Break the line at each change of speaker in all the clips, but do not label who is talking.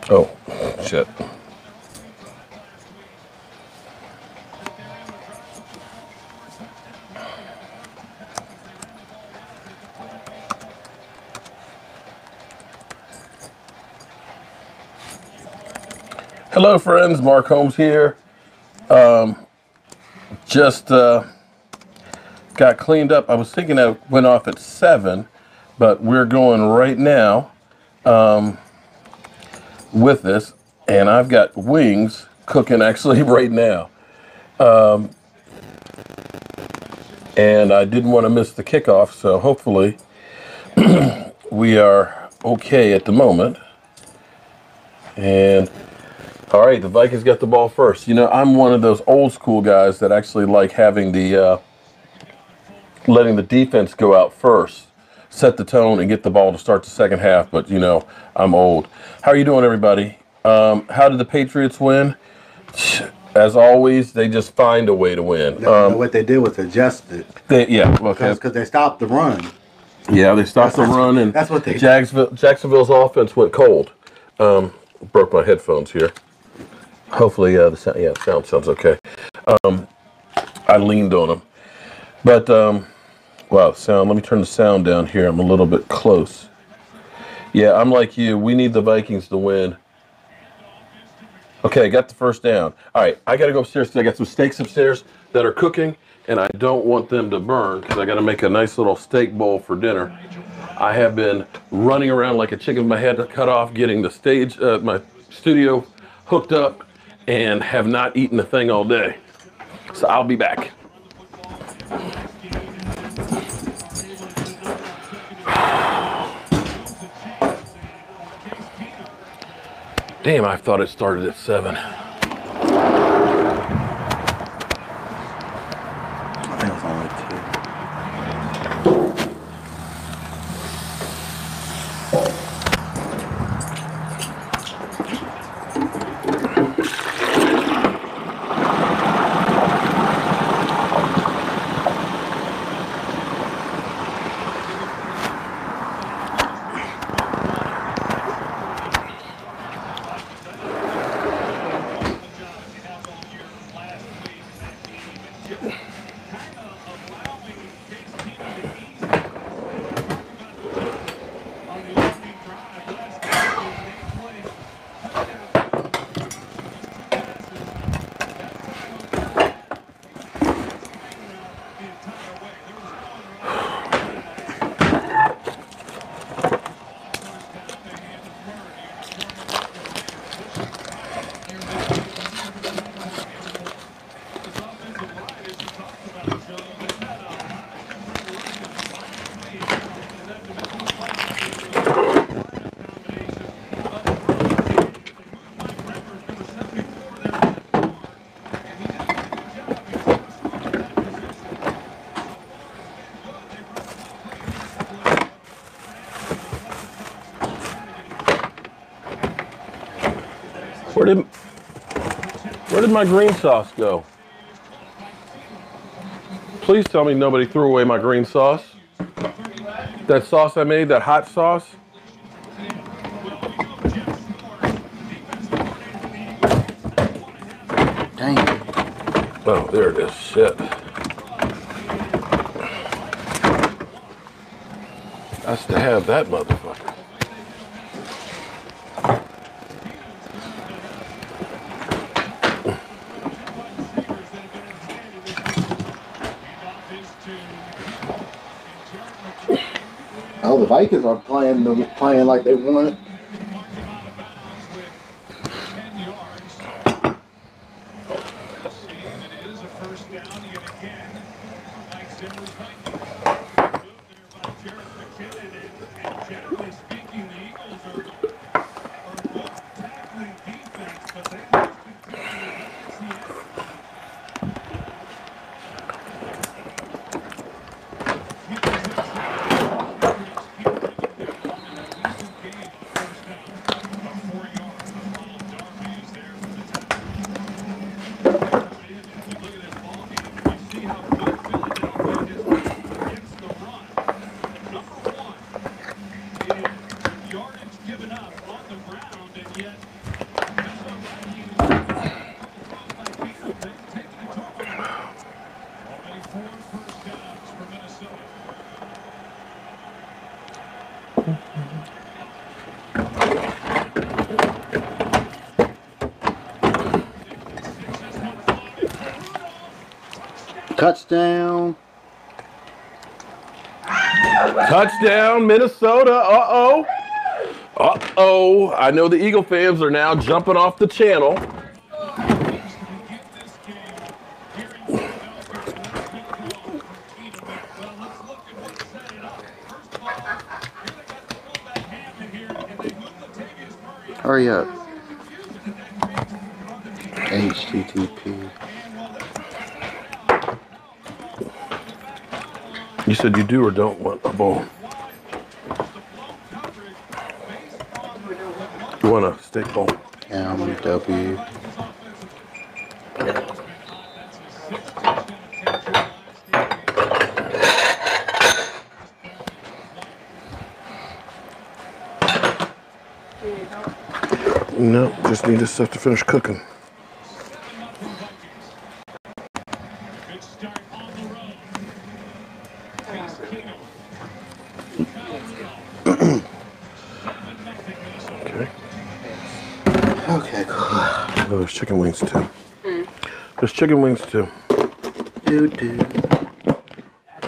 Oh, shit. Hello, friends. Mark Holmes here. Just got cleaned up. I was thinking I went off at 7, but we're going right now with this, and I've got wings cooking actually right now. And I didn't want to miss the kickoff, so hopefully we are okay at the moment. And all right, the Vikings got the ball first. You know, I'm one of those old school guys that actually like having the letting the defense go out first, set the tone, and get the ball to start the second half. But you know, I'm old. How are you doing, everybody? How did the Patriots win? As always, they just find a way to win.
What they did was adjust it.
Because
they stopped the run.
Yeah, they stopped the run, and
that's what they
Jacksonville's offense went cold. Broke my headphones here. Hopefully, the sound sounds okay. I leaned on them, but wow, sound. Let me turn the sound down here. I'm a little bit close. Yeah, I'm like you. We need the Vikings to win. Okay, got the first down. All right, I got to go upstairs because I got some steaks upstairs that are cooking, and I don't want them to burn because I got to make a nice little steak bowl for dinner. I have been running around like a chicken with my head cut off, getting the stage, my studio hooked up, and have not eaten a thing all day. So I'll be back. Damn, I thought it started at 7.
I think it was only 2.
Where did my green sauce go? Please tell me nobody threw away my green sauce. That sauce I made, that hot sauce.
Dang.
Oh, there it is. Shit. That's to have that motherfucker.
Oh, the Vikings are playing like they want.
Given up
Touchdown.
Touchdown, Minnesota. Uh-oh. Uh-oh. I know the Eagle fans are now jumping off the channel.
Hurry up. HTTP.
You said you do or don't want a ball. You want a steak bowl?
MW.
No, just need this stuff to finish cooking. Okay.
Okay, cool.
Oh, there's chicken wings too. There's chicken wings too.
Let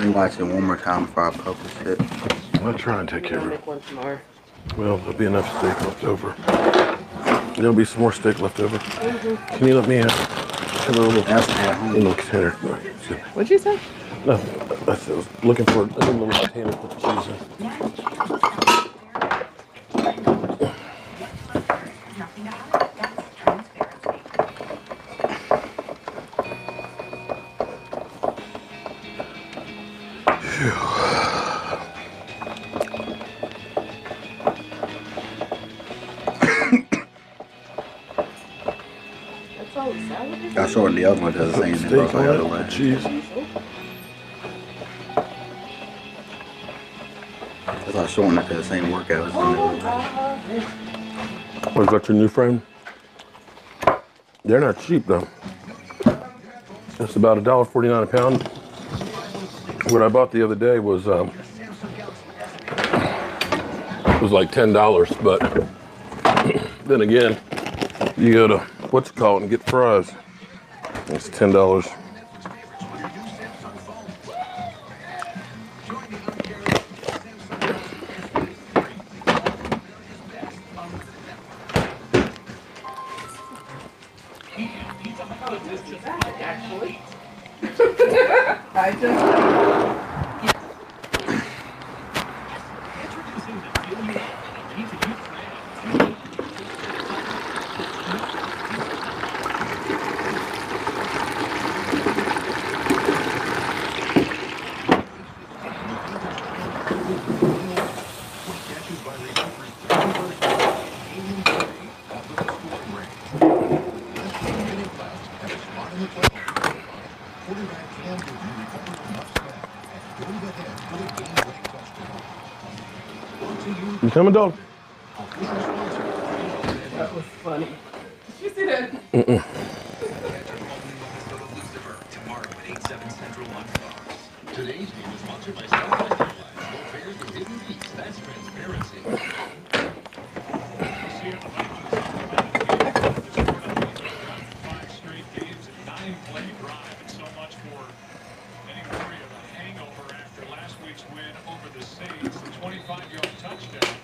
me watch it one more time before I publish it.
I'll try and take care of it. Well, there'll be enough steak left over. There'll be some more steak left over. Can you let me have a little container?
What'd you say?
No, I was looking for a little container to put the cheese in.
I shortened the other one to the same thing. Broke the other way.
Cheese.
I thought shortened it to the same workout.
What, got your new frame? They're not cheap though. It's about $1.49 a pound. What I bought the other day was like $10, but then again, you go to what's it called and get fries. It's $10.
I just.
You coming, dog?
That was funny. Did you see that?
Today's game is sponsored by Southwest Airlines. Go Bears and didn't beat. That's transparency.
Five straight games and 9-play drive, and so much for any worry of a hangover after last week's win over the Saints. The 25-yard touchdown.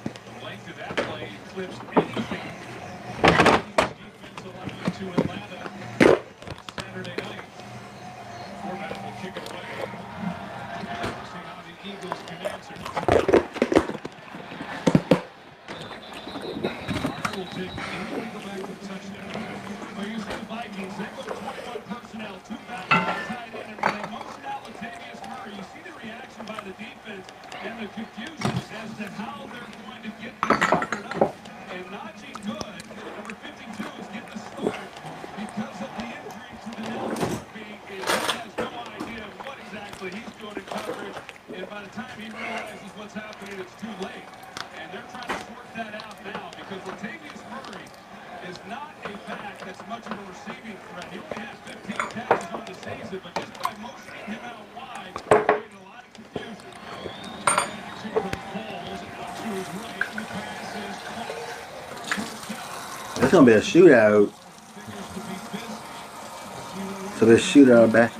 The length of that play eclipsed anything. Defense allowed to Atlanta last Saturday night. Format will kick it away. We'll see how the Eagles can answer. Carter will take the Eagles and go back to the touchdown. Well, you see the Vikings, they go to 21 personnel, 2 back to the tight end, and when they motion out Latavius Murray, you see the reaction by the defense and the confusion as to how they're going to get this started up. And Najee Good, number 52, is getting the start because of the injury to the Nelson being he has no idea what exactly he's doing in coverage, and by the time he realizes what's happening, it's too late. And they're trying to sort that out now because Latavius Murray is not a back that's much of a receiving threat. He only has 15 catches on the season, but just by motioning him out wide, created a lot of confusion. Action from Foles out
gonna be a shootout. So this shootout back.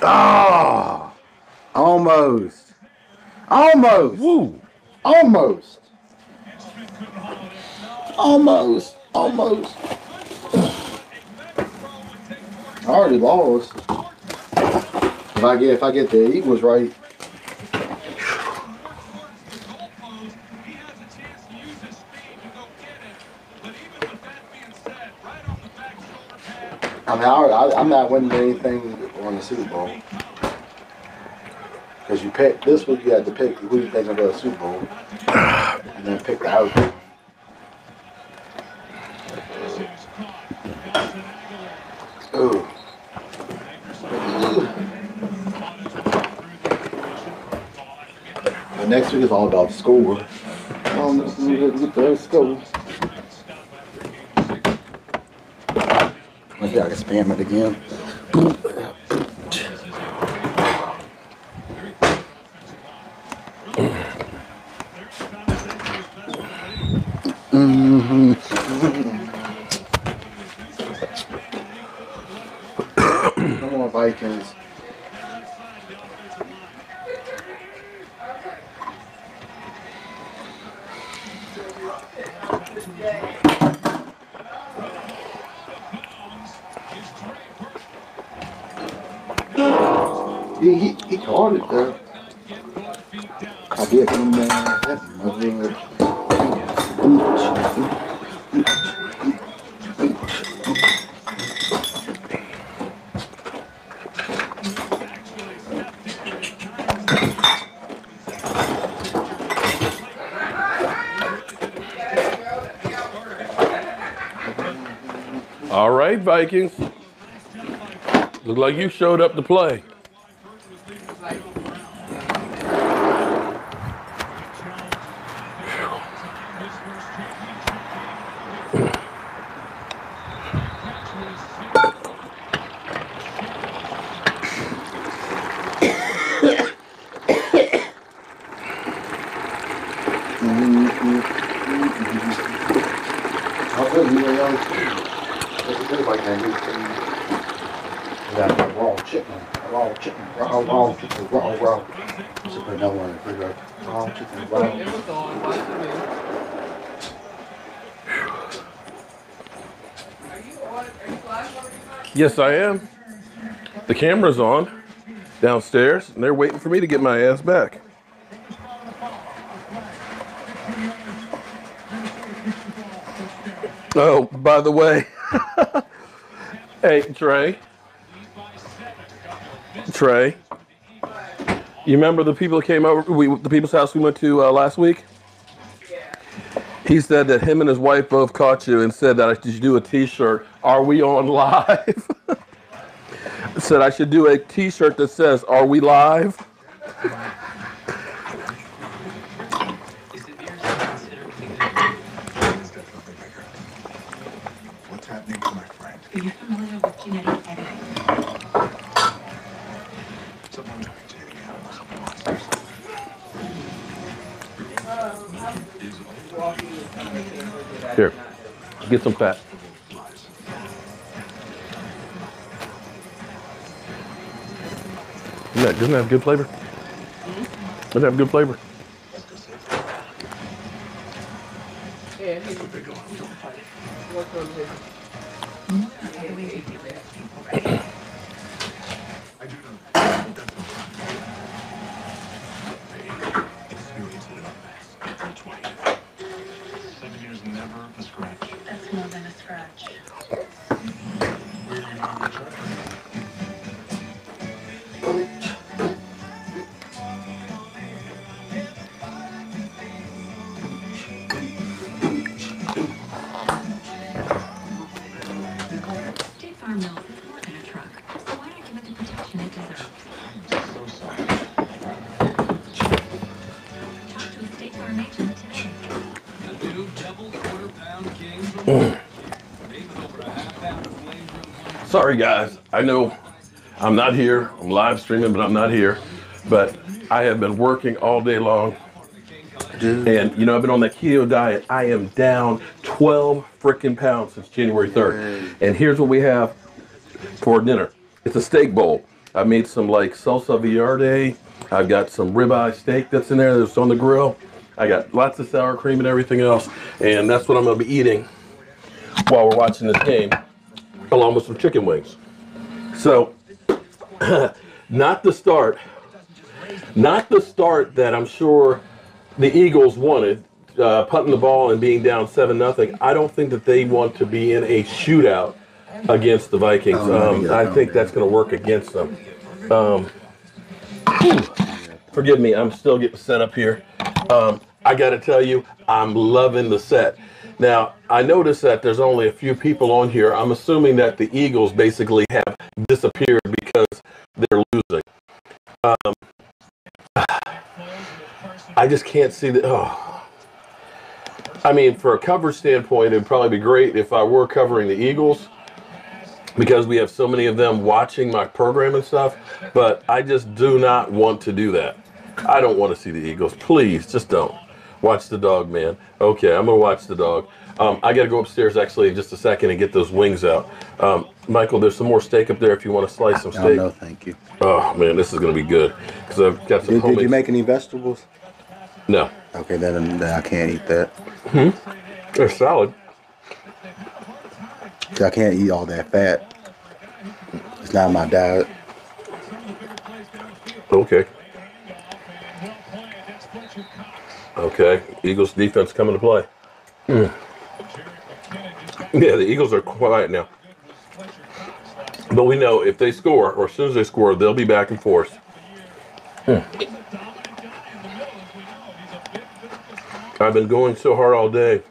Oh, almost. Almost.
Woo!
Almost. Almost. Almost. I already lost. If I get the Eagles right. I mean, I'm not winning anything on the Super Bowl. Because you pick this week, you had to pick who you think will go to the Super Bowl, and then pick the outcome. Ooh. But next week is all about the score. Let's go. I can spam it again. Come on, Vikings. He caught it though. I get him that mother.
All right, Vikings. Look like you showed up to play.
It was on. Watch the movie. Are you live?
Yes, I am. The camera's on downstairs, and they're waiting for me to get my ass back. Oh, by the way, hey, Trey, you remember the people that came over, the people's house we went to last week? He said that him and his wife both caught you and said that I should do a t-shirt. Are we on live? Said I should do a t-shirt that says, "Are we live?"
What's happening to my friend?
Are you familiar with genetic editing?
Someone mutating animals up monsters.
Here, get some fat. Doesn't that have good flavor? Doesn't that have good flavor?
Yeah, he worked on his.
I do know that. Experience it in our past. For 20 years. 7 years, never a scratch.
That's more than a scratch.
Where do you know each other?
remains in the kitchen.
The new double quarter-pound king from Viking. Even over a half-pound of flavor.
Sorry, guys. I know I'm not here. I'm live streaming, but I'm not here. But I have been working all day long.
Dude.
And, you know, I've been on that keto diet. I am down 12 freaking pounds since January 3rd. And here's what we have for dinner. It's a steak bowl. I made some like salsa verde. I've got some ribeye steak that's in there that's on the grill. I got lots of sour cream and everything else. And that's what I'm going to be eating while we're watching this game, along with some chicken wings. So, not the start that I'm sure the Eagles wanted, putting the ball and being down 7-0. I don't think that they want to be in a shootout against the Vikings. I think that's going to work against them. Forgive me, I'm still getting set up here. I got to tell you, I'm loving the set. Now, I noticed that there's only a few people on here. I'm assuming that the Eagles basically have disappeared because they're losing. I just can't see that. Oh. I mean, for a coverage standpoint, it'd probably be great if I were covering the Eagles because we have so many of them watching my program and stuff. But I just do not want to do that. I don't want to see the Eagles. Please, just don't. Watch the dog, man. Okay, I'm going to watch the dog. I got to go upstairs, actually, in just a second and get those wings out. Michael, there's some more steak up there if you want to slice some steak.
No, thank you.
Oh, man, this is going to be good. Because I've got some
Did you make any vegetables?
No.
Okay, then I can't eat that.
They're solid.
'Cause I can't eat all that fat. It's not my diet.
Okay. Okay, Eagles defense coming to play. Yeah, the Eagles are quiet now. But we know if they score, or as soon as they score, they'll be back and forth. I've been going so hard all day.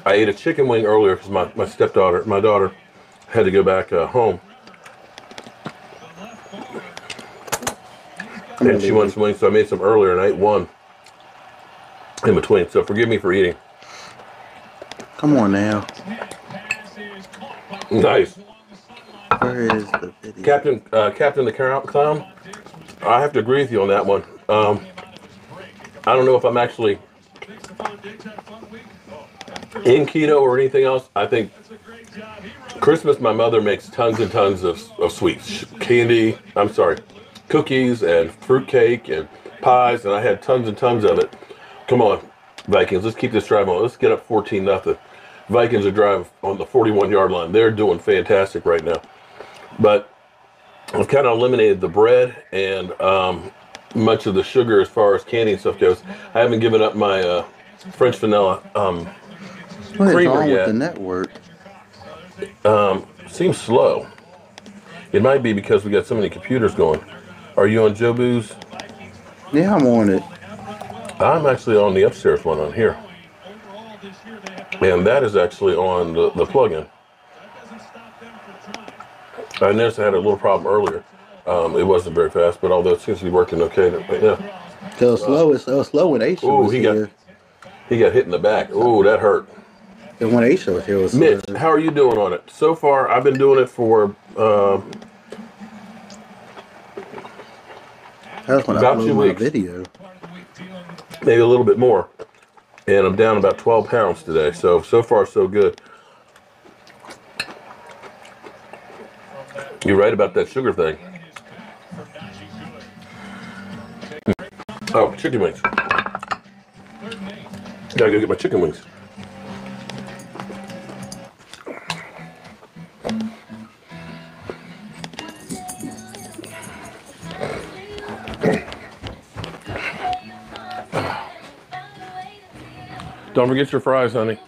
I ate a chicken wing earlier because my daughter had to go back home. And she wanted some wings, so I made some earlier and I ate one in between. So forgive me for eating.
Come on now.
Nice.
Where is the video?
Captain the Clown, I have to agree with you on that one. I don't know if I'm actually in keto or anything else. I think Christmas, my mother makes tons and tons of sweets. Cookies and fruitcake and pies, and I had tons and tons of it. Come on, Vikings, let's keep this drive on. Let's get up 14-0. Vikings are driving on the 41-yard line. They're doing fantastic right now. But I've kind of eliminated the bread and much of the sugar as far as candy and stuff goes. I haven't given up my French vanilla
What is
creamer
wrong
yet.
with the network?
Seems slow. It might be because we got so many computers going. Are you on Jobu's?
Yeah, I'm on it.
I'm actually on the upstairs one on here. And that is actually on the plug-in. I noticed I had a little problem earlier. It wasn't very fast, but although it seems to be working okay. But yeah.
So slow. It's so slow when Aisha was here.
He got hit in the back. Ooh, that hurt.
And when Aisha was here, it was
Mitch, how are you doing on it? So far, I've been doing it for
that's when
about
I
2
uploaded my
weeks.
video.
Maybe a little bit more. And I'm down about 12 pounds today. So far, so good. You're right about that sugar thing. Oh, chicken wings. Gotta go get my chicken wings. Don't forget your fries, honey.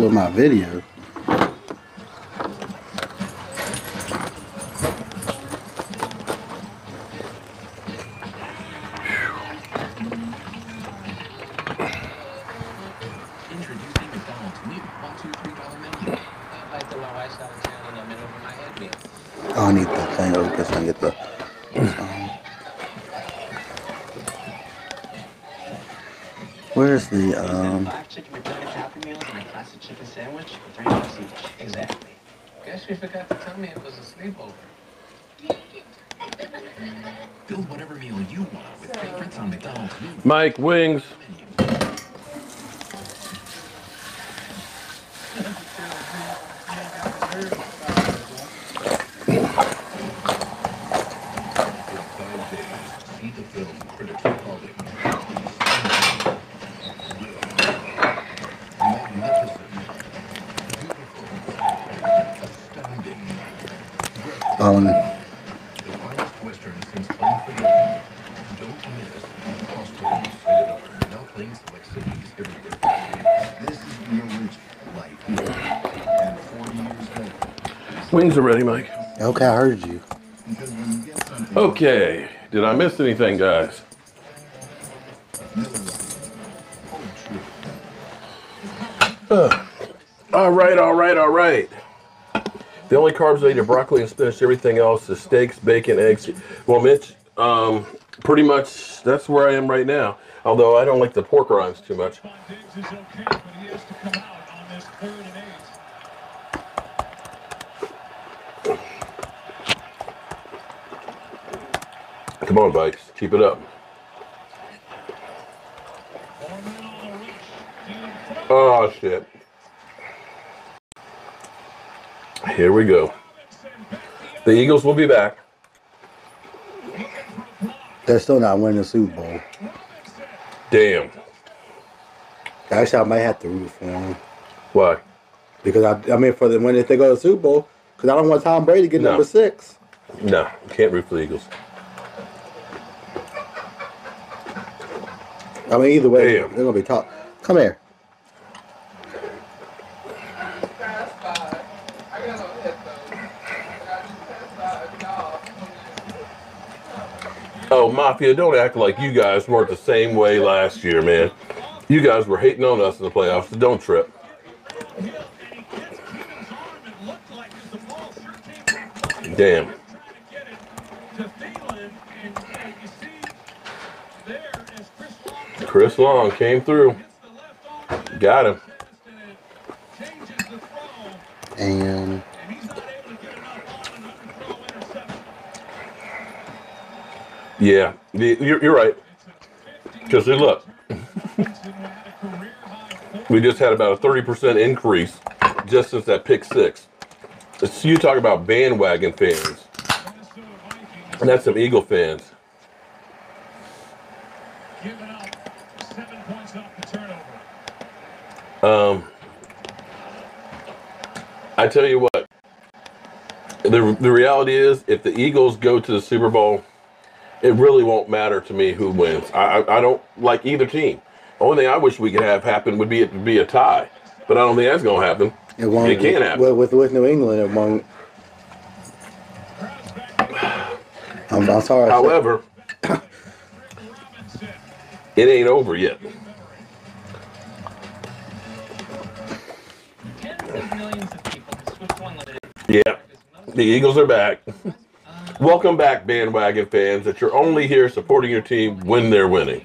with my video.
Introducing McDonald's new $1, $2, $3 menu. I'd like to my wife's out of town and I'm in over my head meal.
I don't need the thing over because I get the. Where's the
5 chicken McNugget Happy Meals and a classic chicken sandwich for $3 each. Exactly. Guess we forgot to tell me it was a sleepover. Build whatever meal you want with favorites on McDonald's new
Mike, wings.
menu. See the film critics are calling magnificent, beautiful, astounding, the finest western since Unforgiven. Don't miss Crossroads rated R. Now playing select cities everywhere. This is the original life. And 40 years later,
Wings are ready, Mike.
Okay, I heard you.
because when you get something
Okay. Did I miss anything, guys? All right. The only carbs I eat are broccoli and spinach. Everything else is steaks, bacon, eggs. Well, Mitch, pretty much that's where I am right now. Although I don't like the pork rinds too much.
Diggs is okay, but he has to come out on this 3rd and 8.
Come on, Bikes. Keep it up. Oh, shit. Here we go. The Eagles will be back.
They're still not winning the Super Bowl.
Damn.
Actually, I might have to root for them
Why?
because I mean, for the when if they go to the Super Bowl, because I don't want Tom Brady to get
No.
number 6.
No, you can't root for the Eagles.
I mean, either way,
Damn.
they're gonna be taught. Come here.
Pass 5. I got no headphones. I got two pass 5. Y'all.
Oh, Mafia, don't act like you guys weren't the same way last year, man. You guys were hating on us in the playoffs, so don't trip. Damn. Chris Long came through. Got him.
And
Yeah, you're right. Because look, we just had about a 30% increase just since that pick 6. So you talk about bandwagon fans, and that's some Eagle fans.
Giving up 7 points off the turnover.
I tell you what, the reality is, if the Eagles go to the Super Bowl, it really won't matter to me who wins. I don't like either team. The only thing I wish we could have happen would be it to be a tie, but I don't think that's going to happen.
it won't.
It can't happen.
With New England, it won't. I'm sorry.
However, it ain't over yet. Yeah, the Eagles are back. Welcome back, bandwagon fans, that you're only here supporting your team when they're winning.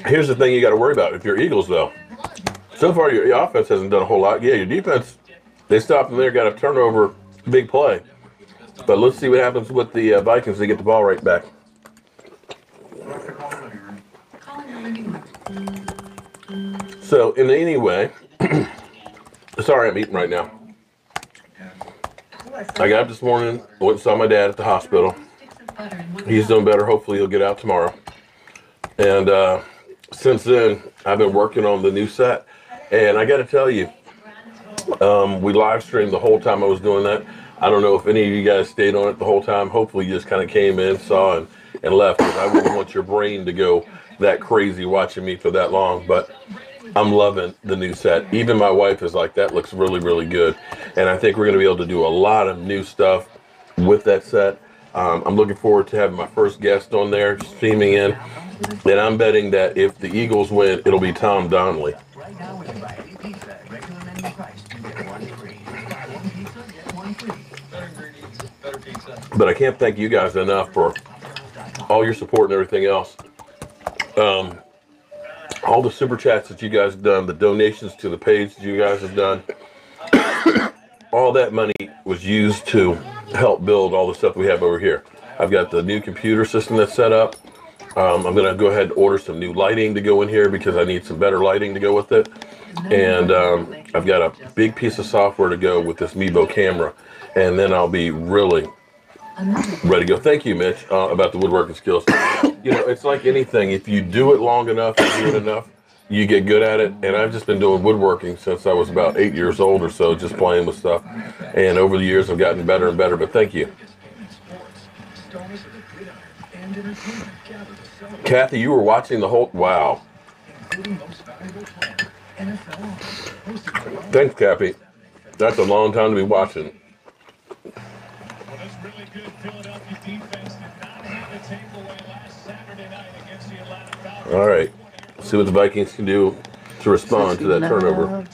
Here's the thing you got to worry about if you're Eagles, though. So far, your offense hasn't done a whole lot. Yeah, your defense, they stopped them there, got a turnover, big play. But let's see what happens with the Vikings. They get the ball right back. So, in any way, sorry, I'm eating right now. I got up this morning, went and saw my dad at the hospital. He's doing better. Hopefully, he'll get out tomorrow. And since then, I've been working on the new set. And I got to tell you, we live streamed the whole time I was doing that. I don't know if any of you guys stayed on it the whole time. Hopefully, you just kind of came in, saw, and and left, because I wouldn't want your brain to go that crazy watching me for that long. But I'm loving the new set. Even my wife is like, that looks really, really good. And I think we're going to be able to do a lot of new stuff with that set. I'm looking forward to having my first guest on there streaming in. And I'm betting that if the Eagles win, it'll be Tom Donnelly.
Right now, when you buy any pizza at regular menu price, you get one free. Buy one pizza, get one free. Better ingredients, better pizza.
But I can't thank you guys enough for all your support and everything else. All the super chats that you guys have done, the donations to the page that you guys have done, all that money was used to help build all the stuff we have over here. I've got the new computer system that's set up. I'm going to go ahead and order some new lighting to go in here because I need some better lighting to go with it. And I've got a big piece of software to go with this Meebo camera. And then I'll be really ready to go. Thank you, Mitch, about the woodworking skills. You know, it's like anything. If you do it long enough and do it enough, you get good at it. And I've just been doing woodworking since I was about 8 years old or so, just playing with stuff. And over the years, I've gotten better and better. But thank you. Kathy, you were watching the whole... Wow. Thanks, Kathy. That's a long time to be watching. All right. See what the Vikings can do to respond to that turnover.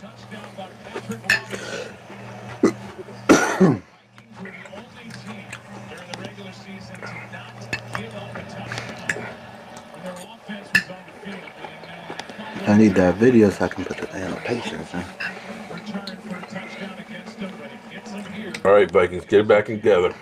I need that video so I can put the annotations in.
All right, Vikings, get it back together.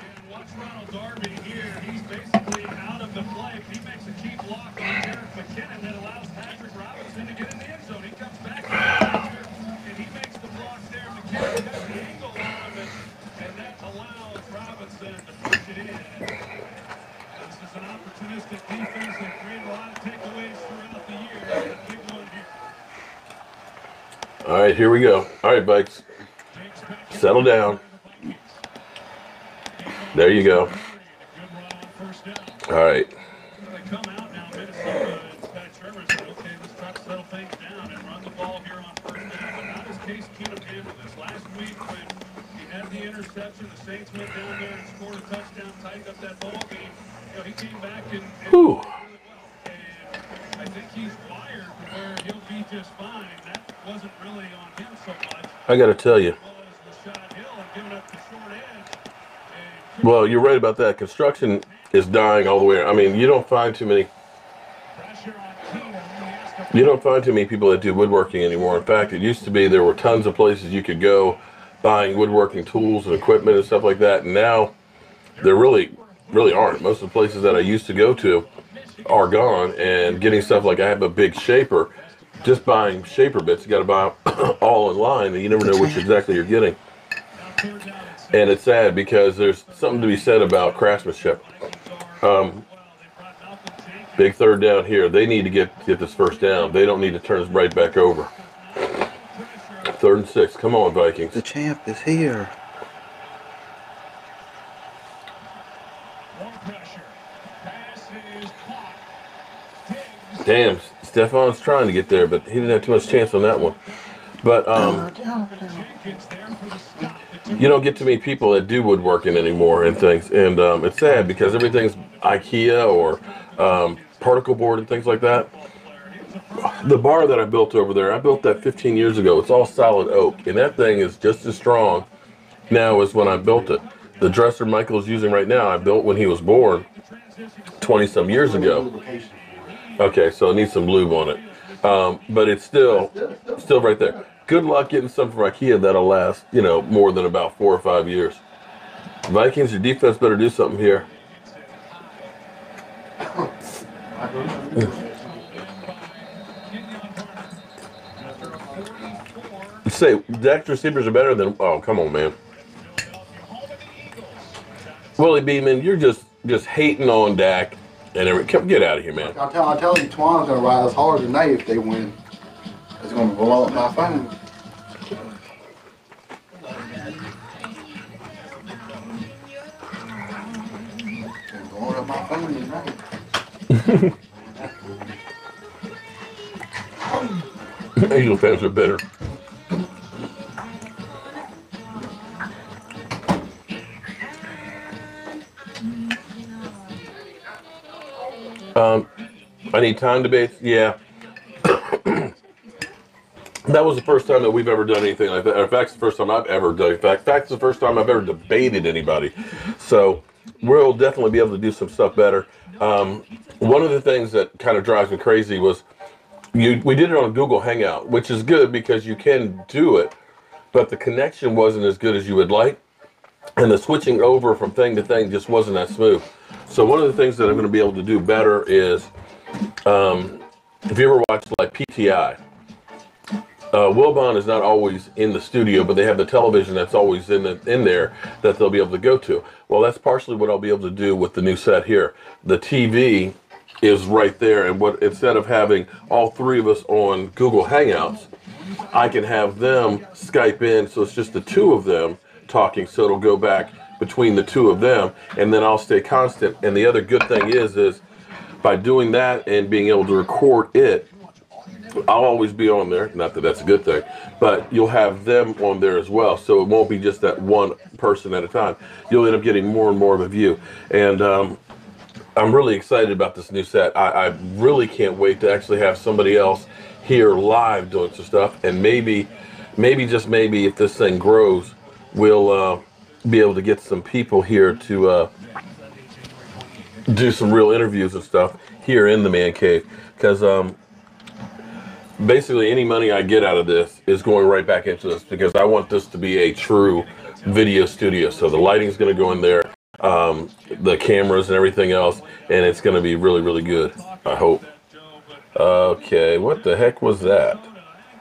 All right, here we go. All right, Vikes. Settle down. There you go. All right. Whew.
I think he's wired to where he'll be just fine. That wasn't really on him so much.
I got to tell you. Well, you're right about that. Construction is dying all the way. I mean, you don't find too many people that do woodworking anymore. In fact, it used to be there were tons of places you could go buying woodworking tools and equipment and stuff like that. And now there really aren't. Most of the places that I used to go to are gone, and getting stuff like I have a big shaper, just buying shaper bits, you got to buy all in line, and you never know which exactly you're getting. And it's sad because there's something to be said about craftsmanship. Big third down here. They need to get this first down. They don't need to turn this right back over. 3rd and 6. Come on, Vikings.
The champ is here.
Damn, Stefan's trying to get there, but he didn't have too much chance on that one. But you don't get too many people that do woodworking anymore and things, and it's sad because everything's IKEA or particle board and things like that. The bar that I built over there, I built that 15 years ago. It's all solid oak, and that thing is just as strong now as when I built it. The dresser Michael's using right now, I built when he was born 20-some years ago. Okay, so it needs some lube on it. But it's still right there. Good luck getting something from IKEA that'll last, more than about 4 or 5 years. Vikings, your defense better do something here. Say, Dak's receivers are better than... Oh, come on, man. Willie Beeman, you're just hating on Dak. And get out of here, man.
I tell you, Twan's gonna ride us hard tonight if they win. It's gonna blow up my phone. It's blowing up my phone tonight.
Eagle fans are bitter. I need time debates. Yeah, that was the first time that we've ever done anything like that. In fact, it's the first time I've ever done. In fact, it's the first time I've ever debated anybody. So we'll definitely be able to do some stuff better. One of the things that kind of drives me crazy was we did it on a Google Hangout, which is good because you can do it, but the connection wasn't as good as you would like, and the switching over from thing to thing just wasn't that smooth. So one of the things that I'm going to be able to do better is, if you ever watch like PTI, Wilbon is not always in the studio, but they have the television that's always in there that they'll be able to go to. Well, that's partially what I'll be able to do with the new set here. The TV is right there, and instead of having all three of us on Google Hangouts, I can have them Skype in, so it's just the two of them talking, so it'll go back between the two of them, and then I'll stay constant. And the other good thing is by doing that and being able to record it, I'll always be on there. Not that that's a good thing, but you'll have them on there as well. So it won't be just that one person at a time. You'll end up getting more and more of a view. And I'm really excited about this new set. I really can't wait to actually have somebody else here live doing some stuff. And maybe just maybe if this thing grows, we'll be able to get some people here to do some real interviews and stuff here in the man cave. Because basically any money I get out of this is going right back into this, because I want this to be a true video studio. So the lighting's going to go in there, the cameras and everything else, and it's going to be really, really good, I hope. Okay, what the heck was that?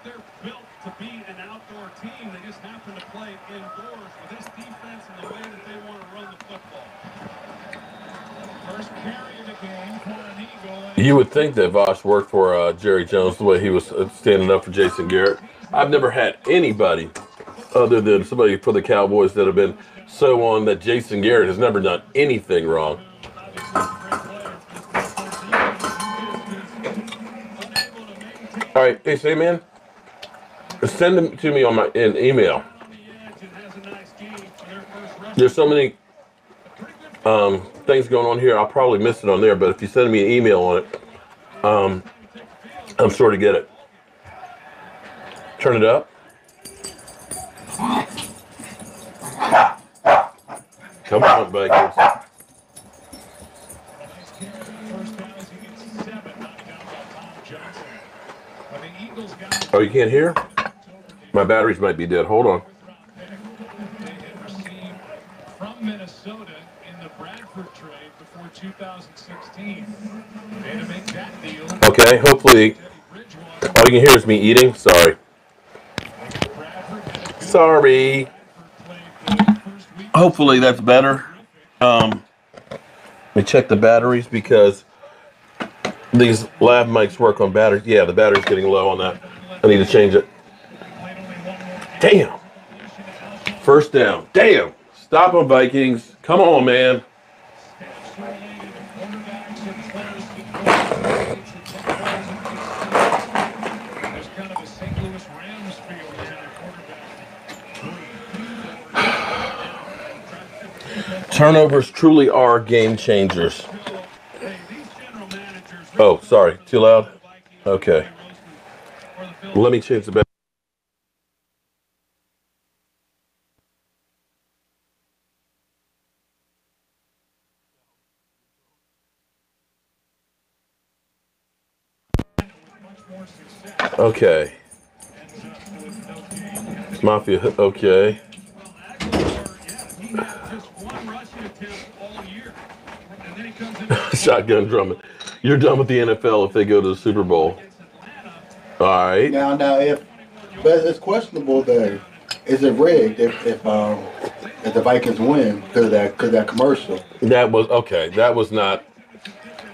They're built to be an outdoor team. They just happen to play indoors with this defense and the way that they want to run the football. First carry of the game for an Eagle.
You would think that Vosh worked for Jerry Jones the way he was standing up for Jason Garrett. I've never had anybody other than somebody for the Cowboys that have been so on that Jason Garrett has never done anything wrong. All right, hey, say, man, send them to me on my email. There's so many things going on here, I'll probably miss it on there, but if you send me an email on it, I'm sure to get it. Turn it up. Come on, Vikings. Oh, you can't hear? My batteries might be dead. Hold on.
From Minnesota in the Bradford trade before 2016. And to make that deal.
Okay, hopefully all you can hear is me eating. Sorry. Sorry. Hopefully that's better. Let me check the batteries because these lav mics work on batteries. Yeah, the battery's getting low on that. I need to change it. Damn. First down. Damn. Stop them, Vikings. Come on, man. Turnovers truly are game changers. Oh, sorry. Too loud? Okay. Let me change the battery. Okay. Mafia, okay. Shotgun drumming. You're done with the NFL if they go to the Super Bowl. All right.
Now, but it's questionable that is it rigged if the Vikings win because of that commercial.
That was okay. That was not.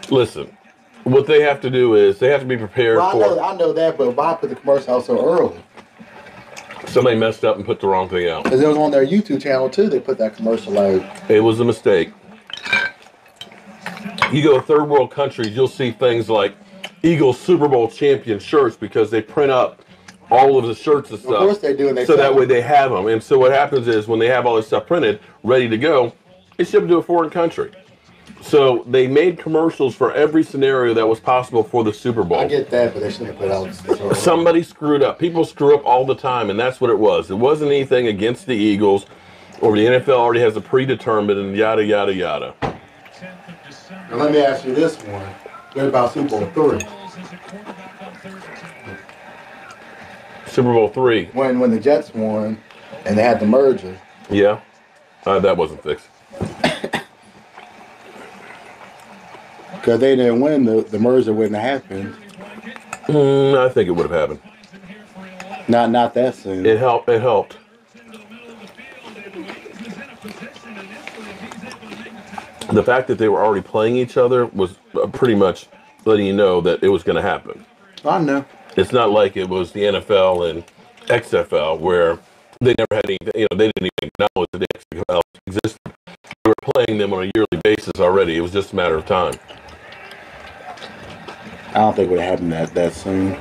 Listen, what they have to do is they have to be prepared for.
I know that, but why put the commercial out so early?
Somebody messed up and put the wrong thing out.
Because it was on their YouTube channel too. They put that commercial out.
It was a mistake. You go to third world countries, you'll see things like Eagles Super Bowl champion shirts because they print up all of the shirts and stuff.
Of course they do, and they
so
sell
that way
them.
they have them. And so what happens is when they have all this stuff printed, ready to go, it's shipped to a foreign country. So they made commercials for every scenario that was possible for the Super Bowl.
I get that, but they shouldn't have put out.
Somebody screwed up. People screw up all the time, and that's what it was. It wasn't anything against the Eagles, or the NFL already has a predetermined and yada, yada, yada.
Now let me ask you this one. What about Super Bowl 3?
Super Bowl 3.
When the Jets won and they had the merger.
Yeah. That wasn't fixed.
Because they didn't win, the merger wouldn't have happened.
I think it would have happened.
Not that soon.
It helped. It helped. The fact that they were already playing each other was pretty much letting you know that it was going to happen.
I know.
It's not like it was the NFL and XFL where they never had any, they didn't even acknowledge that the XFL existed. They were playing them on a yearly basis already. It was just a matter of time.
I don't think it would have happened that soon.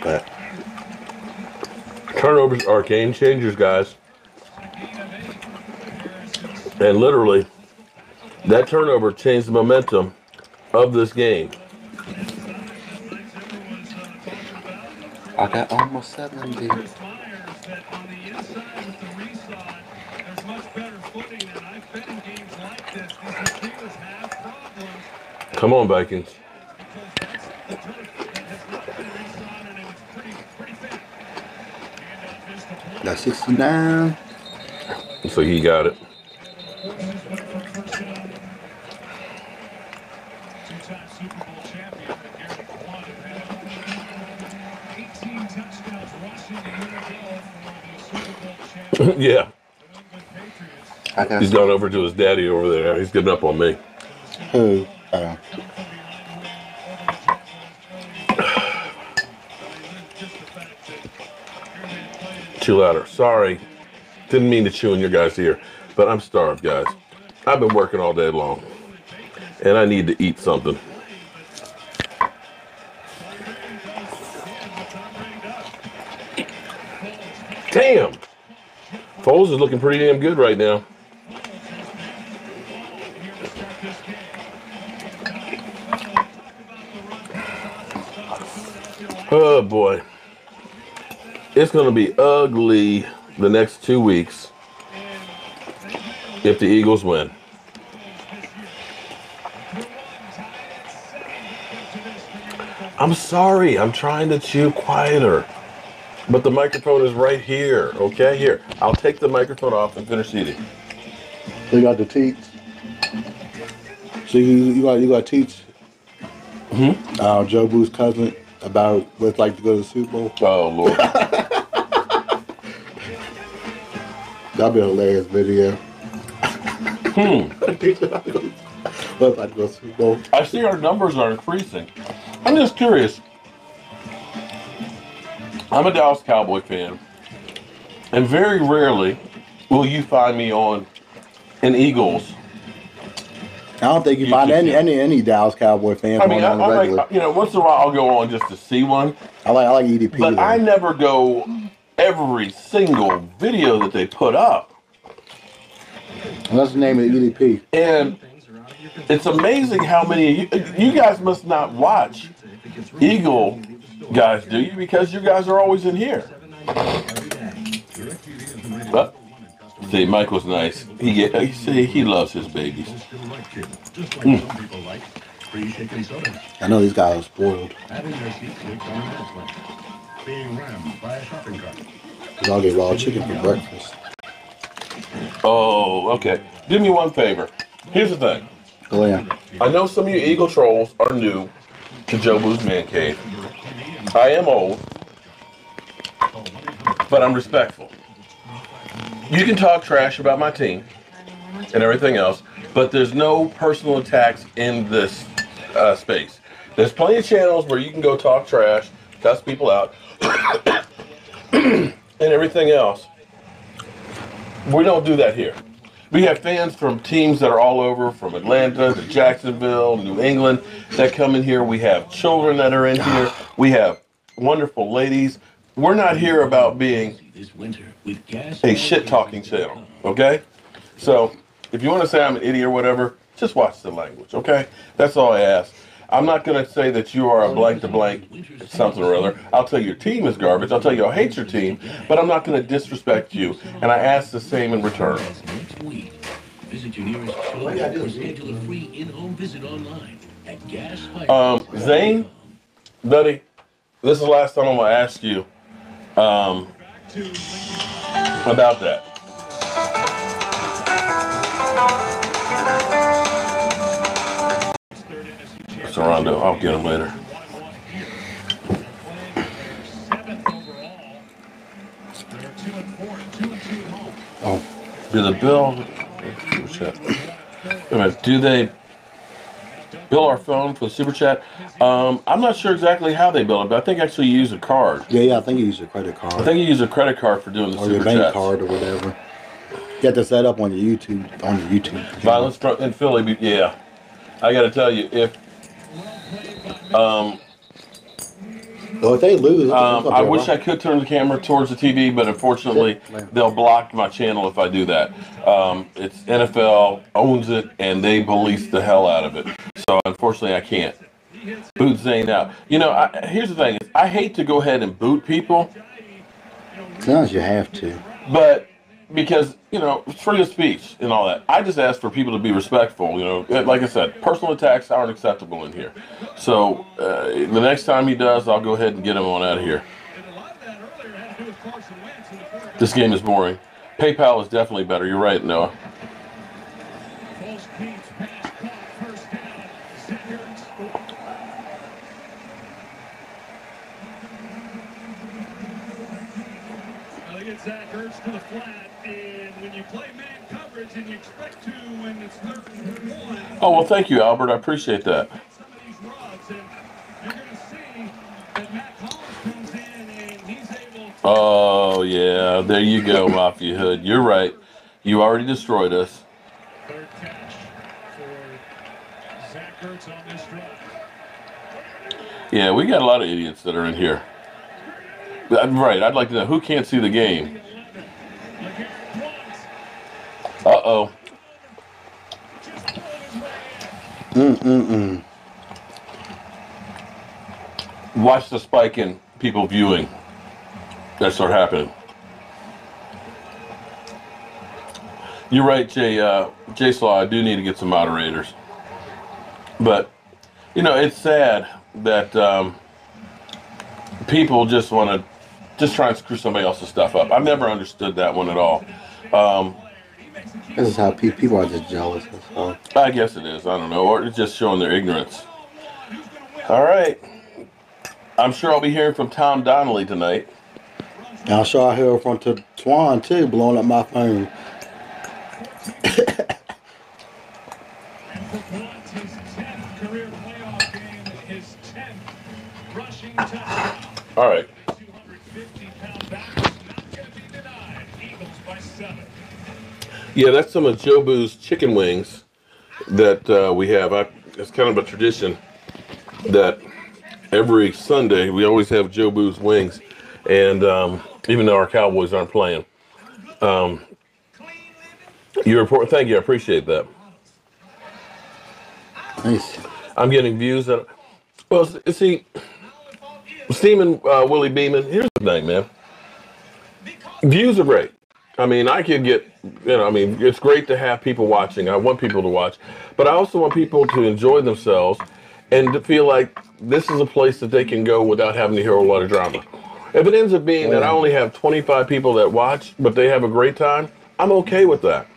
But
Turnovers are game changers, guys. And literally, that turnover changed the momentum of this game.
I got almost 70.
Come on, Vikings.
Got 69.
So he got it.
Two-time Super Bowl champion Garrett Quandt had 18 touchdowns rushing a year ago for the Super Bowl champion.
Yeah.
I got
He's gone over to his daddy over there. He's getting up on me.
who?
Chew louder. Sorry. Didn't mean to chew in your guys' ear. But I'm starved, guys. I've been working all day long. And I need to eat something. Damn! Foles is looking pretty damn good right now. Oh boy. It's going to be ugly the next 2 weeks if the Eagles win. I'm sorry. I'm trying to chew quieter. But the microphone is right here. Okay, here. I'll take the microphone off and finish eating.
You got to teach. So you got to teach Joe Boo's cousin about what it's like to go to the Super Bowl.
Oh, Lord.
That'll be a hilarious video. What it's like to go to the Super Bowl.
I see our numbers are increasing. I'm just curious. I'm a Dallas Cowboy fan, and very rarely will you find me on an Eagles.
I don't think you find any Dallas Cowboy fans
I mean,
on the regular.
like, once in a while I'll go on just to see one,
I like EDP.
but
though.
I never go every single video that they put up.
And that's the name of the EDP.
And it's amazing how many you guys must not watch Eagle guys, do you? Because you guys are always in here. But see, Mike was nice. He loves his babies.
I know these guys are spoiled. Y'all get raw chicken for breakfast.
Oh, okay. Do me one favor. Here's the thing.
Go in.
I know some of you Eagle trolls are new to Joe Boo's Man Cave. I am old, but I'm respectful. You can talk trash about my team and everything else, but there's no personal attacks in this space. There's plenty of channels where you can go talk trash, cuss people out, and everything else. We don't do that here. We have fans from teams that are all over, from Atlanta to Jacksonville, New England, that come in here. We have children that are in here. We have wonderful ladies. We're not here about being a shit-talking channel, okay? So if you want to say I'm an idiot or whatever, just watch the language, okay? That's all I ask. I'm not going to say that you are a blank to blank something or other. I'll tell you your team is garbage. I'll tell you I hate your team, but I'm not going to disrespect you. And I ask the same in return.
Visit your nearest store or schedule a free in-home visit online at
Zane, buddy, this is the last time I'm going to ask you about that. Sorondo, I'll get him later.
Oh,
Do the bill? Do they bill our phone for the super chat? I'm not sure exactly how they bill it, but I think actually you use a card.
yeah. I think you use a credit card.
I think you use a credit card for doing the
or
super
your bank
chats.
card or whatever. You have to set up on your YouTube.
Violence in Philly, yeah. I got to tell you, if
So if they lose,
I wish I could turn the camera towards the TV, but unfortunately, they'll block my channel if I do that. It's NFL owns it, and they police the hell out of it. So unfortunately, I can't. Boot Zane out. You know, here's the thing: is I hate to go ahead and boot people,
sometimes you have to.
but because it's freedom of speech and all that. I just ask for people to be respectful. Like I said, personal attacks aren't acceptable in here. So the next time he does, I'll go ahead and get him on out of here. This game is boring. PayPal is definitely better. You're right, Noah.
Zach Ertz to the flat, and when you play man coverage and you expect to when it's 3rd and 1.
Oh, well, thank you, Albert. I appreciate that.
Some of these rubs, and you're going to see that Matt Collins comes in and he's able to.
Oh, yeah. There you go, Mafia Hood. You're right. You already destroyed us.
3rd catch for Zach Ertz on this drive.
Yeah, we got a lot of idiots that are in here. Right, I'd like to know who can't see the game. Uh-oh. Watch the spike in people viewing. That start happening. You're right, Jay Slaw, I do need to get some moderators. But, it's sad that people just want to try and screw somebody else's stuff up. I've never understood that one at all.
This is how people are just jealous. That's all.
I guess it is. I don't know. Or it's just showing their ignorance. All right. I'm sure I'll be hearing from Tom Donnelly tonight.
And I'm sure I heard from Twan, too, blowing up my phone.
All right. Yeah, that's some of Joe Boo's chicken wings that we have. It's kind of a tradition that every Sunday we always have Joe Boo's wings, and even though our Cowboys aren't playing, you report. Thank you, I appreciate that.
Nice.
I'm getting views that. Well, see, Steamin' Willie Beeman. Here's the thing, man. Views are great. I mean, I could get, it's great to have people watching. I want people to watch. But I also want people to enjoy themselves and to feel like this is a place that they can go without having to hear a lot of drama. If it ends up being that I only have 25 people that watch, but they have a great time, I'm okay with that.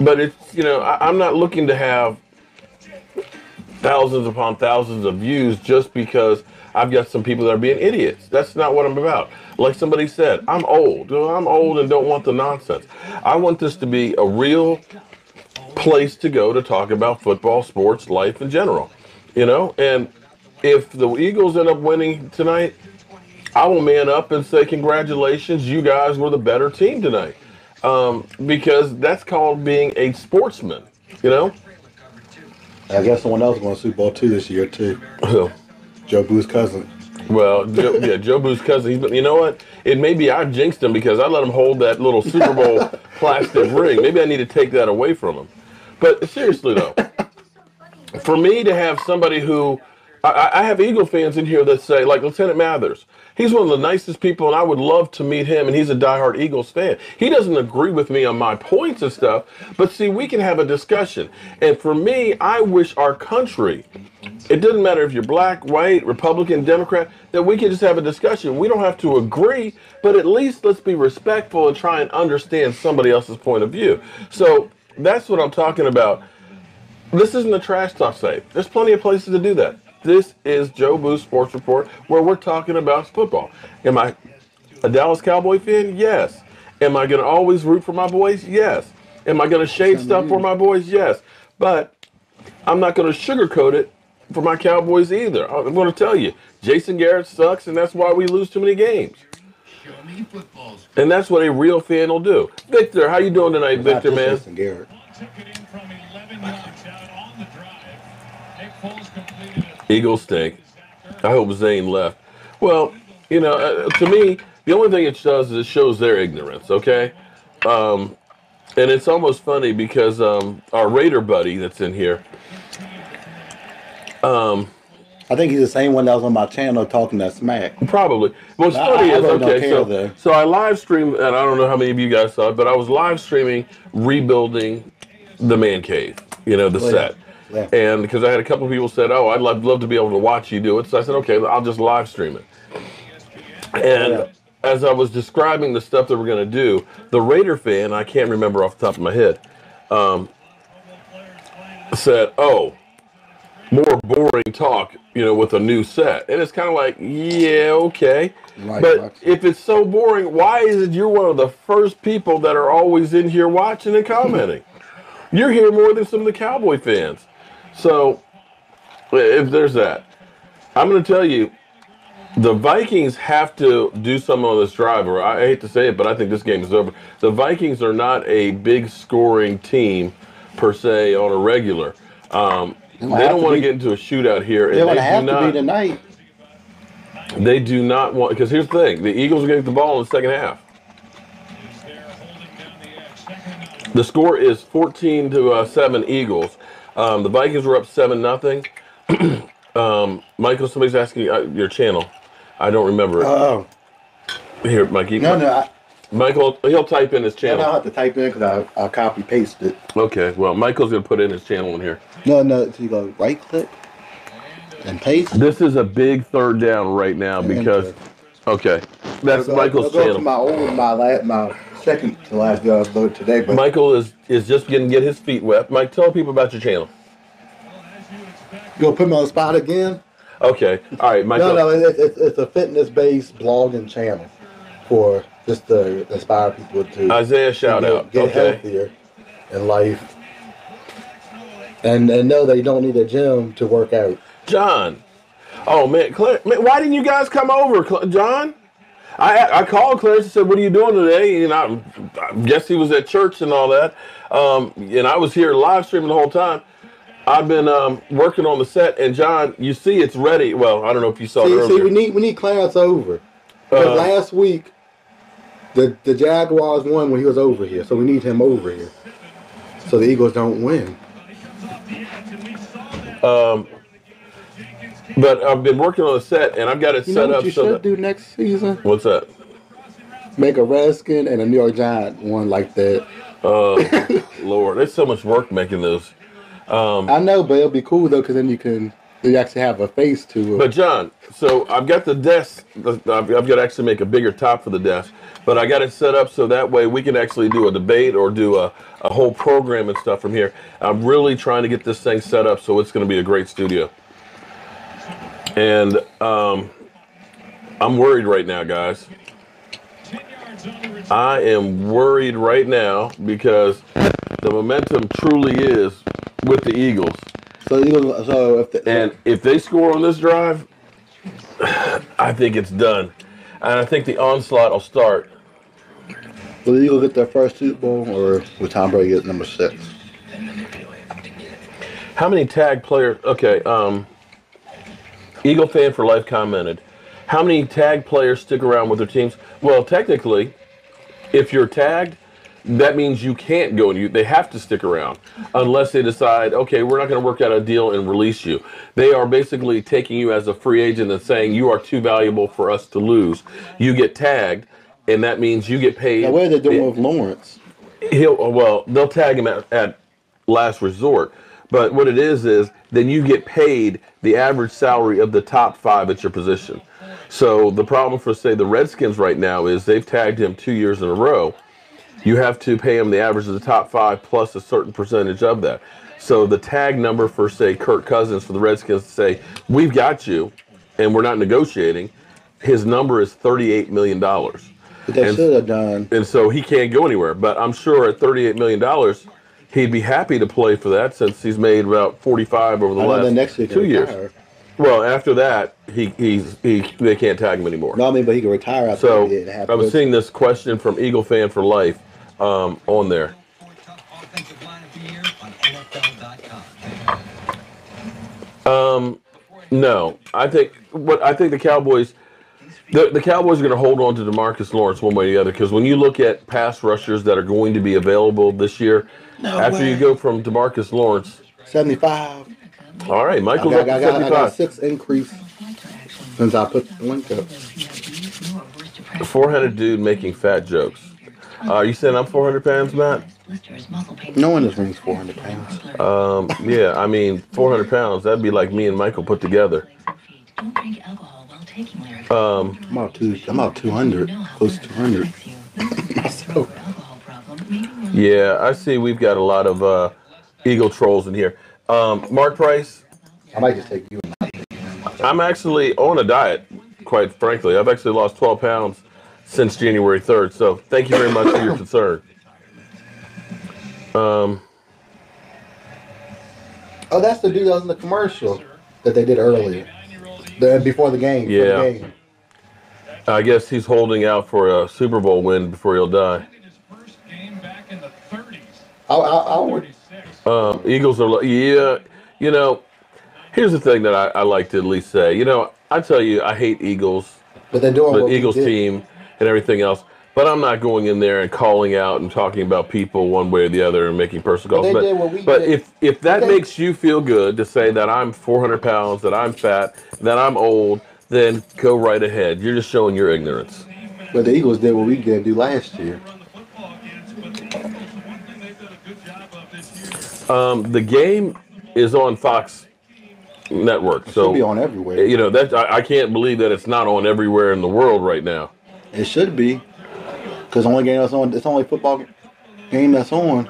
But it's, I'm not looking to have thousands upon thousands of views just because I've got some people that are being idiots. That's not what I'm about. Like somebody said, I'm old. I'm old and don't want the nonsense. I want this to be a real place to go to talk about football, sports, life in general. And if the Eagles end up winning tonight, I will man up and say, congratulations, you guys were the better team tonight. because that's called being a sportsman. You know.
I guess someone else going to Super Bowl 2 this year too. Joe Boo's cousin.
Well, Joe Boo's cousin. You know what? It may be I jinxed him because I let him hold that little Super Bowl plastic ring. Maybe I need to take that away from him. But seriously though, for me to have somebody who, I have Eagle fans in here that say, like Lieutenant Mathers, he's one of the nicest people, and I would love to meet him, and he's a diehard Eagles fan. He doesn't agree with me on my points and stuff, but see, we can have a discussion. And for me, I wish our country, it doesn't matter if you're black, white, Republican, Democrat, that we can just have a discussion. We don't have to agree, but at least let's be respectful and try and understand somebody else's point of view. So that's what I'm talking about. This isn't a trash talk site. There's plenty of places to do that. This is Joe Boo's Sports Report, where we're talking about football. Am I a Dallas Cowboy fan? Yes. Am I going to always root for my boys? Yes. Am I going to shade stuff for my boys? Yes. But I'm not going to sugarcoat it for my Cowboys either. I'm going to tell you, Jason Garrett sucks, and that's why we lose too many games. And that's what a real fan will do. Victor, how you doing tonight, Victor, man?
Jason Garrett.
Eagles stink. I hope Zane left. Well, you know, to me, the only thing it does is it shows their ignorance, okay? And it's almost funny because our Raider buddy that's in here,
I think he's the same one that was on my channel talking that smack.
probably. What's funny
I
is,
really don't
okay,
care, though.
so I live streamed, and I don't know how many of you guys saw it, but I was live streaming rebuilding the man cave, you know, the set.
Yeah.
And because I had a couple of people said, oh, I'd love to be able to watch you do it. So I said, okay, I'll just live stream it. And as I was describing the stuff that we're going to do, the Raider fan, I can't remember off the top of my head, said, oh, more boring talk, you know, with a new set. And it's kind of like, yeah, okay. But if it's so boring, why is it you're one of the first people that are always in here watching and commenting? You're here more than some of the Cowboy fans. So, if there's that. I'm going to tell you, the Vikings have to do something on this drive, or I hate to say it, but I think this game is over. The Vikings are not a big scoring team, per se, on a regular. They don't want to get into a shootout here.
They're going to have to be tonight.
They do not want, because here's the thing, the Eagles are going to get the ball in the second half. The score is 14-7 Eagles. The Vikings were up 7-0. Michael, somebody's asking your channel. I don't remember it.
Oh.
Here, Mikey.
No.
Michael, he'll type in his channel.
I don't have to type in because I'll copy paste it.
Okay, well, Michael's going to put in his channel in here.
No. So you go right click and paste.
This is a big third down right now because, okay, that's Michael's channel.
My second to last video I uploaded today. But
Michael is just going to get his feet wet. Mike, tell people about your channel.
You gonna put me on the spot again?
Okay, all right, Michael.
No, it's a fitness-based blogging channel for just to inspire people to
Isaiah, shout out.
Get
Okay.
healthier in life, and know that you don't need a gym to work out.
John. Oh, man. Why didn't you guys come over, John? I called Clarence and said, what are you doing today? And I guess he was at church and all that. And I was here live streaming the whole time. I've been working on the set. And, John, you see it's ready. Well, I don't know if you saw it earlier.
See, we need Clarence over. Because last week, the Jaguars won when he was over here. So we need him over here. So the Eagles don't win.
But I've been working on the set, and I've got it set up.
What you should do next season?
What's that?
Make a Redskin and a New York Giant one like that.
Lord, there's so much work making those.
I know, but it'll be cool though, because then you actually have a face to it.
But John, so I've got the desk. I've got to actually make a bigger top for the desk, but I got it set up so that way we can actually do a debate or do a whole program and stuff from here. I'm really trying to get this thing set up so it's going to be a great studio. And I'm worried right now, guys. I am worried right now because the momentum truly is with the Eagles. If they score on this drive, I think it's done. And I think the onslaught will start.
Will the Eagles get their first Super Bowl, or will Tom Brady get number 6?
How many tag players? Okay, Eagle fan for life commented. How many tag players stick around with their teams? Well, technically, if you're tagged, that means you can't go and they have to stick around unless they decide, okay, we're not going to work out a deal and release you. They are basically taking you as a free agent and saying you are too valuable for us to lose. You get tagged, and that means you get paid.
Now, what are they doing with Lawrence?
They'll tag him at last resort. But what it is then you get paid the average salary of the top 5 at your position. So the problem for, say, the Redskins right now is they've tagged him 2 years in a row. You have to pay him the average of the top 5 plus a certain percentage of that. So the tag number for, say, Kirk Cousins for the Redskins to say, we've got you, and we're not negotiating, his number is $38 million.
But they should have done.
And so he can't go anywhere. But I'm sure at $38 million, he'd be happy to play for that since he's made about 45 over the last 2 years.
Retire.
Well, after that, they can't tag him anymore.
No, I mean, but he can retire after
So
he did.
I was seeing this question from Eagle Fan for Life on there. No, I think the Cowboys. The Cowboys are going to hold on to DeMarcus Lawrence one way or the other because when you look at pass rushers that are going to be available this year, you go from DeMarcus Lawrence
75.
All right, Michael's up to 75.
I got 6 increase since I put the link up.
The 400 dude making fat jokes. Are you saying I'm 400 pounds, Matt?
No one in this room's 400 pounds.
Yeah, I mean 400 pounds. That'd be like me and Michael put together.
Don't drink alcohol while taking lyrics.
I'm about 200, close to 200.
Yeah, I see. We've got a lot of Eagle trolls in here. Mark Price.
I might just take you.
I'm actually on a diet, quite frankly. I've actually lost 12 pounds since January 3rd. So thank you very much for your concern.
Oh, that's the dude that was in the commercial that they did earlier, before the game.
Yeah.
The game.
I guess he's holding out for a Super Bowl win before he'll die.
I would.
Eagles are, yeah, here's the thing that I like to at least say. I tell you, I hate Eagles,
But they're doing
the
what
Eagles
we did.
team and everything else. But I'm not going in there and calling out and talking about people one way or the other and making personal calls.
But they did what we
But
did.
if that makes you feel good to say that I'm 400 pounds, that I'm fat, that I'm old, then go right ahead. You're just showing your ignorance.
But the Eagles did what we did do last year.
The game is on Fox Network,
It
so
should be on everywhere.
that I can't believe that it's not on everywhere in the world right now.
It should be, because the only game that's on, it's the only football game that's on.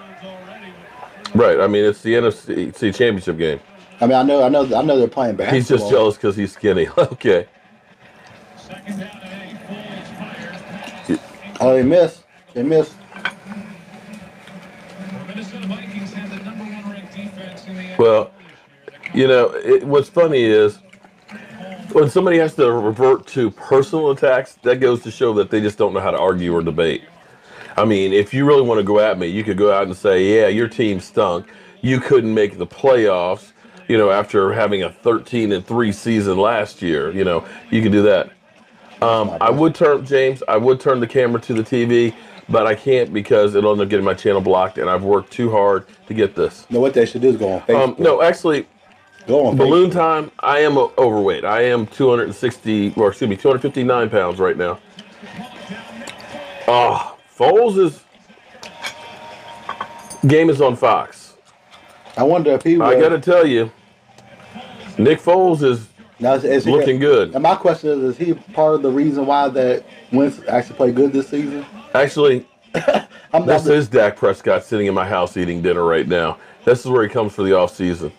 Right. I mean, it's the NFC Championship game.
I mean, I know they're playing basketball.
He's just jealous because he's skinny. Okay.
Oh, they missed. They missed.
Well, what's funny is when somebody has to revert to personal attacks, that goes to show that they just don't know how to argue or debate. I mean, if you really want to go at me, you could go out and say, yeah, your team stunk. You couldn't make the playoffs, after having a 13-3 season last year. You can do that. I would turn the camera to the TV, but I can't because it'll end up getting my channel blocked, and I've worked too hard to get this.
No, what they should do is go on Facebook.
No, actually,
Go on
balloon
Facebook.
time, I am overweight. I am 259 pounds right now. Foles' game is on Fox.
I wonder if he
I got to tell you, Nick Foles is
now, is he
looking good.
And my question is he part of the reason why that Wentz actually played good this season?
Actually,
This
is Dak Prescott sitting in my house eating dinner right now. This is where he comes for the off season.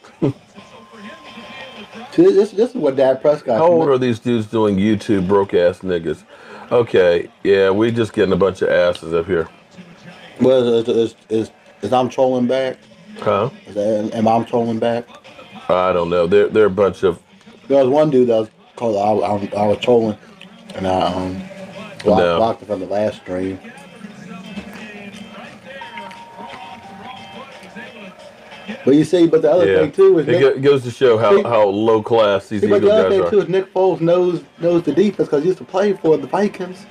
This is what Dak Prescott.
How old are these dudes doing YouTube, broke ass niggas? Okay, yeah, we just getting a bunch of asses up here.
Well, is I'm trolling back?
Huh?
Am I trolling back?
I don't know. They're a bunch of.
There was one dude that was called I was trolling, and I
No.
blocked it from the last stream. But you see, but the other
Yeah.
thing too is
It goes to show how low class these
but
Eagle
the other
guys
thing
are.
too is Nick Foles knows the defense because he used to play for the Vikings,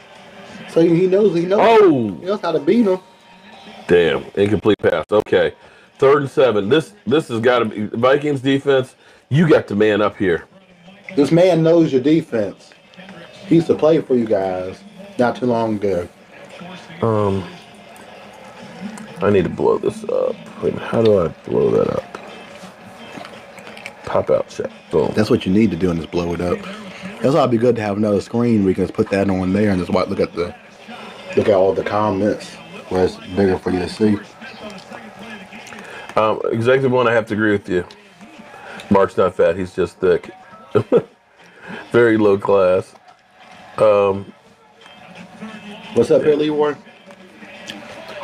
so he knows
Oh,
he knows how to beat them.
damn! Incomplete pass. Okay, 3rd and 7. This has got to be Vikings defense. You got to man up here.
This man knows your defense. He used to play for you guys not too long ago.
I need to blow this up. Wait, how do I blow that up? Pop out check. Boom.
That's what you need to do and just blow it up. That's why it'd be good to have another screen where you can just put that on there and just look at all the comments where it's bigger for you to see.
Executive one, I have to agree with you. Mark's not fat. He's just thick. Very low class.
What's up here, Leroy?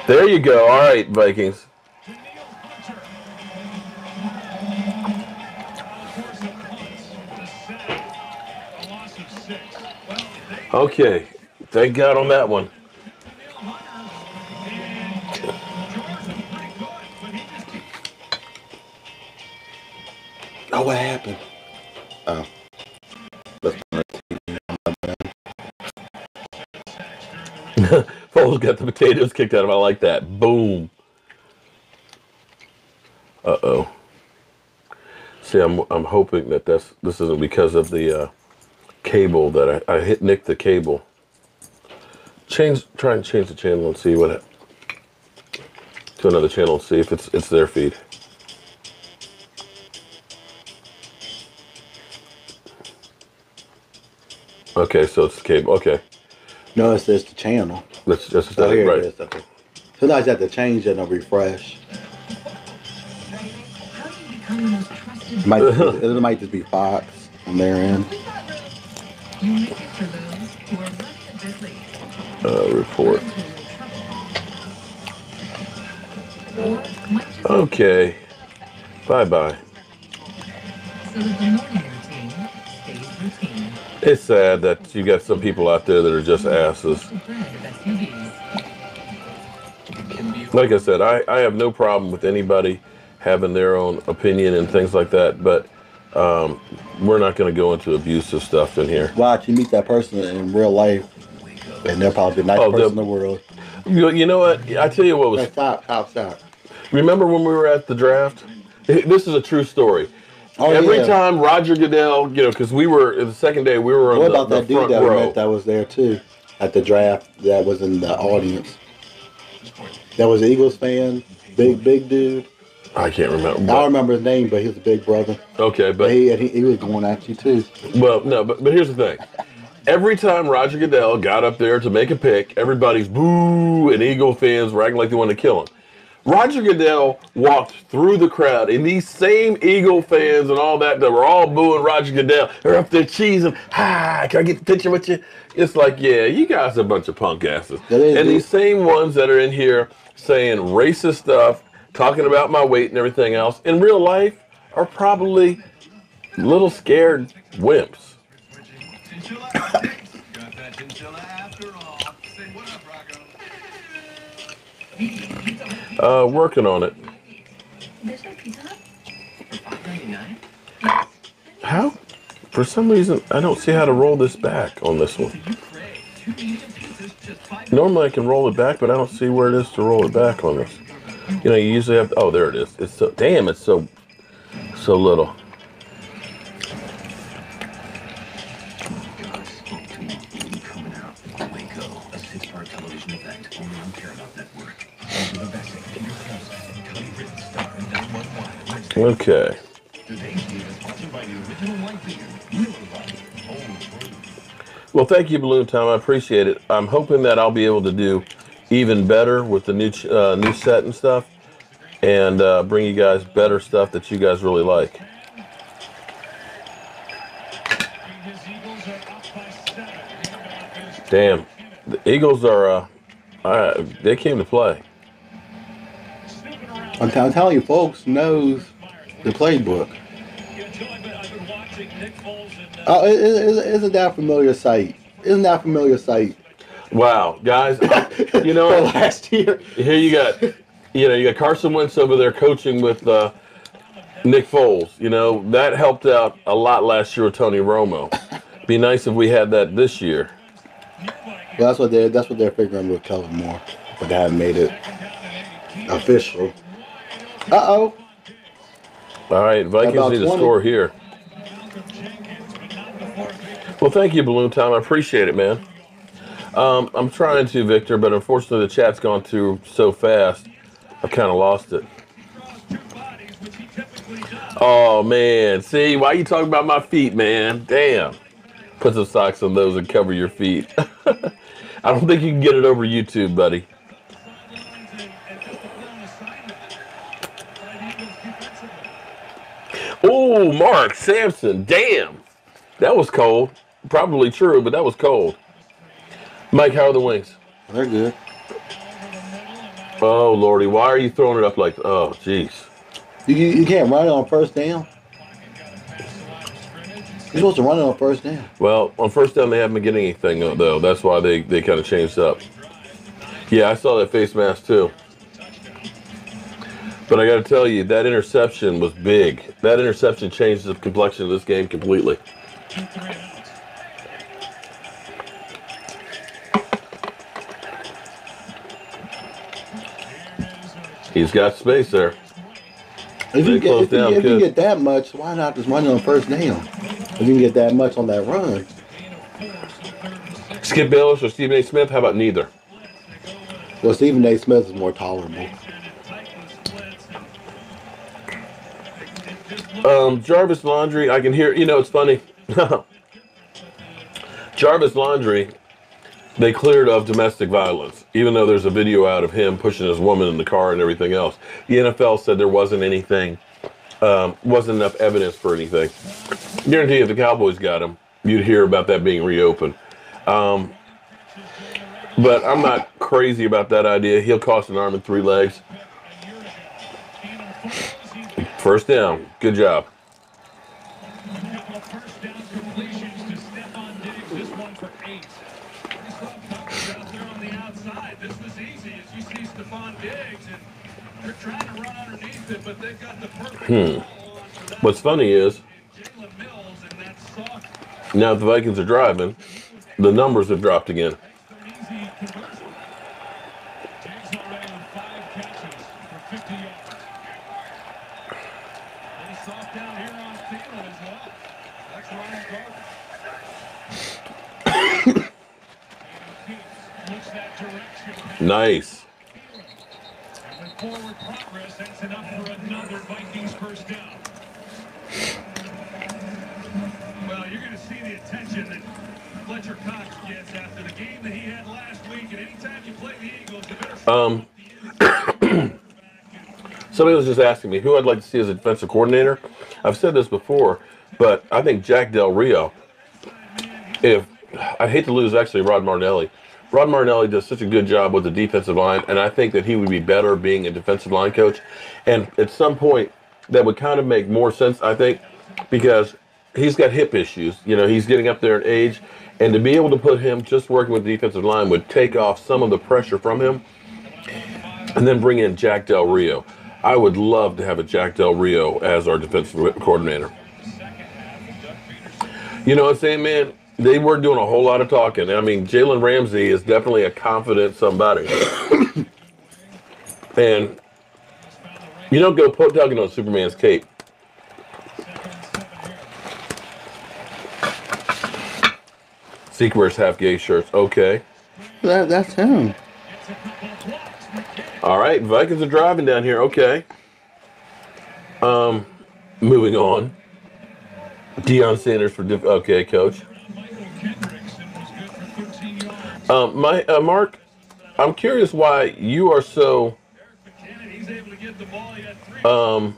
There you go. All right, Vikings. Okay. Thank God on that one.
Oh, what happened? Oh.
Foles got the potatoes kicked out of him. I like that. Boom. Uh-oh. See, I'm hoping that this isn't because of the cable that I hit Nick the cable. Try and change the channel and see what to another channel and see if it's their feed. Okay, so it's the cable. Okay.
No, it's the channel.
Let's just
Oh, here
right.
it is. Okay. Sometimes you have to change it and refresh. It might just be Fox on their end.
Report. Okay. Bye-bye. It's sad that you got some people out there that are just asses. Like I said, I have no problem with anybody having their own opinion and things like that, but we're not going to go into abusive stuff in here.
Watch, you meet that person in real life, and they're probably the nicest person in the world.
You know what? I tell you what was...
Hey, stop.
Remember when we were at the draft? This is a true story.
Oh,
Every time Roger Goodell, because we were, the second day, we were on
what about
the
that dude
front
that we
row.
met that was there too at the draft that was in the audience? That was an Eagles fan, big dude.
I can't remember.
I don't remember his name, but he was a big brother.
Okay, but
he was going at you too.
Well, no, but here's the thing. Every time Roger Goodell got up there to make a pick, everybody's boo, and Eagle fans were acting like they wanted to kill him. Roger Goodell walked through the crowd, and these same Eagle fans and all that were all booing Roger Goodell. They're up there cheesing. Hi, can I get a picture with you? It's like, yeah, you guys are a bunch of punk asses. And these same ones that are in here saying racist stuff, talking about my weight and everything else, in real life are probably little scared wimps. Working on it. How? For some reason, I don't see how to roll this back on this one. Normally I can roll it back, but I don't see where it is to roll it back on this. You usually have, oh, there it is. It's so, damn, it's so little. Okay. Well, thank you, Balloon Tom. I appreciate it. I'm hoping that I'll be able to do even better with the new set and stuff, and bring you guys better stuff that you guys really like. Damn, the Eagles are they came to play.
I'm telling you, folks knows the playbook. Oh, isn't that a familiar sight? Isn't that a familiar sight?
Wow, guys, you know
last year.
Here you got You know, you got Carson Wentz over there coaching with Nick Foles. You know, that helped out a lot last year with Tony Romo. Be nice if we had that this year.
Well, that's what they're figuring with Kellen Moore, but they haven't made it official. Uh-oh.
All right, Vikings
About
need to
20.
score here. Well, thank you, Balloon Time. I appreciate it, man. I'm trying to, Victor, but unfortunately the chat's gone through so fast, I've kind of lost it. Oh, man. See, why you talking about my feet, man? Damn. Put some socks on those and cover your feet. I don't think you can get it over YouTube, buddy. Oh, Mark Sampson. Damn. That was cold. Probably true, but that was cold. Mike, how are the Wings?
They're good.
Oh, Lordy. Why are you throwing it up like... Oh, jeez.
You can't run it on first down. You're supposed to run it on first down.
Well, on first down, they haven't been getting anything, though. That's why they kind of changed up. Yeah, I saw that face mask, too. But I got to tell you, that interception was big. That interception changed the complexion of this game completely. He's got space there.
If you get that much, why not just run it on first down? If you can get that much on that run.
Skip Bayless or Stephen A. Smith? How about neither?
Well, Stephen A. Smith is more tolerable.
Jarvis Laundry, I can hear, you know, it's funny. Jarvis Laundry, they cleared of domestic violence, even though there's a video out of him pushing his woman in the car and everything else. The NFL said there wasn't anything, wasn't enough evidence for anything. Guarantee if the Cowboys got him, you'd hear about that being reopened. But I'm not crazy about that idea. He'll cost an arm and 3 legs. First down. Good job. What's funny is, now the Vikings are driving, the numbers have dropped again. Nice.
Forward progress, that's enough for another Vikings first down. Well, you're going to see the attention that Fletcher Cox gets after the game that he had last week, and anytime you play the Eagles, you better...
Somebody was just asking me who I'd like to see as a defensive coordinator. I've said this before, but I think Jack Del Rio, I'd hate to lose actually Rod Martinelli. Rod Martinelli does such a good job with the defensive line, and I think that he would be better being a defensive line coach. And at some point, that would kind of make more sense, I think, because he's got hip issues. You know, he's getting up there in age, and to be able to put him just working with the defensive line would take off some of the pressure from him, and then bring in Jack Del Rio. I would love to have a Jack Del Rio as our defensive coordinator. You know what I'm saying, man? They weren't doing a whole lot of talking. I mean, Jalen Ramsey is definitely a confident somebody. And you don't go tugging on Superman's cape. Zeke wears half-gay shirts. Okay.
That's him.
All right, Vikings are driving down here. Okay. Moving on. Deion Sanders for okay, coach. Mark, I'm curious why you are so so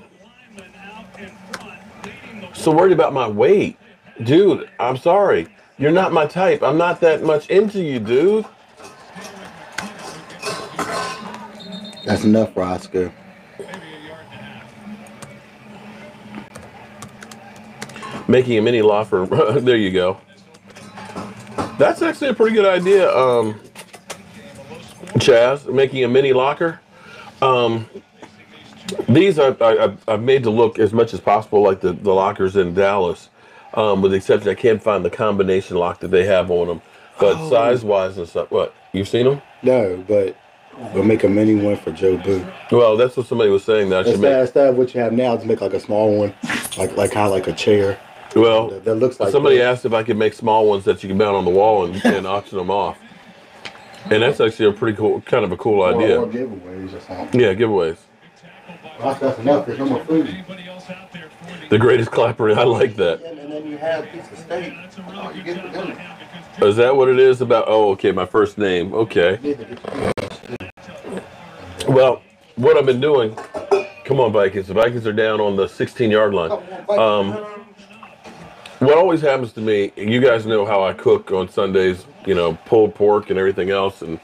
worried about my weight. Dude, I'm sorry. You're not my type. I'm not that much into you, dude.
That's enough, Roscoe.
Making a mini locker. There you go. That's actually a pretty good idea, Chaz. Making a mini locker. These I've made to look as much as possible like the lockers in Dallas, with the exception I can't find the combination lock that they have on them. But size wise and stuff, what you've seen them?
No, but we'll make a mini one for Joe Boo.
Well, that's what somebody was saying that I should make.
Instead of what you have now, just make like a small one, like kind of like a chair.
Well,
that looks like
somebody
this.
asked if I could make small ones that you can mount on the wall and auction them off. And that's actually a pretty cool, kind of a cool idea.
Or giveaways or something.
Yeah, giveaways.
That's enough. There's no more food.
The greatest clapper. I like that.
And then you have a piece of steak. Oh, you get the dinner.
Is that what it is about? Oh, okay, my first name. Okay. Well, what I've been doing, come on, Vikings. The Vikings are down on the 16-yard line. What always happens to me, you guys know how I cook on Sundays, pulled pork and everything else, and,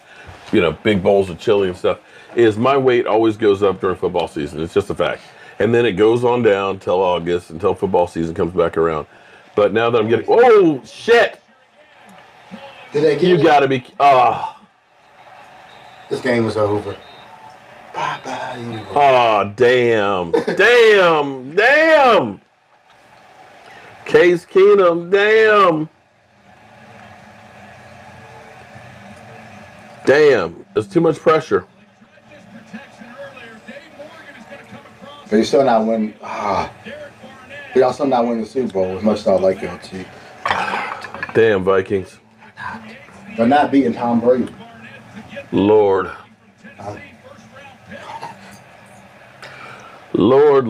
big bowls of chili and stuff, is my weight always goes up during football season. It's just a fact. And then it goes on down till August, until football season comes back around. But now that I'm getting, oh, shit!
Did they get
You
it?
gotta be,
This game is over. Bye-bye. Eagles.
oh, damn. Damn! Case Keenum, damn. Damn, there's too much pressure.
But you're still not winning. Y'all still not winning the Super Bowl as much as I like y'all to.
Damn, Vikings.
But not beating Tom Brady.
Lord. Lord.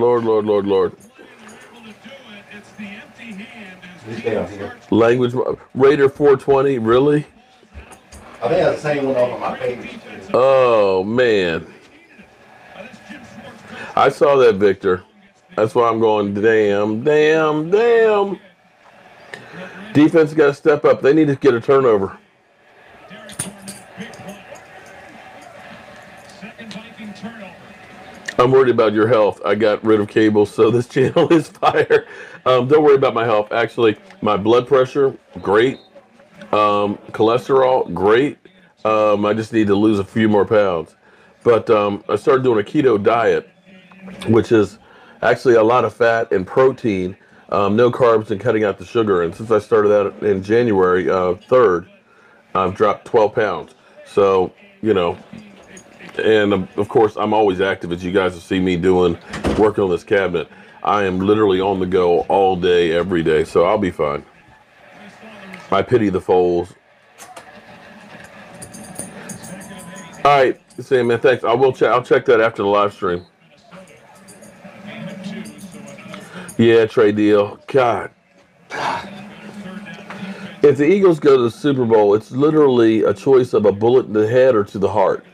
Language. Raider 420, really?
I think that's the same one over my page.
Oh, man. I saw that, Victor. That's why I'm going, damn. Defense got to step up. They need to get a turnover. I'm worried about your health. I got rid of cable, so this channel is fire. Don't worry about my health. Actually, my blood pressure, great. Cholesterol, great. I just need to lose a few more pounds. But I started doing a keto diet, which is actually a lot of fat and protein, no carbs, and cutting out the sugar. And since I started that in January 3rd, I've dropped 12 pounds. So, and of course, I'm always active, as you guys have seen me working on this cabinet. I am literally on the go all day, every day, so I'll be fine. I pity the foals. All right, Sam, man, thanks. I'll check that after the live stream. Yeah, trade deal. God. If the Eagles go to the Super Bowl, it's literally a choice of a bullet in the head or to the heart.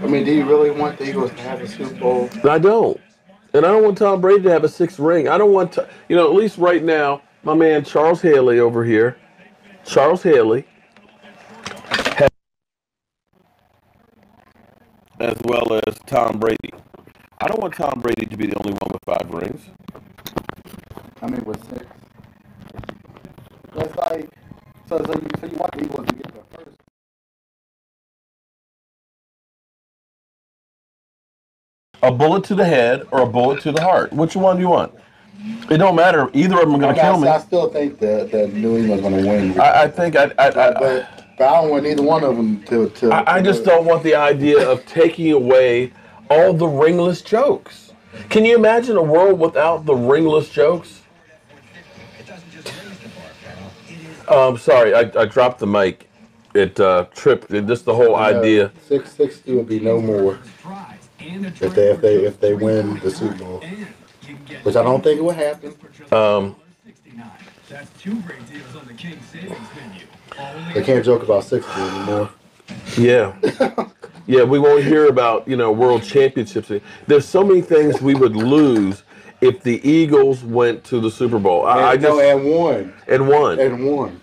I mean, do you really want the Eagles to have a Super Bowl?
I don't. And I don't want Tom Brady to have a 6th ring. I don't want to, at least right now, my man Charles Haley over here, as well as Tom Brady. I don't want Tom Brady to be the only one with 5 rings.
I mean, with 6. That's like, so you want the Eagles to get the first.
A bullet to the head or a bullet to the heart. Which one do you want? It don't matter. Either of them are going to kill me.
I still think that New England's going to win.
I think
but I don't want either one of them to.
I just don't want the idea of taking away all the ringless jokes. Can you imagine a world without the ringless jokes? Sorry, I dropped the mic. It tripped. Just the whole idea.
660 would be no more if they win the Super Bowl, which I don't think it would happen. They can't joke about 60 anymore.
Yeah. Yeah, we won't hear about, world championships. There's so many things we would lose if the Eagles went to the Super Bowl.
And won.
And won.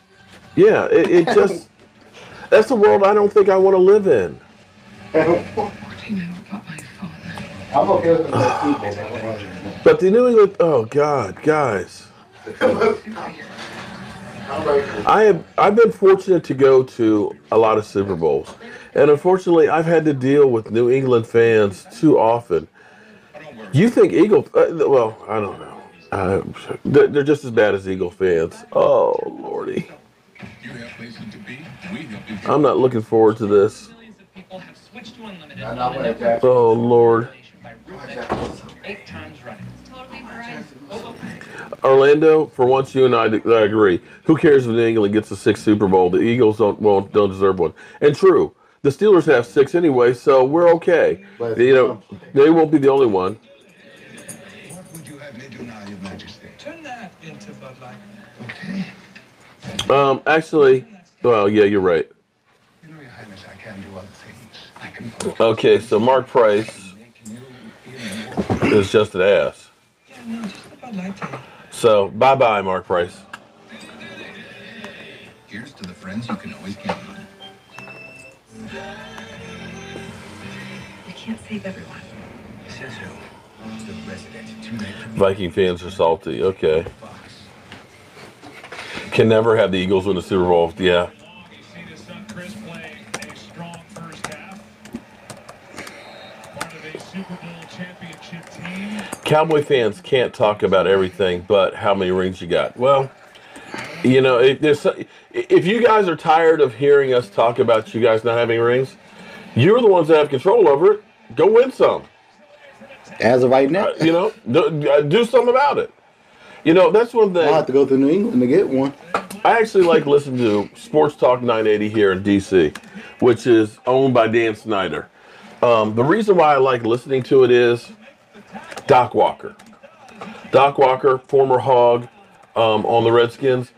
Yeah, it just, that's a world I don't think I want to live in.
I'm okay with the
But the New England, oh God, guys. I've been fortunate to go to a lot of Super Bowls, and unfortunately, I've had to deal with New England fans too often. You think Eagle? Well, I don't know. They're just as bad as Eagle fans. Oh lordy,
You have places to be. We help you.
I'm not looking forward to this.
Millions of people have switched to unlimited
I
on
know
the
what
network
that-
Oh lord,
by Rufus 8 times running.
Totally right.
Orlando. For once, you and I agree. Who cares if New England gets a 6th Super Bowl? The Eagles don't deserve one. And true, the Steelers have 6 anyway, so we're okay.
But-
You know, they won't be the only one.
What would you have me do now, Your Majesty?
Turn that into Bud Light.
Okay.
Actually, well, yeah, you're right.
You know, Your Highness, I can do other things. I can.
Okay, so Mark Price
Make you feel more.
is just an ass.
Yeah, no, just the Bud Light tape.
So bye-bye, Mark Price.
Here's to the friends you can always count on.
We can't save everyone.
Says who? The resident. Too late for me.
Viking fans are salty. Okay. Can never have the Eagles win the Super Bowl. Yeah.
You see his son Chris playing a strong first half. Part of a Super Bowl championship team.
Cowboy fans can't talk about everything but how many rings you got. Well, you know, if you guys are tired of hearing us talk about you guys not having rings, you're the ones that have control over it. Go win some.
As of right now,
You know, do something about it. You know, that's one thing.
I'll have to go to New England to get one.
I actually like listening to Sports Talk 980 here in DC, which is owned by Dan Snyder. The reason why I like listening to it is Doc Walker. Doc Walker, former Hog on the Redskins,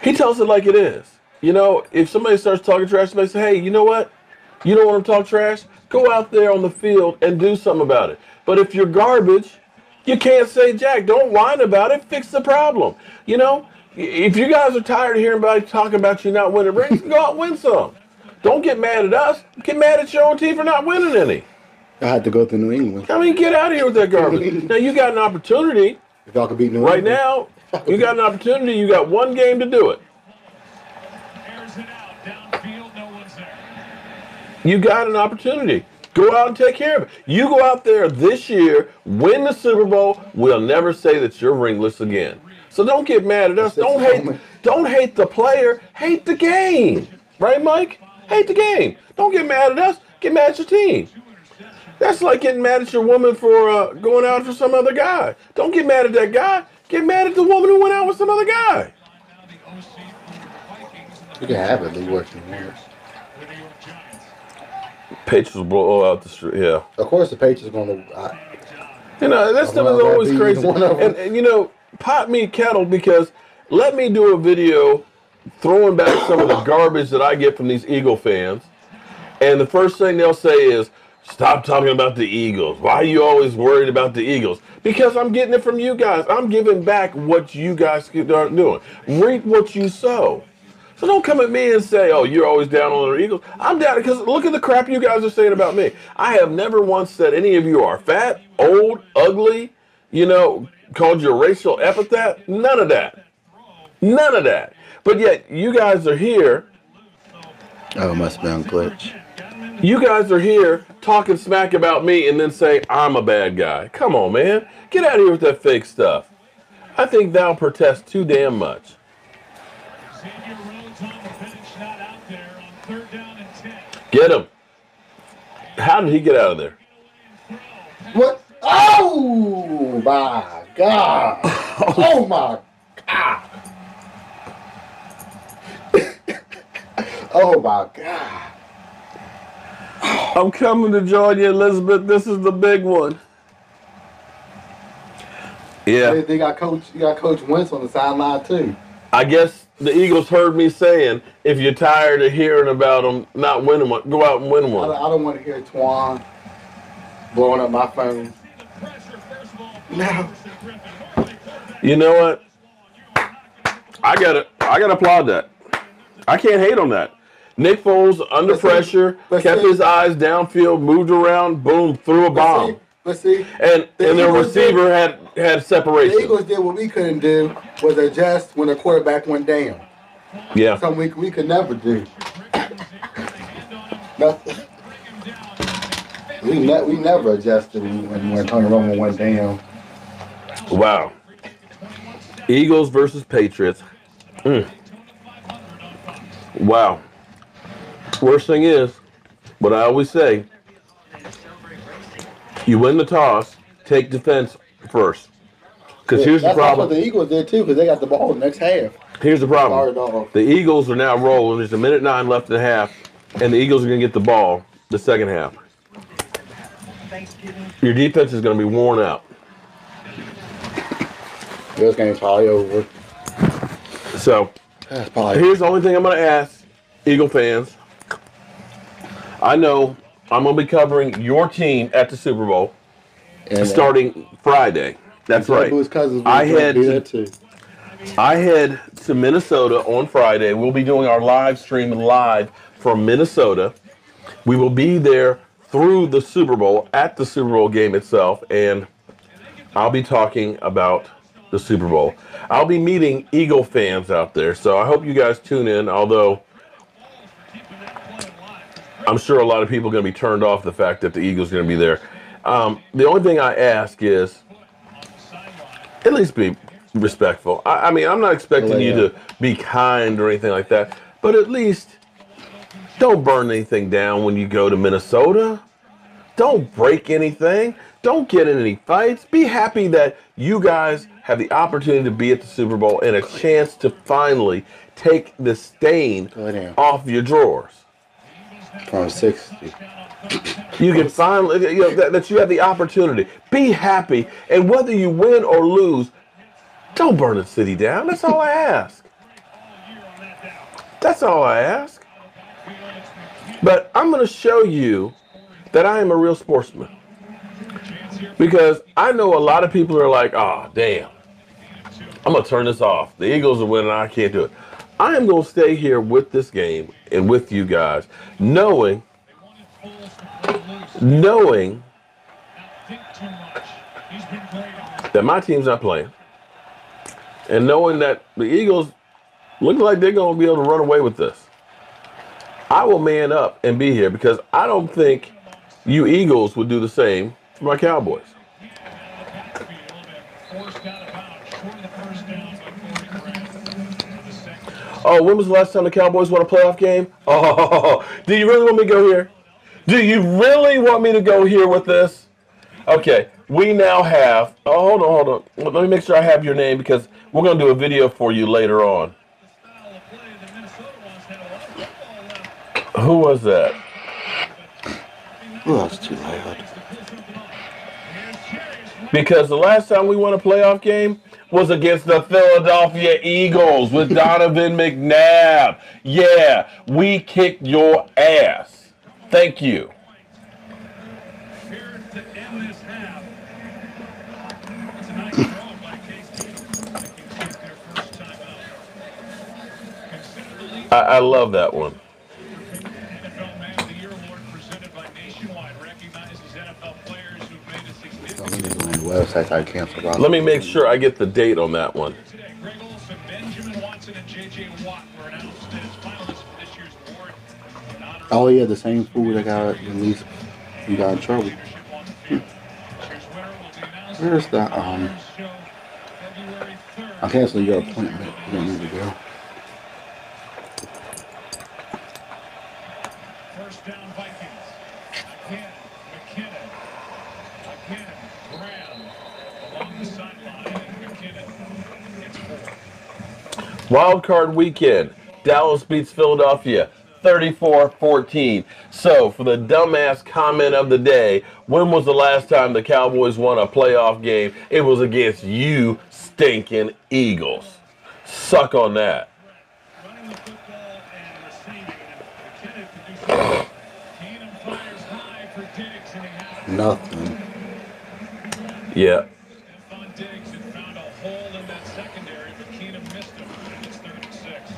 he tells it like it is. You know, if somebody starts talking trash, somebody say, hey, you know what? You don't want to talk trash? Go out there on the field and do something about it. But if you're garbage, you can't say jack. Don't whine about it. Fix the problem. You know, if you guys are tired of hearing about talking about you not winning rings, go out and win some. Don't get mad at us. Get mad at your own team for not winning any.
I had to go to New England.
I mean, get out of here with that garbage. Now, you got an opportunity
If y'all could beat New
right
England.
now. You got an opportunity. You got one game to do it.
Airs it out. Downfield, no one's there.
You got an opportunity. Go out and take care of it. You go out there this year, win the Super Bowl. We'll never say that you're ringless again. So don't get mad at us. Don't hate the player. Hate the game. Right, Mike? Hate the game. Don't get mad at us. Get mad at your team. That's like getting mad at your woman for going out for some other guy. Don't get mad at that guy. Get mad at the woman who went out with some other guy.
Now the OC for the Vikings and
You can have it. They worse than worse.
the New York Giants.
Patriots will blow out the street. Yeah.
Of course, the Patriots going to.
You know, that stuff
Well,
is always
that'd be
crazy.
one of them.
And, you know, pot me kettle, because let me do a video throwing back some of the garbage that I get from these Eagle fans. And the first thing they'll say is, stop talking about the Eagles. Why are you always worried about the Eagles? Because I'm getting it from you guys. I'm giving back what you guys are doing. Reap what you sow. So don't come at me and say, oh, you're always down on the Eagles. I'm down because look at the crap you guys are saying about me. I have never once said any of you are fat, old, ugly, you know, called you a racial epithet. None of that. None of that. But yet you guys are here.
Oh, must have been a glitch.
You guys are here talking smack about me and then saying I'm a bad guy. Come on, man. Get out of here with that fake stuff. I think thou protest too damn much.
Xavier Rhodes on the finish, not out there on 3rd down and 10.
Get him. How did he get out of there?
What? Oh my God! Oh my God! Oh my God!
I'm coming to join you, Elizabeth. This is the big one. Yeah,
They got Coach Wentz on the sideline too.
I guess the Eagles heard me saying, if you're tired of hearing about them not winning one, go out and win
I
one.
don't want to hear Twan blowing up my phone.
Pressure, first of all,
No.
You know what? I gotta applaud that. I can't hate on that. Nick Foles under pressure,
let's
kept
see.
his eyes downfield, moved around, boom, threw a bomb.
But see,
And their
Eagles
receiver had
the
separation.
Eagles did what we couldn't do was adjust when the quarterback went down.
Yeah.
Something we could never do. Nothing. We never adjusted when Tony Romo went down.
Wow. Eagles versus Patriots. Wow. Worst thing is, what I always say, you win the toss, take defense first. Because here's the
That's what
problem.
the Eagles did too, because they got the ball next half.
Here's the
Started
problem.
off.
The Eagles are now rolling. There's 1:09 left in the half, and the Eagles are going to get the ball the second half. Your defense is going to be worn out.
This game's probably over.
So,
That's probably.
here's the only thing I'm going to ask Eagle fans. I know I'm going to be covering your team at the Super Bowl starting Friday. That's right. I head to Minnesota on Friday. We'll be doing our live stream live from Minnesota. We will be there through the Super Bowl, at the Super Bowl game itself, and I'll be talking about the Super Bowl. I'll be meeting Eagle fans out there, so I hope you guys tune in, although I'm sure a lot of people are going to be turned off the fact that the Eagles are going to be there. The only thing I ask is at least be respectful. I mean, I'm not expecting you to be kind or anything like that, but at least don't burn anything down when you go to Minnesota. Don't break anything. Don't get in any fights. Be happy that you guys have the opportunity to be at the Super Bowl and a chance to finally take the stain off your drawers.
From 60.
You can finally, that you have the opportunity. Be happy. And whether you win or lose, don't burn the city down. That's all I ask. That's all I ask. But I'm going to show you that I am a real sportsman. Because I know a lot of people are like, oh, damn. I'm going to turn this off. The Eagles are winning. I can't do it. I am going to stay here with this game and with you guys, knowing that my team's not playing, and knowing that the Eagles look like they're going to be able to run away with this. I will man up and be here because I don't think you Eagles would do the same for my Cowboys. Oh, when was the last time the Cowboys won a playoff game? Oh, do you really want me to go here? Do you really want me to go here with this? Okay, we now have, hold on. Let me make sure I have your name because we're going to do a video for you later on. Who was that?
Oh, that's too loud.
Because the last time we won a playoff game was against the Philadelphia Eagles with Donovan McNabb. Yeah, we kicked your ass. Thank you. I love that one. Let me make sure I get the date on that one.
Oh yeah, the same fool that got released. He got in trouble. Where's that? I cancel your appointment. You don't need to go.
First down, Vikings. Again, McKinnon. Again, Graham along the sideline. McKinnon gets 4.
Wild card weekend. Dallas beats Philadelphia 34-14. So, for the dumbass comment of the day, when was the last time the Cowboys won a playoff game? It was against you stinking Eagles. Suck on that.
Running the football and receiving. McKinnon can do something. Keenum fires high for Diggs, and he has
Nothing.
Yeah.
Stephon Diggs had found a hole in that secondary, but Keenum missed him. It's 3rd and 6.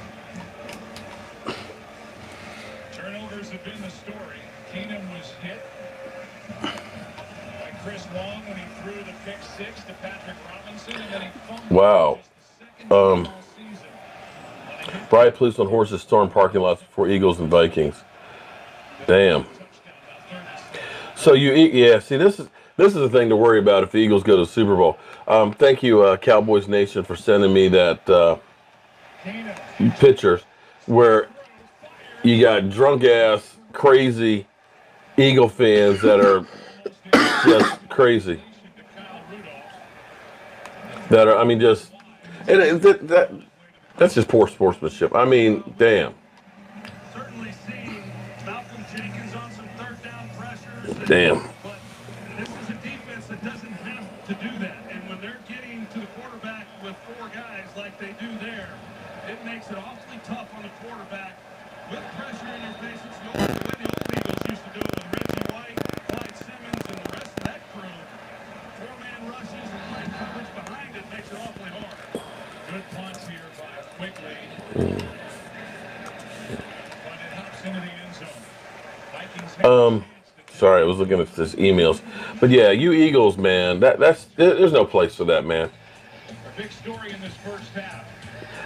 Turnovers have been the story. Keenum was hit by Chris Long when he threw the pick six to Patrick Robinson, and then he fumbled.
Wow.
Just the second game all season.
Riot police on horses storm parking lots before Eagles and Vikings. Damn. So yeah. See, this is the thing to worry about if the Eagles go to the Super Bowl. Thank you, Cowboys Nation, for sending me that pictures where you got drunk ass, crazy Eagle fans that are just crazy. That are, I mean, just and that's just poor sportsmanship. I mean, damn.
Certainly seeing Malcolm Jenkins on some third down pressures.
Damn.
But this is a defense that doesn't have to do that. And when they're getting to the quarterback with four guys like they do there, it makes it awfully tough on the quarterback with pressure in their face. It's the way the old Eagles used to do it with Reggie White, Clyde Simmons, and the rest of that crew. Four-man rushes and light coverage behind it makes it awfully hard. Good punch here by Quigley. But it hops into the end zone. Vikings have
Sorry, I was looking at this emails, but yeah, you Eagles, man. There's no place for that, man.
a big story in this first half.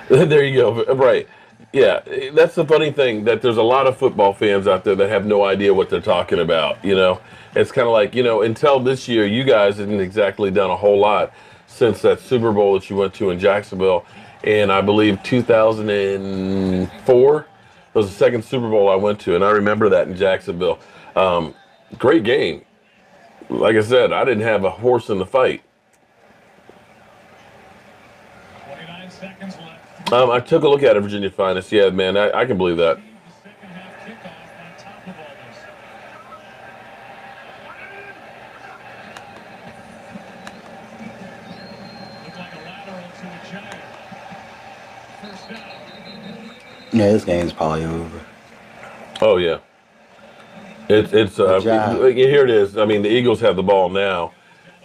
There you go. Right. Yeah, that's the funny thing, that there's a lot of football fans out there that have no idea what they're talking about, you know. It's kind of like, you know, until this year, you guys hadn't exactly done a whole lot since that Super Bowl that you went to in Jacksonville in, I believe, 2004. It was the second Super Bowl I went to, and I remember that in Jacksonville. Great game. Like I said, I didn't have a horse in the fight.
29 seconds left.
I took a look at it, Virginia Finest. Yeah, man, I can believe that.
The second half kickoff on top of all this. Looked like a lateral to a giant. First down.
Yeah, this game's probably over.
Oh yeah, it's
Good job.
here it is. I mean, the Eagles have the ball now,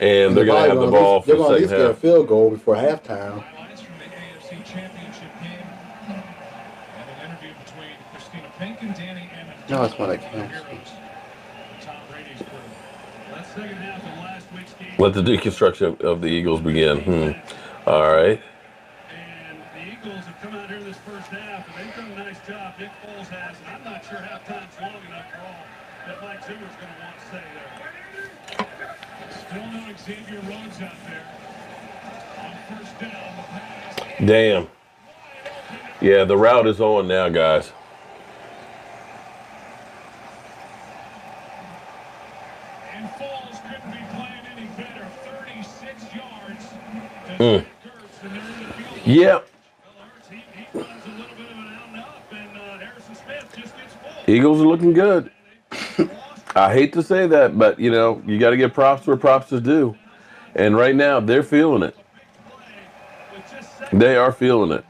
and they're going to have the ball for
They're
the
going to at
second
least get a
half.
field goal before halftime.
Highlights from the AFC Championship game. And an interview between Christina Pink and Danny Emmett.
No, it's one that counts.
Heroes of Tom Brady's crew. That second half of last week's game.
Let the deconstruction of the Eagles begin. All right.
And the Eagles have come out here this first half, and they've done a nice job. Nick Foles has, and I'm not sure halftime's long enough for all that Mike Zimmer's going to want to say there. Still no Xavier Rhodes out there. On first down, the pass.
Damn. Yeah, the route is on now, guys.
And Foles couldn't be playing any better. 36 yards.
Mm.
And they're in the field.
Yeah.
He runs a little bit of an out and up, and Harrison Smith just gets full.
Eagles are looking good. I hate to say that, but, you know, you got to give props where props is due. And right now, they're feeling it. They are feeling it.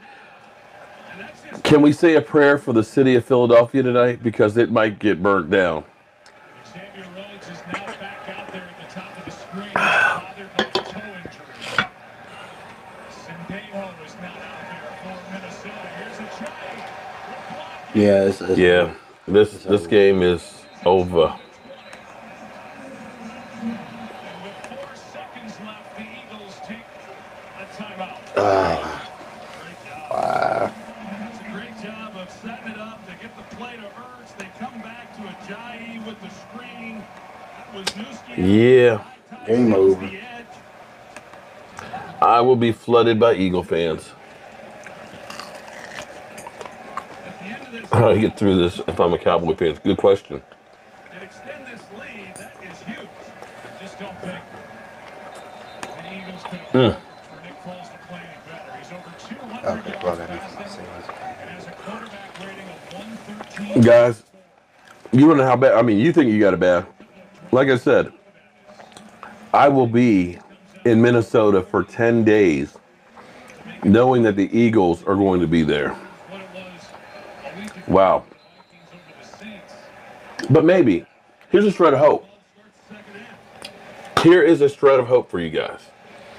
Can we say a prayer for the city of Philadelphia tonight? Because it might get burnt down.
Xavier Rhodes is now back out there at the top of the screen, bothered by a toe injury. Sendejo is not out there for Minnesota. Here's a try.
Yeah, it's
Yeah, this game is over.
And with 4 seconds left, the Eagles take a timeout. Great job. That's a great job of setting it up. They get the play to Ertz. They come back to Ajayi with the screen. That was Newski.
Yeah.
Game over.
The edge.
I will be flooded by Eagle fans.
At the end of this,
How do I get through this if I'm a Cowboy fan? Good question.
and extend this lead, that is huge. Just don't think the Eagles could afford for Nick Foles to play any better. He's over 200
Okay, well,
yards
that is my
passing
savings.
and has a quarterback rating of 113.
Guys, you don't know how bad. I mean, you think you got it bad. Like I said, I will be in Minnesota for 10 days knowing that the Eagles are going to be there.
What it was a week ago.
Wow.
Vikings over the Saints.
But maybe, here's a shred of hope.
Second half.
Here is a shred of hope for you guys.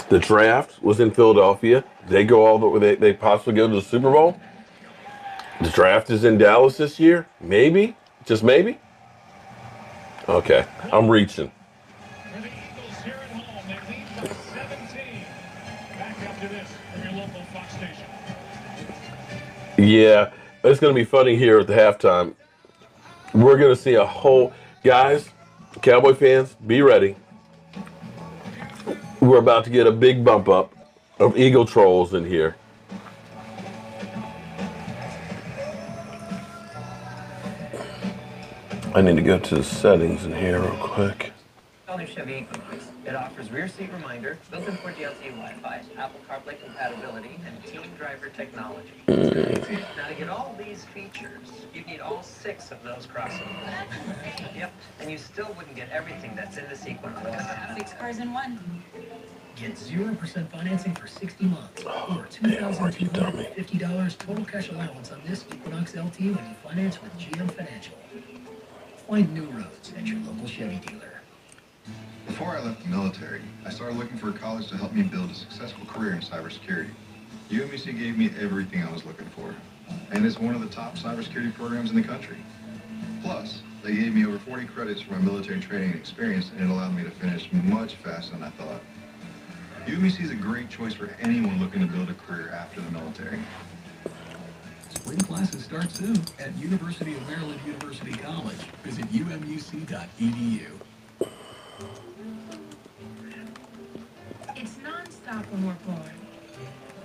The draft was in Philadelphia. They go all the way. They possibly go to the Super Bowl. The draft is in Dallas this year. Maybe, just maybe. Okay, I'm reaching.
For the Eagles
Yeah, it's going to be funny here at the halftime. We're going to see a whole guys, Cowboy fans, be ready. We're about to get a big bump up of Eagle trolls in here. I need to go to the settings in here real quick.
All new Chevy Equinox. It offers rear seat reminder, built-in 4G LTE Wi-Fi, Apple CarPlay compatibility, and team driver technology. Now to get all these features, you'd need all 6 of those crossovers. Yep, and you still wouldn't get everything that's in this Equinox.
6 cars in one.
Get 0% financing for 60 months, or $2,250 total cash allowance on this Equinox LT when you finance with GM Financial. Find new roads at your local Chevy dealer.
Before I left the military, I started looking for a college to help me build a successful career in cybersecurity. UMBC gave me everything I was looking for, and it's one of the top cybersecurity programs in the country. Plus, they gave me over 40 credits for my military training and experience, and it allowed me to finish much faster than I thought. UMBC is a great choice for anyone looking to build a career after the military.
Spring classes start soon at University of Maryland University College. Visit umuc.edu.
It's non-stop when we're born.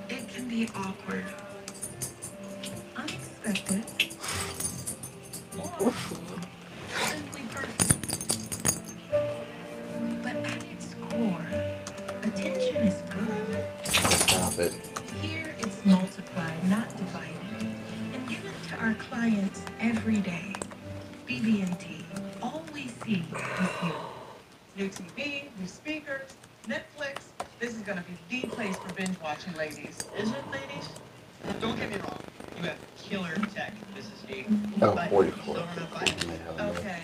It can be awkward, unexpected, or simply perfect. But at its core, attention is good.
Stop it.
Here it's multiplied, not divided, and given to our clients every day. BB&T, all we see is you.
New TV, new speakers, Netflix. This is gonna be the place for binge watching, ladies. Is it, ladies?
Don't get me wrong, you have killer tech, Mrs. G.
Oh,
But
44.
still don't have Viking.
Okay.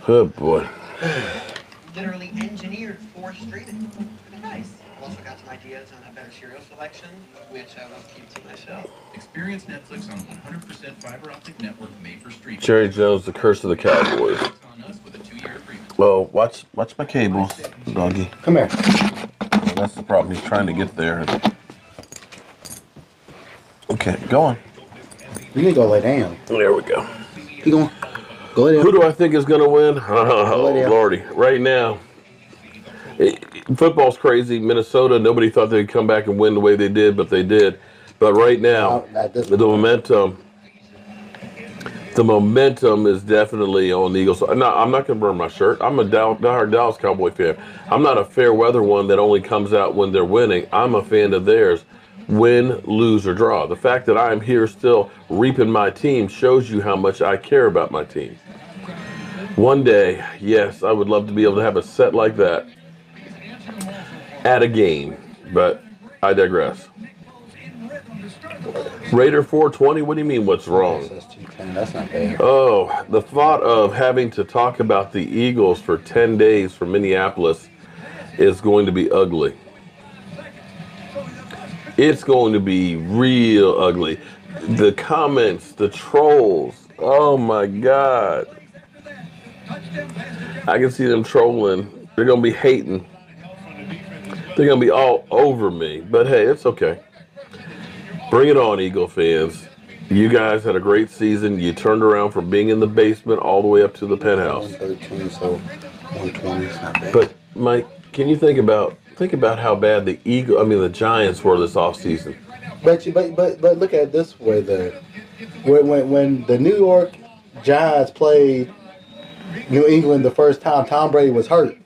Oh boy.
Literally engineered for streaming. Pretty nice. I've also got some ideas on a better cereal selection, which I will keep to myself.
Experience Netflix on 100% fiber optic network made for streaming.
Jerry Jones, The Curse of the Cowboys.
On us with a 2-year agreement.
Well, watch my cables, doggy.
Come here.
Well, that's the problem. He's trying to get there. Okay, go on.
You need to go lay down.
There we go.
You going? Go lay down.
Who do I think is going to win? Oh,
lay down.
Lordy. Right now, football's crazy. Minnesota, nobody thought they'd come back and win the way they did, but they did. But right now, the momentum is definitely on the Eagles. I'm not going to burn my shirt. I'm a diehard Dallas Cowboy fan. I'm not a fair weather one that only comes out when they're winning. I'm a fan of theirs. Win, lose, or draw. The fact that I'm here still reaping my team shows you how much I care about my team. One day, yes, I would love to be able to have a set like that at a game, but I digress. Raider 420, what do you mean what's wrong?
That's not bad.
Oh, the thought of having to talk about the Eagles for 10 days from Minneapolis is going to be ugly. It's going to be real ugly. The comments, the trolls, oh my God. I can see them trolling. They're going to be hating. They're going to be all over me. But hey, it's okay. Bring it on, Eagle fans. You guys had a great season. You turned around from being in the basement all the way up to the penthouse.
113, so 120 is not bad.
But Mike, can you think about how bad the Giants were this offseason?
But look at it this way though. When the New York Giants played New England the first time, Tom Brady was hurt.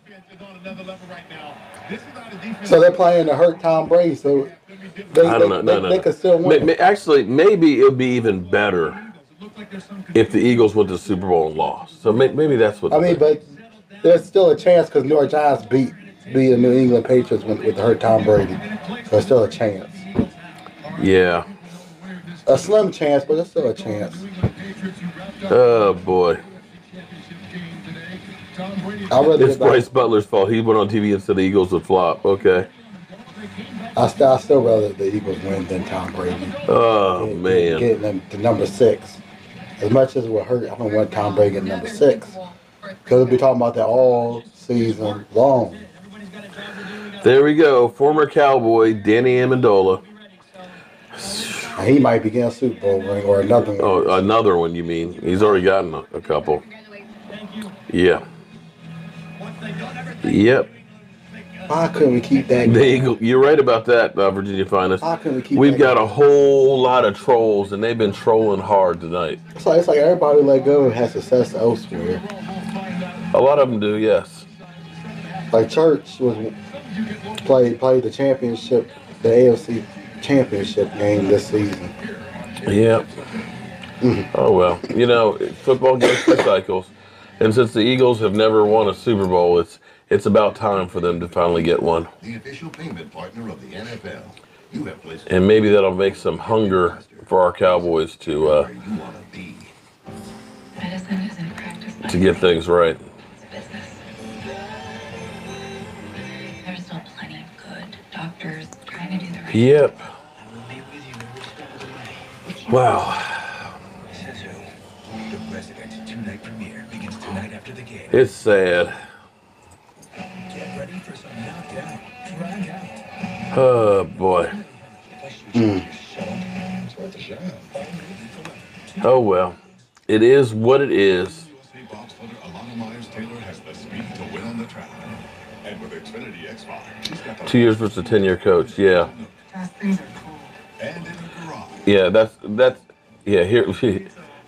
So they're playing to hurt Tom Brady. So they could still win.
Actually, maybe it would be even better if the Eagles went to the Super Bowl and lost. So maybe that's what.
I mean, but there's still a chance because New York Giants beat the New England Patriots with the hurt Tom Brady. So there's still a chance.
Yeah.
A slim chance, but there's still a chance.
Oh boy. It's Bryce Butler's fault. He went on TV and said the Eagles would flop. Okay.
I still rather the Eagles win than Tom Brady.
Oh, man.
Getting them to number 6. As much as it would hurt, I don't want Tom Brady getting number 6. Because we'll be talking about that all season long.
There we go. Former Cowboy Danny Amendola.
And he might be getting a Super Bowl ring or another one.
Oh, another one, you mean? He's already gotten a couple. Yeah. Yep.
Why couldn't we keep that going?
You're right about that, Virginia Finest.
Why couldn't we keep
We've
that
got
going?
a whole lot of trolls, and they've been trolling hard tonight.
It's like everybody let go and has success elsewhere.
A lot of them do, yes.
Like Church played the championship, the AFC championship game this season.
Yep. Oh, well. You know, football goes through cycles. And since the Eagles have never won a Super Bowl, it's about time for them to finally get one.
The official payment partner of the NFL. You have placed
And maybe that'll make some hunger for our Cowboys to
where you want to be.
Medicine isn't practiced.
to get things right.
It's business. There's still plenty of good doctors trying to do the right thing.
Yep. Wow.
Says who? The President two-night premiere begins tonight after the game.
It's sad.
Get ready for some knockout, drag out.
Oh, boy. Oh, well. It is what it is.
USA bobsledder Alana Myers-Taylor has the speed to win on the track. And with Xfinity X5, she's got the
2 years versus a 10-year coach. Yeah.
Those things are cool.
and in her garage.
Yeah, that's yeah, here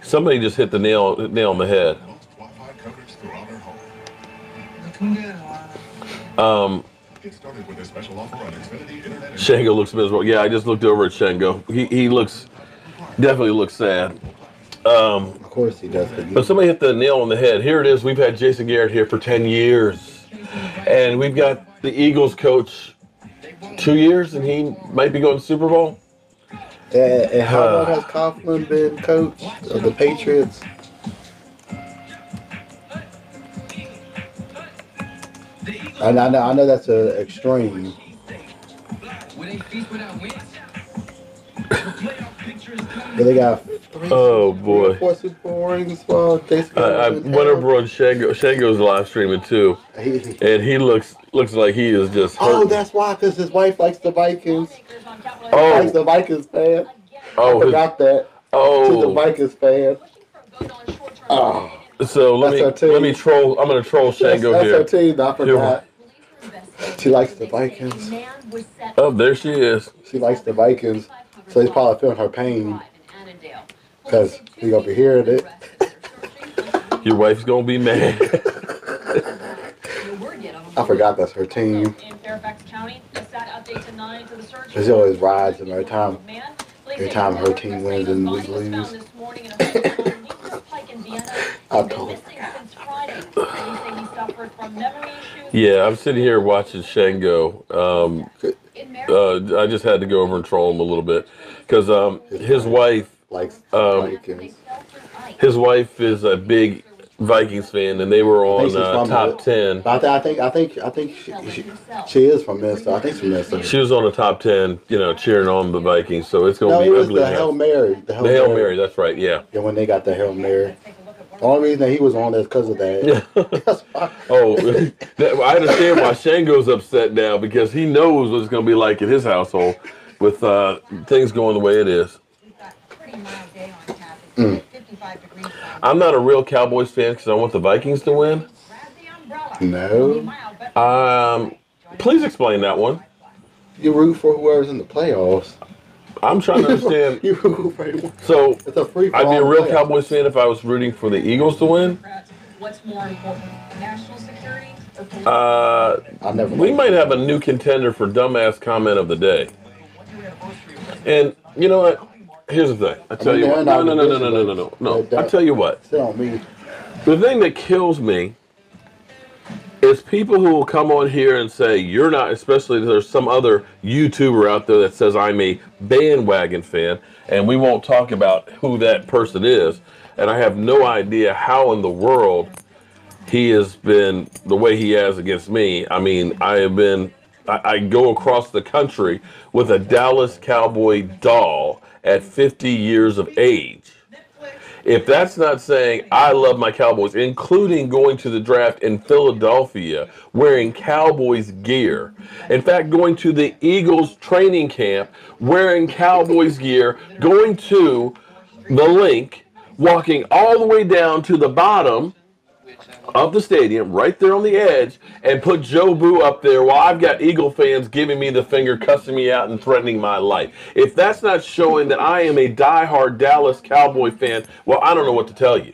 somebody just hit the nail on the head.
Most Wi-Fi coverage throughout her home.
Looking good, Alana.
Get started with a special offer on Xfinity Internet. and-
Shango looks miserable. Yeah, I just looked over at Shango. He definitely looks sad.
Of course he does.
But somebody hit the nail on the head. Here it is. We've had Jason Garrett here for 10 years. And we've got the Eagles coach 2 years, and he might be going to Super Bowl.
And how long has Coughlin been coach of the Patriots? I know that's an extreme. But they got
Oh, boy.
4 Super Bowl rings. Well, Jason Garrett's in
Went
town.
over on Shango. Shango's live streaming too, and he looks like he is just hurt.
Oh, that's why, because his wife likes the Vikings.
Oh.
Likes the Vikings fan.
Oh,
I forgot that. She's a
oh.
Vikings fan. Oh,
So
That's her team.
let me troll. I'm gonna troll Shango
that's
here.
her team. I forgot. She likes the Vikings.
Oh, there she is.
She likes the Vikings. So he's probably feeling her pain because he gonna be hearing it.
Your wife's gonna be mad.
I forgot that's her team.
In Fairfax County, a sad update tonight to the search.
She always rides in her time. Every time her team wins and we lose. I told her.
Yeah, I'm sitting here watching Shango. I just had to go over and troll him a little bit because his wife
Likes Vikings.
his wife is a big Vikings fan, and they were
I
on
think she's from
top 10.
But I think she is from Minnesota. I think she's from Minnesota.
She was on the top 10, cheering on the Vikings. So it's
No,
gonna
it
be
was
ugly.
the Hail Mary.
The Hail Mary, that's right. Yeah.
Yeah, when they got the Hail Mary. The only reason that he was on is because of that. That's why.
Oh, I understand why Shango's upset now because he knows what it's going to be like in his household with things going the way it is. I'm not a real Cowboys fan because I want the Vikings to win.
No.
Please explain that one.
You root for whoever's in the playoffs.
I'm trying to understand.
You root for anyone.
So
It's a free
I'd be a real Cowboys fan if I was rooting for the Eagles to win.
What's more important, national security or political?
I never.
We might have a new contender for dumbass comment of the day. And you know what? Here's the thing. I tell you what. No. I tell you what.
Sit on me.
The thing that kills me is people who will come on here and say you're not, especially there's some other YouTuber out there that says I'm a bandwagon fan, and we won't talk about who that person is, and I have no idea how in the world he has been the way he has against me. I mean, I go across the country with a Dallas Cowboy doll at 50 years of age. If that's not saying I love my Cowboys, including going to the draft in Philadelphia wearing Cowboys gear. In fact, going to the Eagles training camp wearing Cowboys gear, going to the link, walking all the way down to the bottom of the stadium, right there on the edge, and put Joe Boo up there while I've got Eagle fans giving me the finger, cussing me out, and threatening my life. If that's not showing that I am a diehard Dallas Cowboy fan, well, I don't know what to tell you.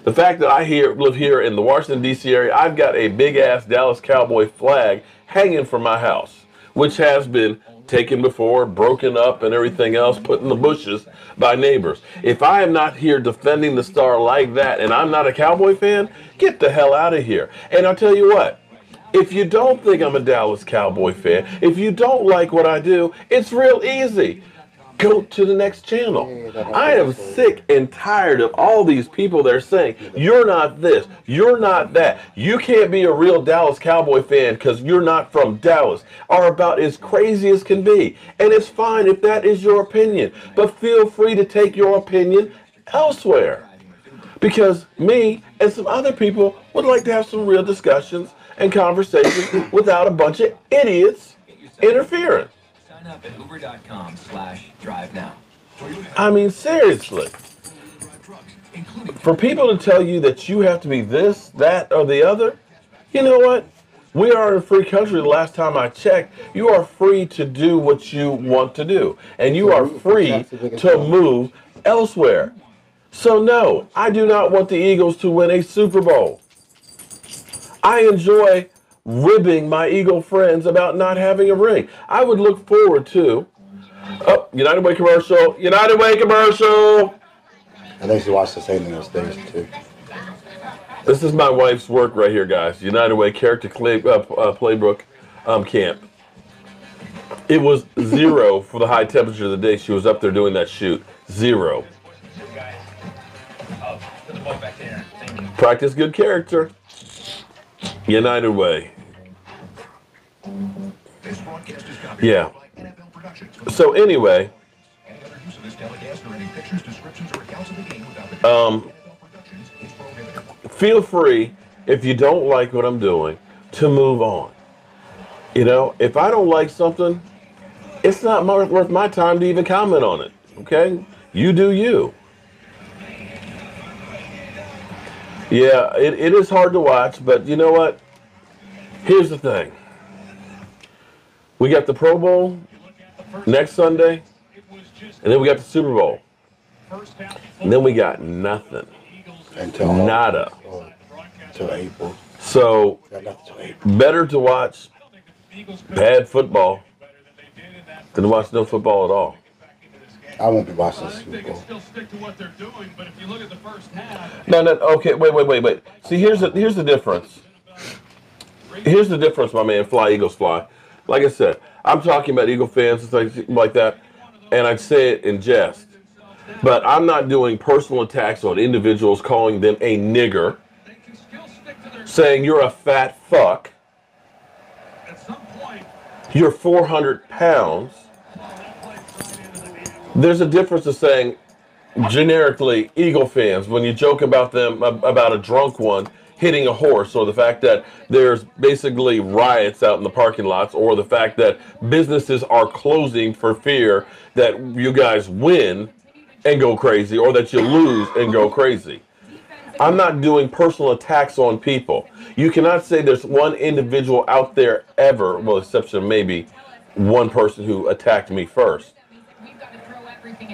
The fact that I live here in the Washington, D.C. area, I've got a big-ass Dallas Cowboy flag hanging from my house, which has been taken before, broken up, and everything else, put in the bushes by neighbors. If I am not here defending the star like that, and I'm not a Cowboy fan, get the hell out of here. And I'll tell you what, if you don't think I'm a Dallas Cowboy fan, if you don't like what I do, it's real easy. Go to the next channel. I am sick and tired of all these people that are saying, you're not this, you're not that. You can't be a real Dallas Cowboy fan because you're not from Dallas. Are about as crazy as can be. And it's fine if that is your opinion. But feel free to take your opinion elsewhere. Because me and some other people would like to have some real discussions and conversations without a bunch of idiots interfering.
Sign up at uber.com/drive now.
I mean, seriously. For people to tell you that you have to be this, that, or the other, you know what? We are in a free country. The last time I checked, you are free to do what you want to do. And you are free to move elsewhere. So no, I do not want the Eagles to win a Super Bowl. I enjoy ribbing my Eagle friends about not having a ring. I would look forward to, United Way commercial, United Way commercial.
I think she watched the same thing upstairs too.
This is my wife's work right here, guys. United Way character playbook camp. It was 0 for the high temperature of the day she was up there doing that shoot. 0. Practice good character. United Way. Yeah. So anyway, feel free, if you don't like what I'm doing, to move on. You know, if I don't like something, it's not worth my time to even comment on it. Okay? You do you. Yeah, it is hard to watch, but you know what? Here's the thing. We got the Pro Bowl next Sunday, and then we got the Super Bowl. And then we got nothing.
Until
nada.
Until April.
So, better to watch bad football than to watch no football at all.
I won't be watching the Super Bowl.
No, okay, wait. See, here's the difference. Here's the difference, my man. Fly, Eagles, fly. Like I said, I'm talking about Eagle fans and things like that, and I'd say it in jest. But I'm not doing personal attacks on individuals, calling them a nigger, saying you're a fat fuck, you're 400 pounds. There's a difference to saying generically Eagle fans when you joke about them, about a drunk one hitting a horse, or the fact that there's basically riots out in the parking lots, or the fact that businesses are closing for fear that you guys win and go crazy, or that you lose and go crazy. I'm not doing personal attacks on people. You cannot say there's one individual out there ever, well, exception of maybe one person who attacked me first,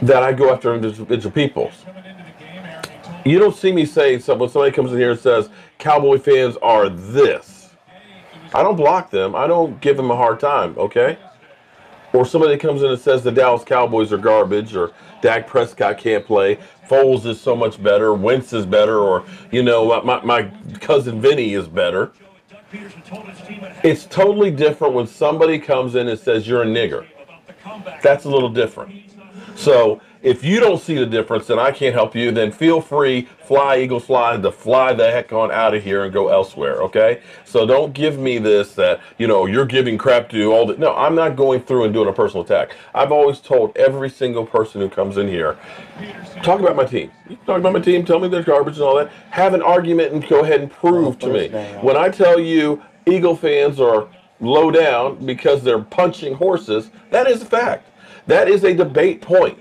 that I go after individual people. You don't see me saying something when somebody comes in here and says Cowboy fans are this. I don't block them. I don't give them a hard time, okay? Or somebody comes in and says the Dallas Cowboys are garbage, or Dak Prescott can't play, Foles is so much better, Wentz is better, or, you know, my cousin Vinny is better. It's totally different when somebody comes in and says you're a nigger. That's a little different. So if you don't see the difference and I can't help you, then feel free, fly Eagles fly, to fly the heck on out of here and go elsewhere, okay? So don't give me this that, you're giving crap to all the... No, I'm not going through and doing a personal attack. I've always told every single person who comes in here, talk about my team. You can talk about my team, tell me they're garbage and all that. Have an argument and go ahead and prove to me. When I tell you Eagle fans are low down because they're punching horses, that is a fact. That is a debate point.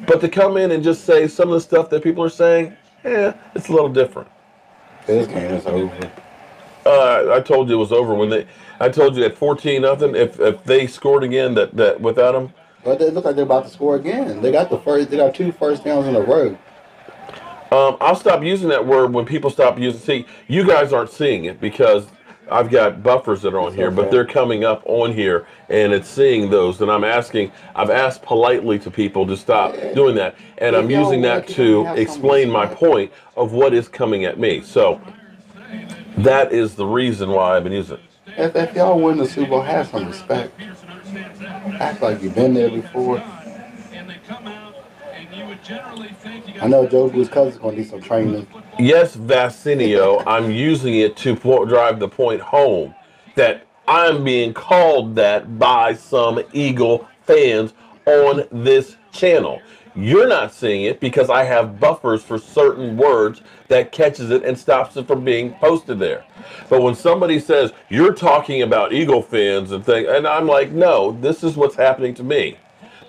But to come in and just say some of the stuff that people are saying, it's a little different.
This game is over.
I told you it was over when I told you at 14-0. If they scored again, that without them.
But they look like they're about to score again. They got 2 first downs in a row.
I'll stop using that word when people stop using. See, you guys aren't seeing it because I've got buffers that are on here, but they're coming up on here, and it's seeing those. And I've asked politely to people to stop doing that, and I'm using that to explain my point of what is coming at me. So that is the reason why I've been using it.
If y'all win the Super Bowl, have some respect. Act like you've been there before. I know Joe Boo's cousin's going to need some training.
Yes, Vacinio, I'm using it to drive the point home that I'm being called that by some Eagle fans on this channel. You're not seeing it because I have buffers for certain words that catches it and stops it from being posted there. But when somebody says, you're talking about Eagle fans and things, and I'm like, no, this is what's happening to me.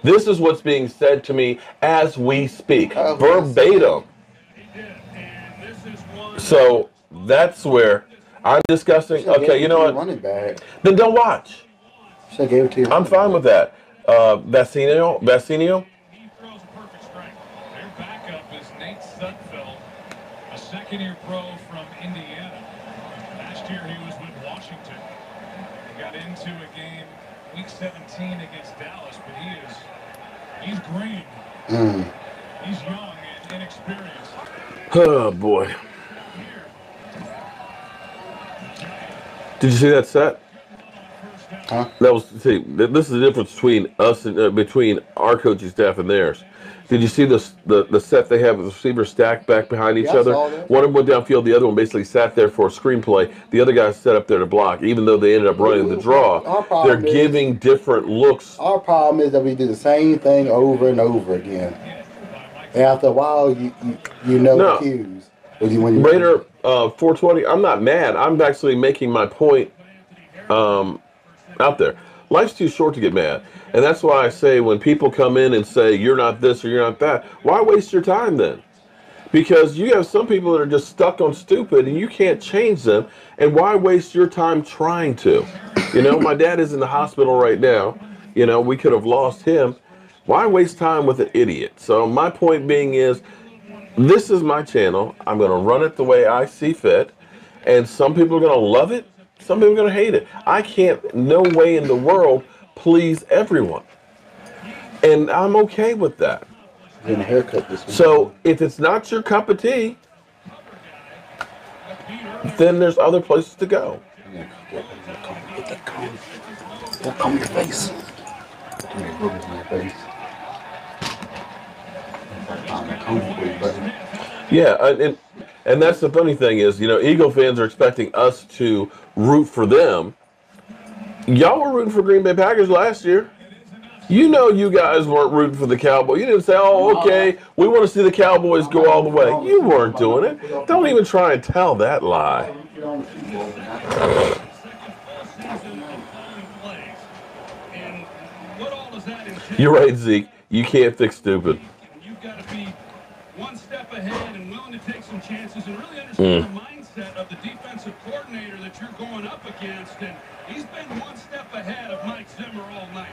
This is what's being said to me as we speak, verbatim. So that's where I'm discussing. Okay, you know what? Then don't watch.
Should gave it to you.
I'm fine with that. Vacinio.
A second-year pro from Indiana. Last year he was with Washington. He got into a game week 17 against Dallas, but he's green. He's young and inexperienced.
Oh boy. Did you see that set?
Huh?
That was, see, this is the difference between us and between our coaching staff and theirs. Did you see the set they have with the receivers stacked back behind each other? One of them went downfield, the other one basically sat there for a screenplay. The other guy set up there to block, even though they ended up running the draw. They're giving different looks.
Our problem is that we do the same thing over and over again. And after a while, you know the cues.
Raider 420, I'm not mad. I'm actually making my point out there. Life's too short to get mad. And that's why I say when people come in and say, you're not this or you're not that, why waste your time then? Because you have some people that are just stuck on stupid and you can't change them. And why waste your time trying to? My dad is in the hospital right now. We could have lost him. Why waste time with an idiot? So my point being is, this is my channel. I'm going to run it the way I see fit. And some people are going to love it. Some people are going to hate it. I can't, no way in the world, please everyone. And I'm okay with that.
Getting a haircut this week.
So if it's not your cup of tea, then there's other places to go.
Get that comb. That comb your face.
Yeah, and that's the funny thing is, Eagle fans are expecting us to root for them. Y'all were rooting for Green Bay Packers last year. You guys weren't rooting for the Cowboys. You didn't say, oh, okay, we want to see the Cowboys go all the way. You weren't doing it. Don't even try and tell that lie. You're right, Zeke. You can't fix stupid.
You've got to be one step ahead and willing to take some chances and really understand the mindset of the defensive coordinator that you're going up against. And he's been one step ahead of Mike Zimmer all night.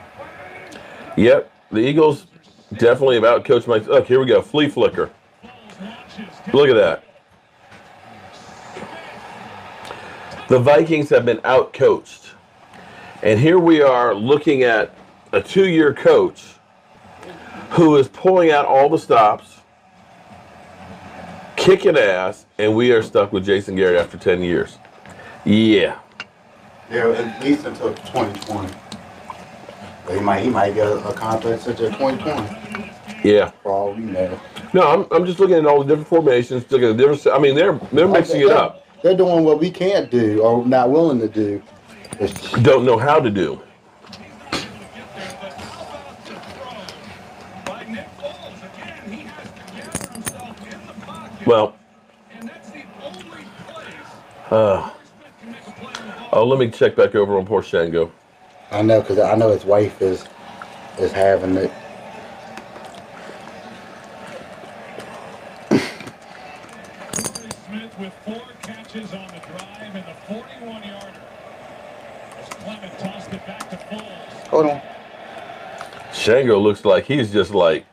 Yep, the Eagles definitely have outcoached Mike. Look, here we go. Flea flicker. Look at that. The Vikings have been outcoached. And here we are looking at a 2-year coach who is pulling out all the stops, kicking ass, and we are stuck with Jason Garrett after 10 years. Yeah.
Yeah, at least until 2020. He might get a contract until 2020.
Yeah.
For all we know.
No, I'm just looking at all the different formations. Looking at the different. I mean, they're mixing it up.
They're doing what we can't do or not willing to do.
Don't know how to do. Well, oh, let me check back over on poor Shango.
I know, because I know his wife is having it.
Smith with 4 catches on the drive and the 41-yarder. As Clement tossed it back to Foles.
Hold on.
Shango looks like he's just like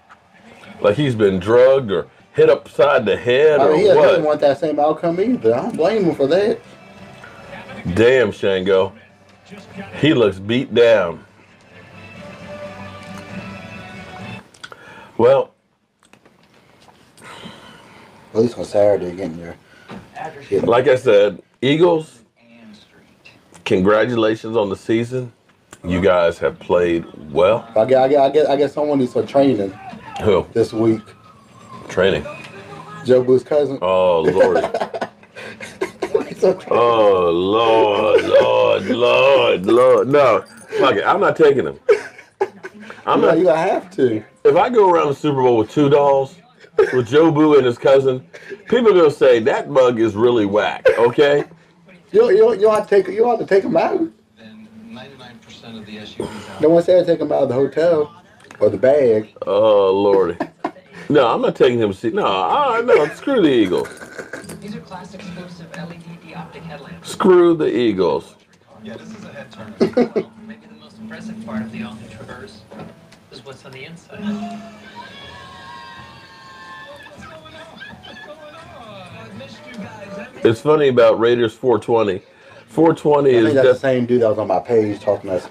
he's been drugged or hit upside the head or
He
what.
doesn't want that same outcome either. I don't blame him for that.
Damn, Shango. He looks beat down. Well,
at least on Saturday getting there.
Like I said, Eagles, congratulations on the season. You guys have played well.
I guess someone needs some training.
Who?
This week.
Training.
Joe Boo's cousin.
Oh, Lord. Oh, Lord. No, fuck it. I'm not taking him.
You gotta have to.
If I go around the Super Bowl with 2 dolls, with Joe Boo and his cousin, people are gonna say that mug is really whack. Okay.
You have to take him out.
Then 99% of the SUVs out.
No one said take him out of the hotel or the bag.
Oh, Lordy. No, I'm not taking him to see. No, screw the Eagles.
These are class exclusive LED dioptic headlamps.
Screw the Eagles.
Yeah, this is a head turner. Maybe the most impressive part of the all-new Traverse is what's on the inside.
It's funny about Raiders 420. 420
I
is
think that's the same dude that was on my page talking to us.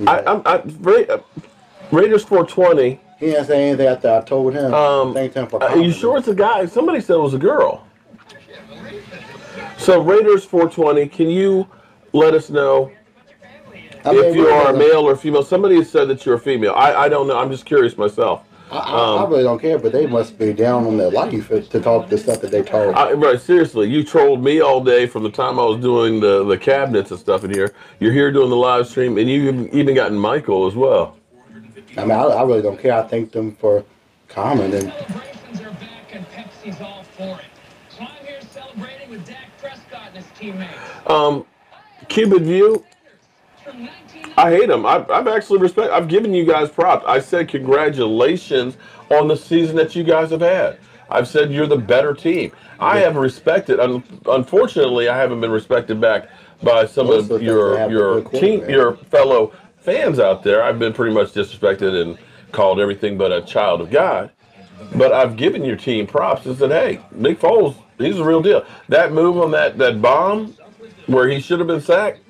Raiders 420.
He didn't say anything after I told him. Thanked him for
Are you sure it's a guy? Somebody said it was a girl. So Raiders 420, can you let us know if you are a male or female? Somebody has said that you're a female. I don't know. I'm just curious myself.
I really don't care, but they must be down on their life to talk the stuff that they talk.
Right, seriously. You trolled me all day from the time I was doing the cabinets and stuff in here. You're here doing the live stream, and you've even gotten Michael as well.
I mean, I really don't care. I thank them for commenting.
Celebrations are back and Pepsi's all for it. So I'm here celebrating with Dak Prescott and his teammates.
Cupid View, I hate him. I've actually I've given you guys props. I said congratulations on the season that you guys have had. I've said you're the better team. I have respected. Unfortunately, I haven't been respected back by some of your fellow fans out there. I've been pretty much disrespected and called everything but a child of God. But I've given your team props and said, hey, Nick Foles, he's a real deal. That move on that bomb where he should have been sacked,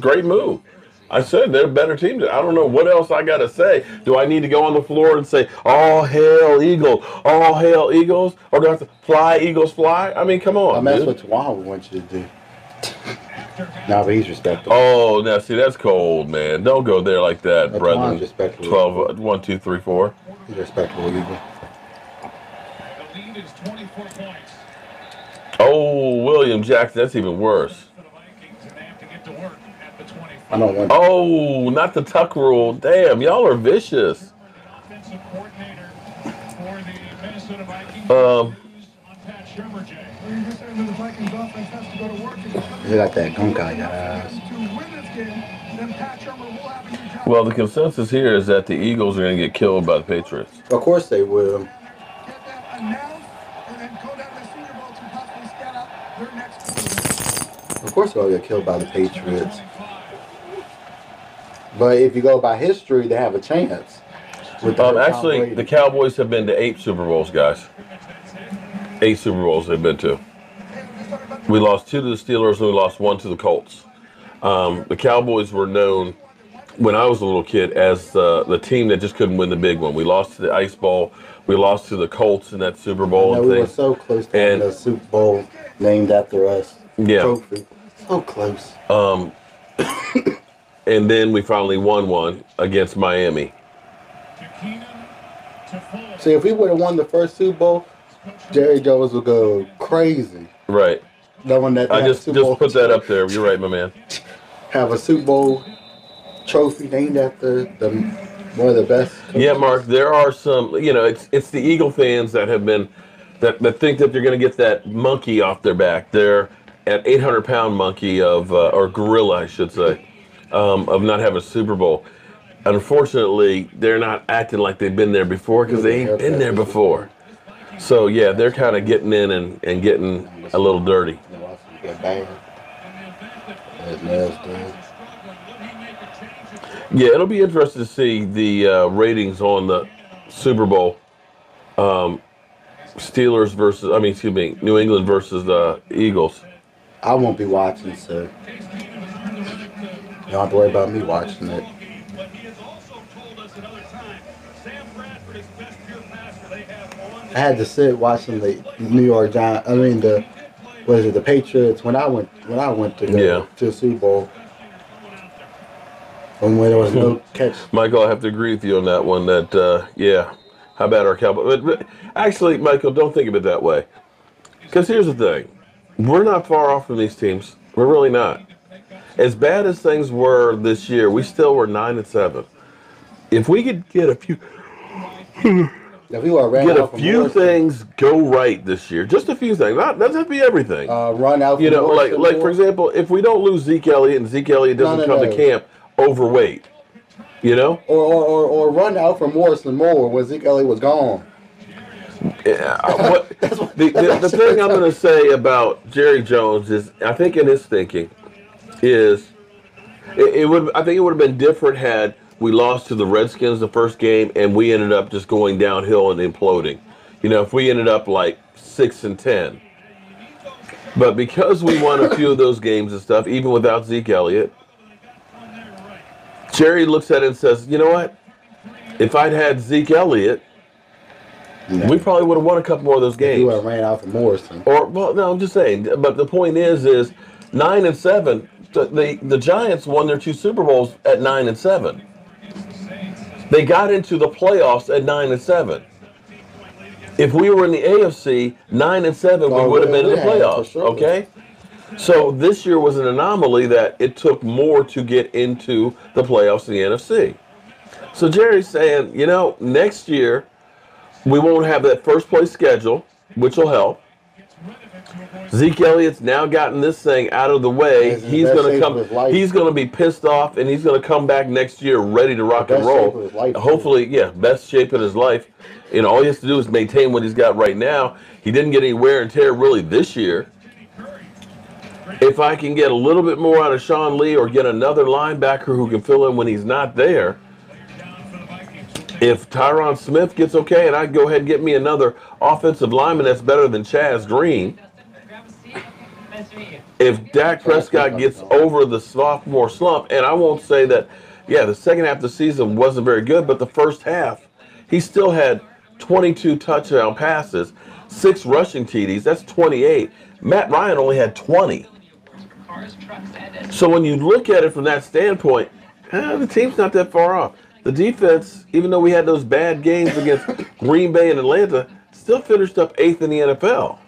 great move. I said they're a better team. I don't know what else I got to say. Do I need to go on the floor and say, all hail Eagles, all hail Eagles? Or do I have to fly, Eagles, fly? I mean, come on,
that's what Twan would want you to do. No, but he's respectable.
Oh, now see, that's cold, man. Don't go there like that, brethren. 12, 1, 2, 3, 4.
He's respectable, Eagle.
The lead is 24 points.
Oh, William Jackson, that's even worse.
I don't want.
Oh, not the tuck rule. Damn, y'all are vicious.
Offensive coordinator for the Minnesota Vikings.
They got that gun guy, guys.
Well, the consensus here is that the Eagles are going to get killed by the Patriots.
Of course they will. Of course they'll get killed by the Patriots. But if you go by history, they have a chance.
Actually, the Cowboys have been to 8 Super Bowls, guys. 8 Super Bowls they've been to. We lost 2 to the Steelers and we lost 1 to the Colts. The Cowboys were known, when I was a little kid, as the team that just couldn't win the big one. We lost to the Ice Bowl. We lost to the Colts in that Super Bowl.
We were so close to having a Super Bowl named after us.
Yeah.
Trophy. So close.
And then we finally won one against Miami.
See, if we would have won the first Super Bowl, Jerry Jones would go crazy.
Right.
Knowing that they
I
have a
just
Super Bowl,
put that up there. You're right, my man.
have a Super Bowl trophy named after the one of the best coaches.
Yeah, Mark. There are some. It's the Eagle fans that have been that think that they're going to get that monkey off their back. They're at 800-pound monkey of or gorilla, I should say, of not having a Super Bowl. Unfortunately, they're not acting like they've been there before because they ain't been there before. So yeah, they're kind of getting in and getting a little dirty. Yeah, it'll be interesting to see the ratings on the Super Bowl. Steelers versus, New England versus the Eagles.
I won't be watching, so you don't have to worry about me watching it. I had to sit watching the New York Giants. The Patriots when I went to go to the Super Bowl. When there was no catch.
Michael, I have to agree with you on that one. How about our Cowboys? But actually, Michael, don't think of it that way. Because here's the thing. We're not far off from these teams. We're really not. As bad as things were this year, we still were 9-7. If we could get a few... things go right this year. Just a few things. Doesn't have to be everything.
Run out.
Like for example, if we don't lose Zeke Elliott and Zeke Elliott doesn't come to camp overweight,
or run out for Morrison Moore when Zeke Elliott was gone.
Yeah. The thing I'm going to say about Jerry Jones is, I think in his thinking is, I think it would have been different had we lost to the Redskins the first game and we ended up just going downhill and imploding. If we ended up like 6-10. But because we won a few of those games and stuff, even without Zeke Elliott, Jerry looks at it and says, you know what? If I'd had Zeke Elliott, we probably would have won a couple more of those games.
You would have ran out for Morrison.
I'm just saying. But the point is 9-7. The Giants won their 2 Super Bowls at 9-7. They got into the playoffs at 9-7. If we were in the AFC 9-7, we would have been in the playoffs. Sure. Okay. So this year was an anomaly that it took more to get into the playoffs in the NFC. So Jerry's saying, next year we won't have that first place schedule, which will help. Zeke Elliott's now gotten this thing out of the way. He's going to come. He's going to be pissed off, and he's going to come back next year ready to rock and roll. Hopefully, best shape in his life. All he has to do is maintain what he's got right now. He didn't get any wear and tear really this year. If I can get a little bit more out of Sean Lee or get another linebacker who can fill in when he's not there, if Tyron Smith gets okay, and I go ahead and get me another offensive lineman that's better than Chaz Green, if Dak Prescott gets over the sophomore slump, and I won't say that, the second half of the season wasn't very good, but the first half, he still had 22 touchdown passes, 6 rushing TDs, that's 28. Matt Ryan only had 20. So when you look at it from that standpoint, the team's not that far off. The defense, even though we had those bad games against Green Bay and Atlanta, still finished up 8th in the NFL.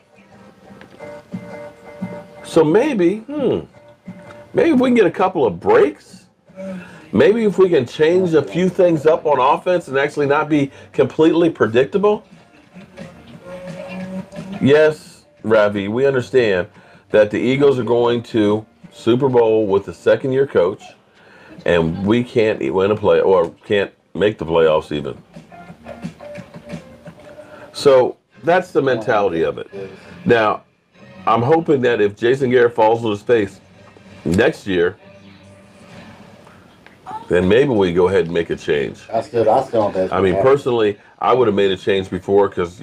So maybe if we can get a couple of breaks, maybe if we can change a few things up on offense and actually not be completely predictable. Yes, Ravi, we understand that the Eagles are going to Super Bowl with the second-year coach, and we can't win a play or can't make the playoffs even. So that's the mentality of it. Now, I'm hoping that if Jason Garrett falls on his face next year, then maybe we go ahead and make a change.
I still don't think.
Personally, I would have made a change before because,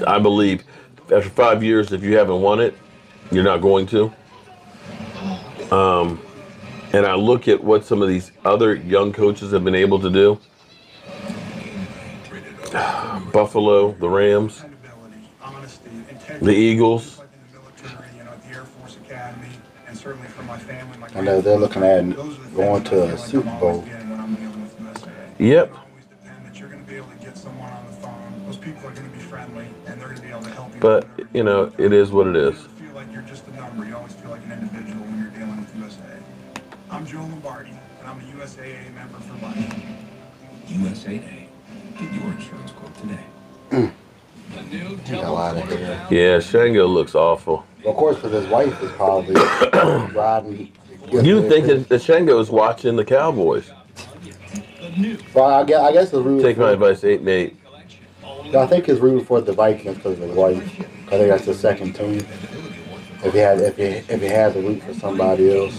I believe after 5 years, if you haven't won it, you're not going to. And I look at what some of these other young coaches have been able to do. Buffalo, the Rams, the Eagles.
I know they're looking at going to a Super Bowl.
Yep.
people are going to be friendly and they're going to be able to help you.
But, you know, it is what it is.
You feel like you're just a number. You always feel like an individual when you're dealing with USAA. I'm Joe Lombardi, and I'm a USAA member for life.
USAA. Get your insurance quote today.
The new
Got a lot of hair.
Yeah, Shango looks awful.
Well, of course, because his wife is probably riding.
You think that Shango is watching the Cowboys?
Well, I guess it's rooted
Take my advice, 8-8.
I think it's rooted for the Vikings because of his wife. I think that's the second team. If he has a root for somebody else.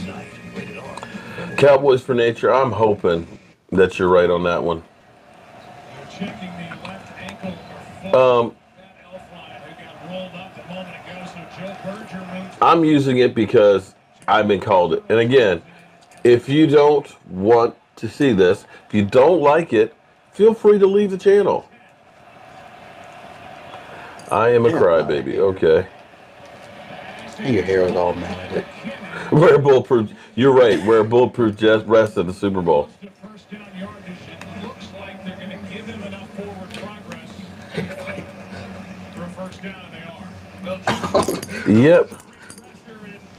Cowboys for nature. I'm hoping that you're right on that one. I'm using it because I've been called it. And again, if you don't want to see this, if you don't like it, feel free to leave the channel. I am a crybaby. Okay.
Your hair is all matted.
Wear bulletproof. You're right. Wear bulletproof vest at the Super Bowl. Yep.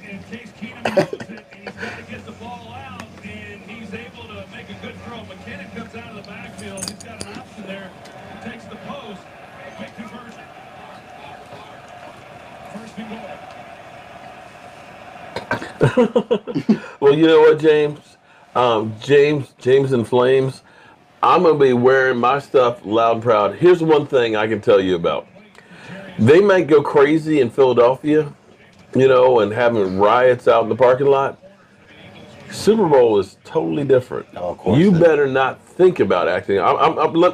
In case Keenum knows it, and he's got to get the ball out, and he's able to make a good throw. McKinnon comes out of the backfield. He's got an option there. Takes the post. Quick conversion. First and goal.
Well, you know what, James? James and Flames, I'm going to be wearing my stuff loud and proud. Here's one thing I can tell you about. They might go crazy in Philadelphia, you know, and having riots out in the parking lot. Super Bowl is totally different.
Oh, of course.
You better not think about acting.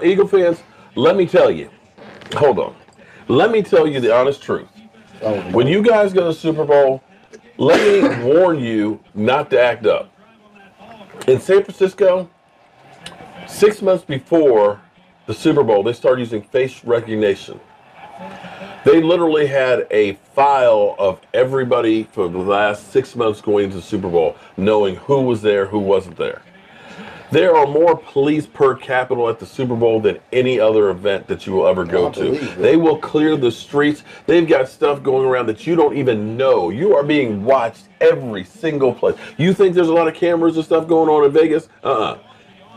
Eagle fans, let me tell you. Hold on. Let me tell you the honest truth. When you guys go to the Super Bowl, let me warn you not to act up. In San Francisco, 6 months before the Super Bowl, they started using face recognition. They literally had a file of everybody for the last 6 months going into the Super Bowl, knowing who was there, who wasn't there. There are more police per capita at the Super Bowl than any other event that you will ever go to. They will clear the streets. They've got stuff going around that you don't even know. You are being watched every single place. You think there's a lot of cameras and stuff going on in Vegas? Go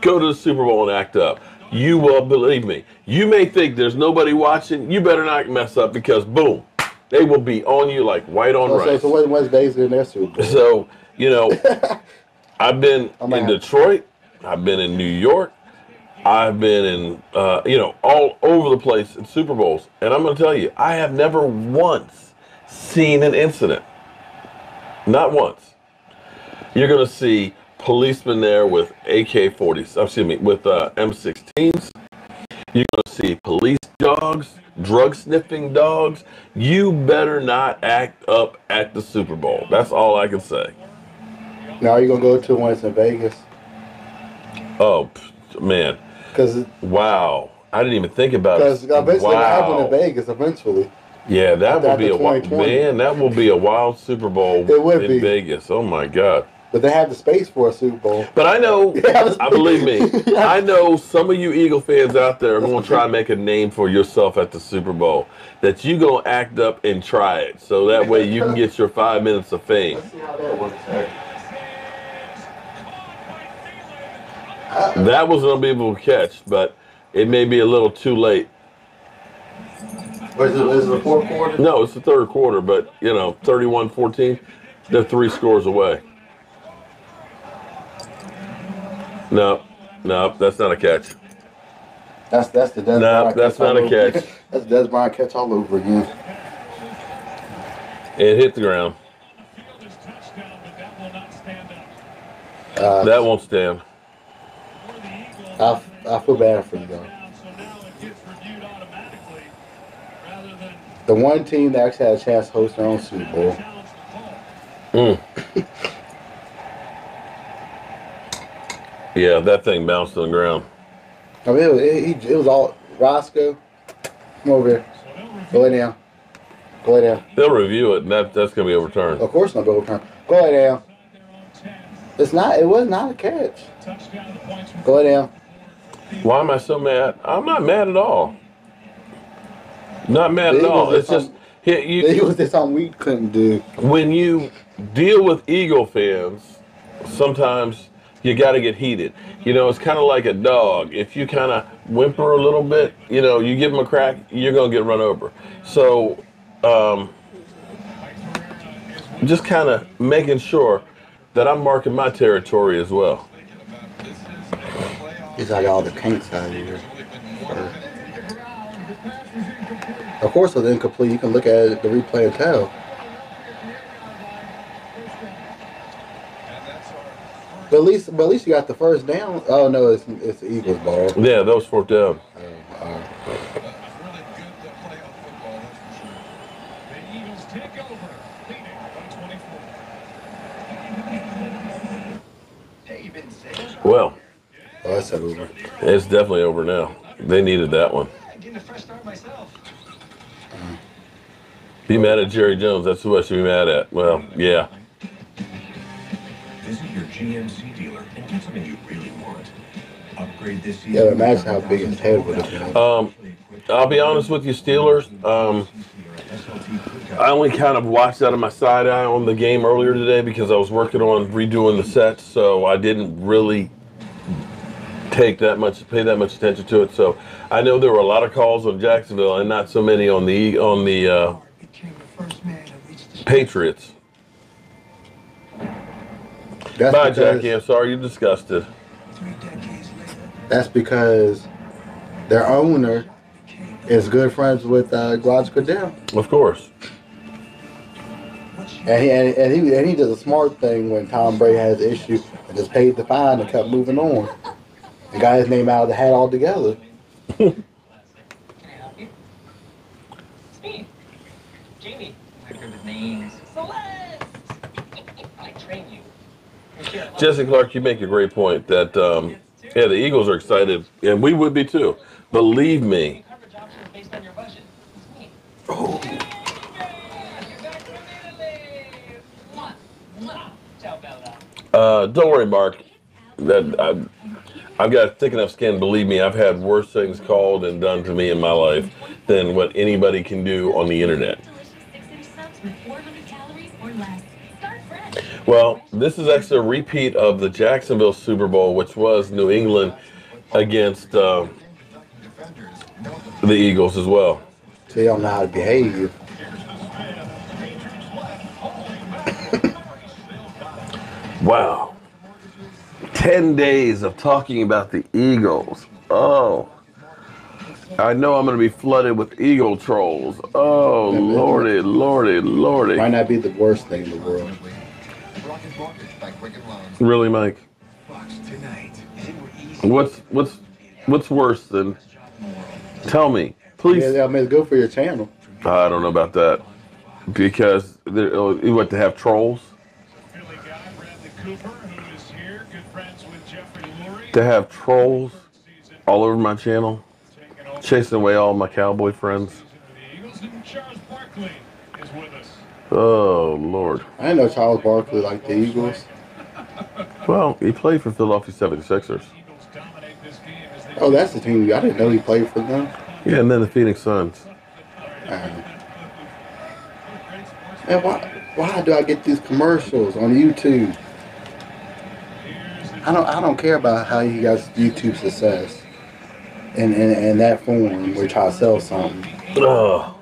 to the Super Bowl and act up. You will, believe me. You may think there's nobody watching. You better not mess up because, boom, they will be on you like white on rice.
So what's Vegas in their Super Bowl?
So, you know, I've been in Detroit. I've been in New York. I've been in, you know, all over the place in Super Bowls. And I'm going to tell you, I have never once seen an incident. Not once. You're going to see policemen there with AK-40s, excuse me, with M16s. You're going to see police dogs, drug-sniffing dogs. You better not act up at the Super Bowl. That's all I can say.
Now, are you going to go to one that's in Vegas?
Oh, man. Wow. I didn't even think about it.
Because eventually they have one in Vegas, eventually.
Yeah, that will be a wild, man, that will be a wild Super Bowl in Vegas. Oh, my God.
But they have the space for a Super Bowl.
But I know, believe me, I know some of you Eagle fans out there are going to try to make a name for yourself at the Super Bowl. That you going to act up and try it. So that way you can get your 5 minutes of fame.
Let's see how that works.
That was an unbelievable catch, but it may be a little too late.
Is it the fourth quarter?
No, it's the third quarter, but, you know, 31-14, they're 3 scores away. No, that's not a catch.
That's the Des
No, that's not a catch.
That's Des Bryant catch all over again.
It hit the ground. That won't stand.
I feel bad for you, though. The one team that actually had a chance to host their own Super Bowl.
Yeah, that thing bounced on the ground.
I mean, it was all Roscoe. Come over here. Go lay down. Go lay down.
They'll review it, and that's going to be overturned.
Of course, not be overturned. Go lay down. It was not a catch. Go lay down.
Why am I so mad? I'm not mad at all. Not mad at all. It's just
the Eagles did something we couldn't do.
When you deal with Eagle fans, sometimes you got to get heated. You know, it's kind of like a dog. If you kind of whimper a little bit, you know, you give them a crack, you're going to get run over. So, just kind of making sure that I'm marking my territory as well.
He's like all the kinks out here. Of course, it's incomplete. You can look at it, the replay and tell. But at least you got the first down. Oh no, it's the Eagles' ball.
Yeah, that was fourth down. Well,
that's over.
It's definitely over now. They needed that one. Be mad at Jerry Jones. That's who I should be mad at. Well, yeah.
Visit your GMC dealer and get something you really want. Upgrade this season.
Yeah, imagine how big his head would have been.
I'll be honest with you, Steelers. I only kind of watched out of my side eye on the game earlier today because I was working on redoing the sets, so I didn't really pay that much attention to it. So I know there were a lot of calls on Jacksonville and not so many on the Patriots. Bye, Jackie. I'm sorry you're disgusted.
That's because their owner is good friends with Roger Goodell.
Of course.
And he did a smart thing when Tom Brady had the issue and just paid the fine and kept moving on. And got his name out of the hat altogether.
Can I help you? It's me, Jamie. My favorite names. Celeste. I train you.
Jesse Clark, you make a great point that yeah, the Eagles are excited, and we would be too. Believe me. Don't worry, Mark. I've got thick enough skin. Believe me, I've had worse things called and done to me in my life than what anybody can do on the internet. Well, this is actually a repeat of the Jacksonville Super Bowl, which was New England against the Eagles as well.
So they don't know how to behave.
Wow. 10 days of talking about the Eagles. Oh. I know I'm going to be flooded with Eagle trolls. Oh, lordy, lordy, lordy.
Might not be the worst thing in the world.
Really, Mike? What's worse than? Tell me, please.
Yeah, I mean, it's good for your channel.
I don't know about that because you want to have trolls. To have trolls all over my channel, chasing away all my cowboy friends. Oh, Lord.
I didn't know Charles Barkley liked the Eagles.
Well, he played for Philadelphia 76ers.
Oh, that's the team. I didn't know he played for them.
Yeah, and then the Phoenix Suns.
Man, why do I get these commercials on YouTube? I don't care about how he got YouTube success in that form where he try to sell something.
Oh.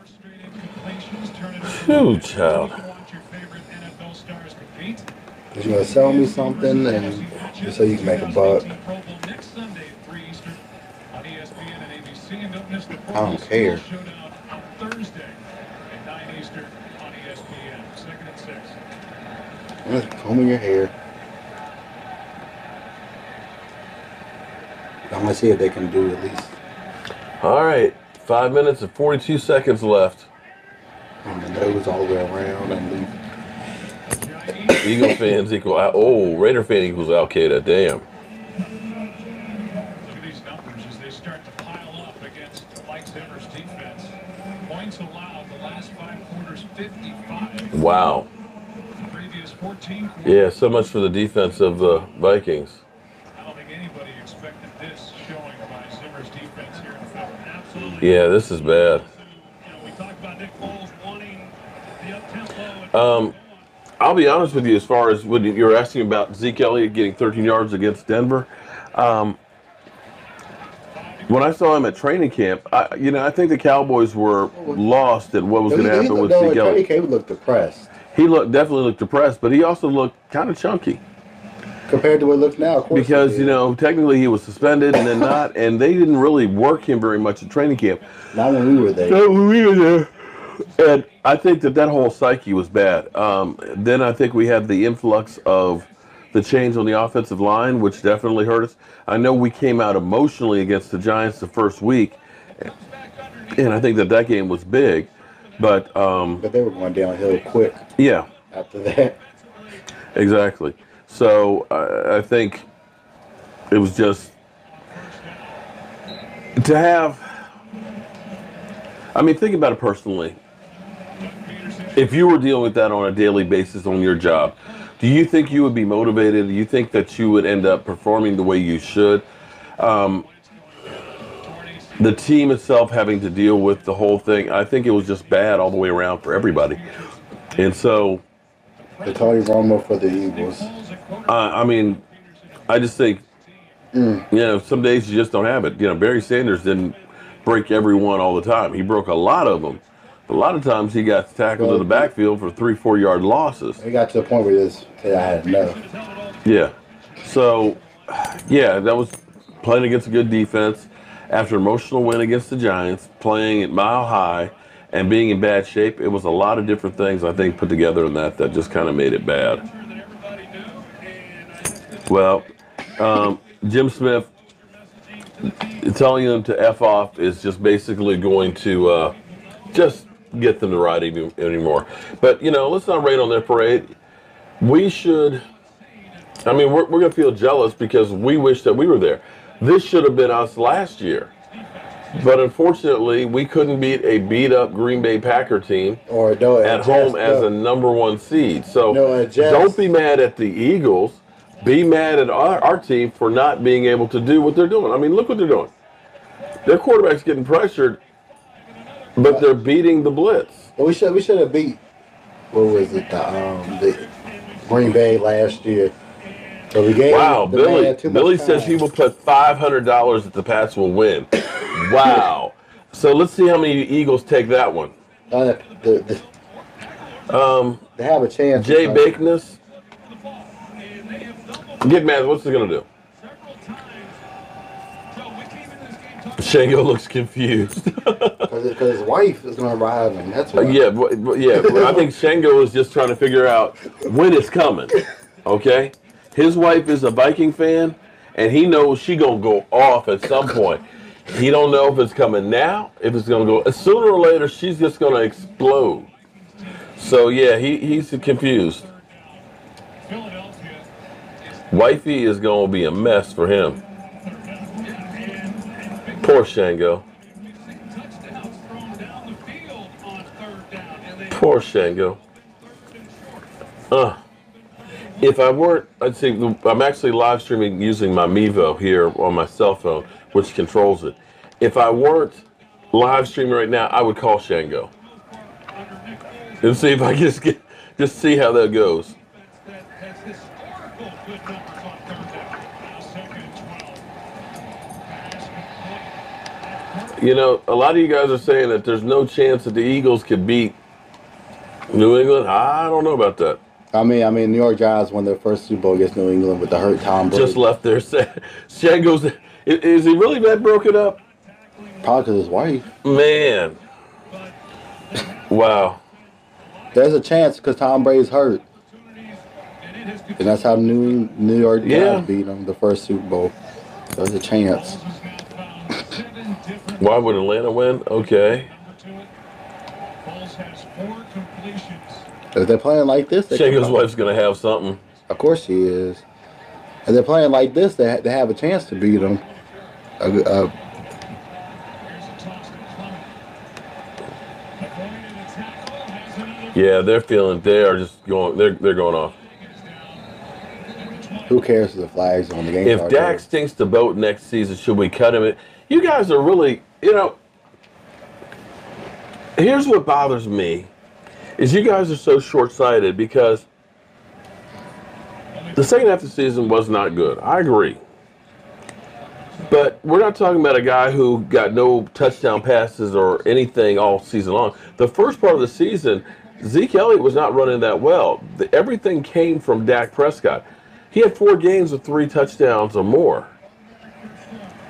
Phew, child.
Because you're going to sell me something and just so you can make a buck. I don't care. Just combing your hair. I'm going to see if they can do at least.
All right. 5 minutes and 42 seconds left.
And the nose all the way around and leave.
Eagle fans equal. Oh, Raider fan equals Al Qaeda. Damn.
Look at these numbers as they start to pile up against Mike Zimmer's defense. Points allowed the last 5 quarters, 55.
Wow.
The previous 14 quarters.
Yeah, so much for the defense of the Vikings.
I don't think anybody expected this showing by Zimmer's defense here in the film. Absolutely.
Yeah, this is bad. I'll be honest with you, as far as when you're asking about Zeke Elliott getting 13 yards against Denver, when I saw him at training camp, I think the Cowboys were lost at what was going to happen with Zeke Elliott.
He looked depressed.
He definitely looked depressed, but he also looked kind of chunky.
Compared to what it looks now, of course.
Because, technically he was suspended and then not, and they didn't really work him very much at training camp.
Not when we were there.
Not when we were there. And I think that whole psyche was bad. Then I think we had the influx of the change on the offensive line, which definitely hurt us. I know we came out emotionally against the Giants the first week, and I think that game was big. But
they were going downhill quick.
Yeah.
After that.
Exactly. So I think it was just to have. I mean, think about it personally. If you were dealing with that on a daily basis on your job, do you think you would be motivated? Do you think that you would end up performing the way you should? The team itself having to deal with the whole thing, I think it was just bad all the way around for everybody. And so...
The Tony Romo for the Eagles.
I mean, I just think, some days you just don't have it. Barry Sanders didn't break everyone all the time. He broke a lot of them. But a lot of times he got tackled in the backfield for 3-4 yard losses.
He got to the point where he said, I had enough.
Yeah. So, that was playing against a good defense. After an emotional win against the Giants, playing at Mile High, and being in bad shape, it was a lot of different things, I think, put together in that just kind of made it bad. Well, Jim Smith telling them to F off is just basically going to just get them to ride anymore. But, let's not rain on their parade. We should, we're going to feel jealous because we wish that we were there. This should have been us last year. But unfortunately, we couldn't beat a beat-up Green Bay Packer team at home as a #1 seed. So don't be mad at the Eagles. Be mad at our team for not being able to do what they're doing. I mean, look what they're doing. Their quarterback's getting pressured, but they're beating the blitz.
Well, we should have beat, what was it, the Green Bay last year. So we gave
Billy says he will put $500 that the Pats will win. Wow. So let's see how many Eagles take that one.
They have a chance.
Jay Bakeness. Get mad. What's he going to do? Shango looks confused.
Because his wife is going to ride him. That's why.
I think Shango is just trying to figure out when it's coming. Okay? His wife is a Viking fan, and he knows she's going to go off at some point. He don't know if it's coming now, if it's going to go. Sooner or later, she's just going to explode. So, he's confused. Wifey is going to be a mess for him. Poor Shango. Poor Shango. If I weren't, let's see, I'm actually live streaming using my Mevo here on my cell phone, which controls it. If I weren't live streaming right now, I would call Shango and see if I just see how that goes. A lot of you guys are saying that there's no chance that the Eagles could beat New England. I don't know about that.
I mean, New York Giants won their first Super Bowl against New England with the hurt Tom Brady.
Just left there. Shango's. Is he really that broken up?
Probably because his wife.
Man. Wow.
There's a chance because Tom Brady's hurt. And that's how New York Giants beat them the first Super Bowl. There's a chance.
Why would Atlanta win? Okay.
If they're playing like this,
Shango's wife's going to have something.
Of course she is. If they're playing like this, they have a chance to beat them.
Yeah, they're feeling. They are just going. They're going off.
Who cares if the flag's on the game?
If Dak stinks the boat next season, should we cut him? You guys are really, here's what bothers me. is you guys are so short-sighted because the second half of the season was not good. I agree. But we're not talking about a guy who got no touchdown passes or anything all season long. The first part of the season, Zeke Elliott was not running that well. Everything came from Dak Prescott. He had 4 games with 3 touchdowns or more.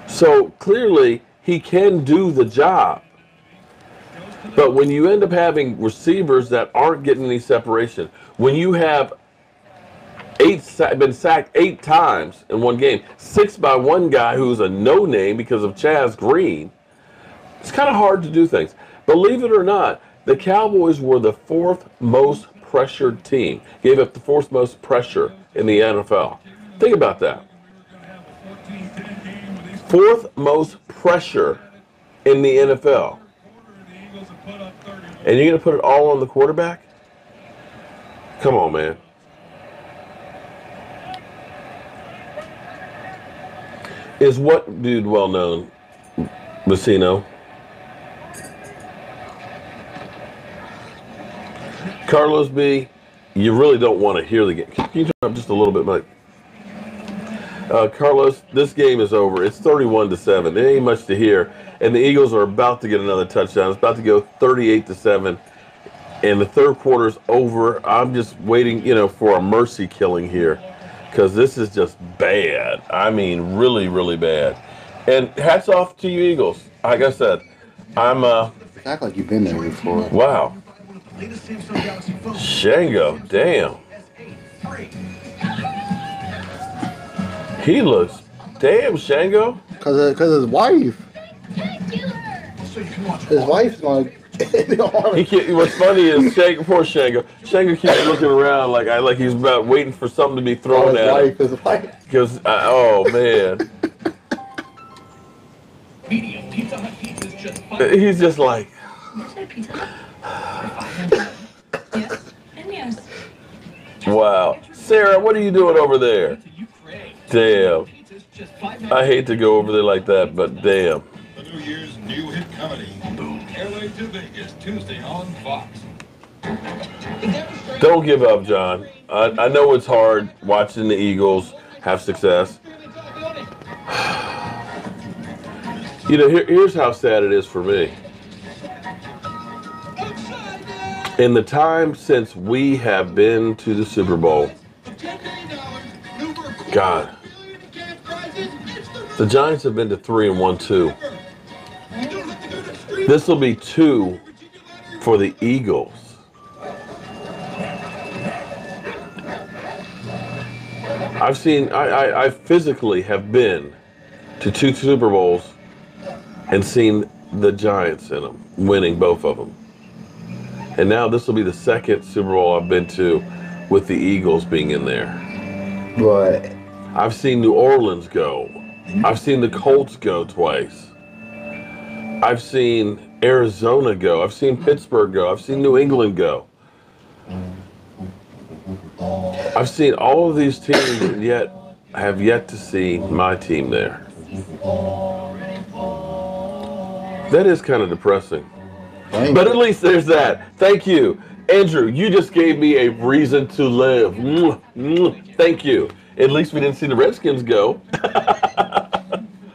So clearly, he can do the job. But when you end up having receivers that aren't getting any separation, when you have been sacked 8 times in one game, 6 by one guy who's a no-name because of Chaz Green, it's kind of hard to do things. Believe it or not, the Cowboys were the 4th most pressured team. Gave up the 4th most pressure in the NFL. Think about that. 4th most pressure in the NFL. And you're going to put it all on the quarterback? Come on, man. Is what dude well known? Vecino. Carlos B., you really don't want to hear the game. Can you turn up just a little bit, Mike? Carlos, this game is over. It's 31-7. There ain't much to hear. And the Eagles are about to get another touchdown. It's about to go 38-7. And the third quarter's over. I'm just waiting, for a mercy killing here. Because this is just bad. I mean, really, really bad. And hats off to you Eagles. Like I said, I'm
You act like you've been there before.
wow. Shango, damn. He looks damn Shango.
Cause his wife. His wife's like.
He can't, what's funny is Shango, poor Shango. Shango keeps looking around like he's about waiting for something to be thrown at him.
His wife.
Because oh man, he's just like.
Yes and yes.
Wow, Sarah, what are you doing over there? Damn, I hate to go over there like that, but damn.
The New Year's new hit comedy, Airway to Vegas, Tuesday on Fox.
Don't give up, John. I know it's hard watching the Eagles have success. Here's how sad it is for me. In the time since we have been to the Super Bowl, God, the Giants have been to 3-1-2. This will be 2 for the Eagles. I physically have been to 2 Super Bowls and seen the Giants in them, winning both of them. And now this will be the 2nd Super Bowl I've been to with the Eagles being in there.
But
I've seen New Orleans go. I've seen the Colts go twice. I've seen Arizona go. I've seen Pittsburgh go. I've seen New England go. I've seen all of these teams and yet have yet to see my team there. That is kind of depressing. But at least there's that. Thank you. Andrew, you just gave me a reason to live. Thank you. At least we didn't see the Redskins go.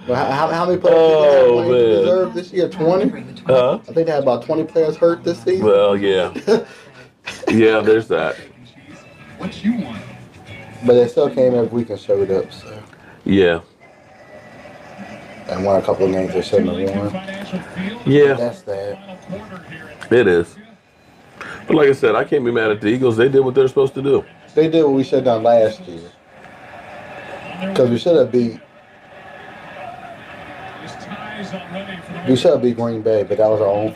how many players deserve this year? 20? I think they had about 20 players hurt this season.
Well, yeah. Yeah, there's that.
What you want?
But they still came every week and showed up. So.
Yeah.
And won a couple of games they shouldn't have won.
Yeah.
That's that.
It is. But like I said, I can't be mad at the Eagles. They did what they're supposed to do.
They did what we should have done last year. Because we should have beat Green Bay, but that was our own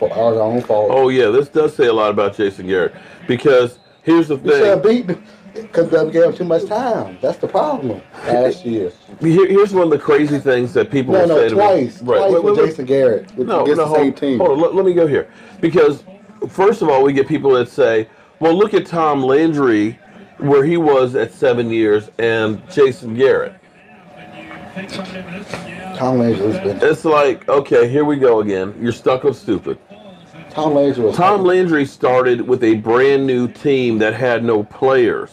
fault.
Oh yeah, this does say a lot about Jason Garrett. Because here's the thing.
We should have beat because we gave him too much time. That's the problem last year.
Here's one of the crazy things that people will say to me.
Twice with Jason Garrett.
Hold on, let me go here. Because first of all, we get people that say, well, look at Tom Landry, where he was at 7 years, and Jason Garrett.
Tom Landry's been.
It's like, okay, here we go again. You're stuck on stupid.
Tom Landry was
Tom Landry started with a brand new team that had no players.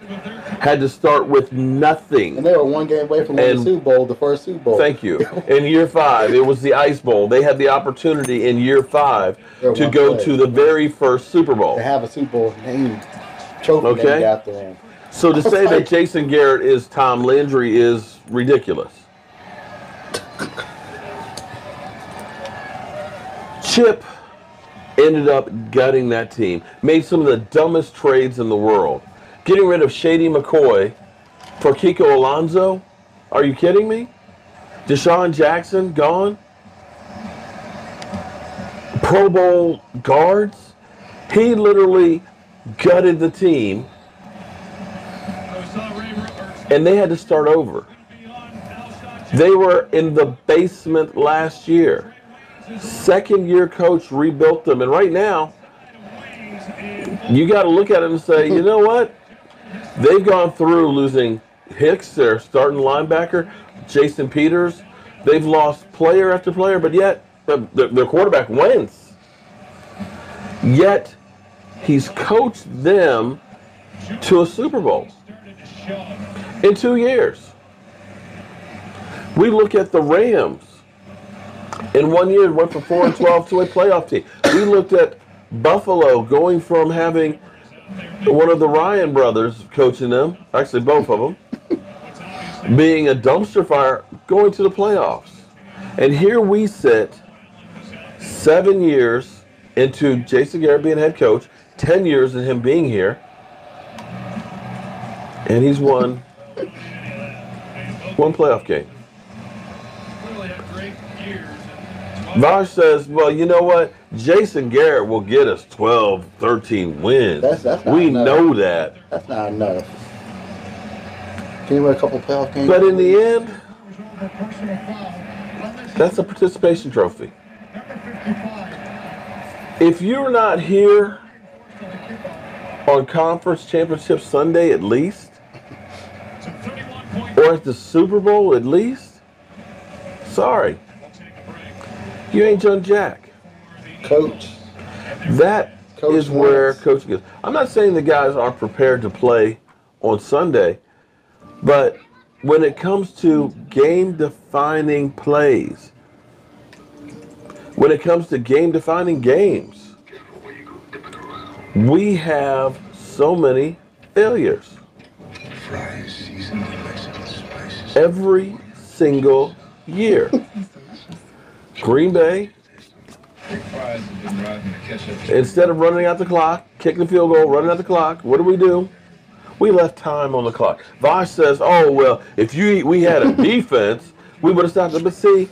Had to start with nothing.
And they were one game away from winning the Super Bowl, the first Super Bowl.
Thank you. In year 5, it was the Ice Bowl. They had the opportunity in year 5 to go to the very first Super Bowl.
They have a Super Bowl trophy named after him.
So to say that Jason Garrett is Tom Landry is ridiculous. Chip ended up gutting that team. Made some of the dumbest trades in the world. Getting rid of Shady McCoy for Kiko Alonso? Are you kidding me? Deshaun Jackson gone? Pro Bowl guards? He literally gutted the team, and they had to start over. They were in the basement last year. Second-year coach rebuilt them, and right now, you got to look at it and say, you know what? They've gone through losing Hicks, their starting linebacker, Jason Peters. They've lost player after player, but yet their quarterback wins. Yet he's coached them to a Super Bowl in 2 years. We look at the Rams. In 1 year, went from 4-12 to a playoff team. We looked at Buffalo going from having one of the Ryan brothers coaching them, actually both of them, being a dumpster fire, going to the playoffs. And here we sit 7 years into Jason Garrett being head coach, 10 years in him being here, and he's won one playoff game. Vosh says, well, you know what? Jason Garrett will get us 12, 13 wins.
That's not
we
enough.
know that.
That's not enough. Can you win a couple playoff games?
But in the end, that's a participation trophy. If you're not here on Conference Championship Sunday at least, or at the Super Bowl at least, sorry. You ain't done jack.
Coach.
That is where coaching is. I'm not saying the guys aren't prepared to play on Sunday, but when it comes to game-defining plays, when it comes to game-defining games, we have so many failures. Every single year. Green Bay, instead of running out the clock, kicking the field goal, running out the clock, what do? We left time on the clock. Vosh says, oh, well, if we had a defense, we would have stopped it. But see,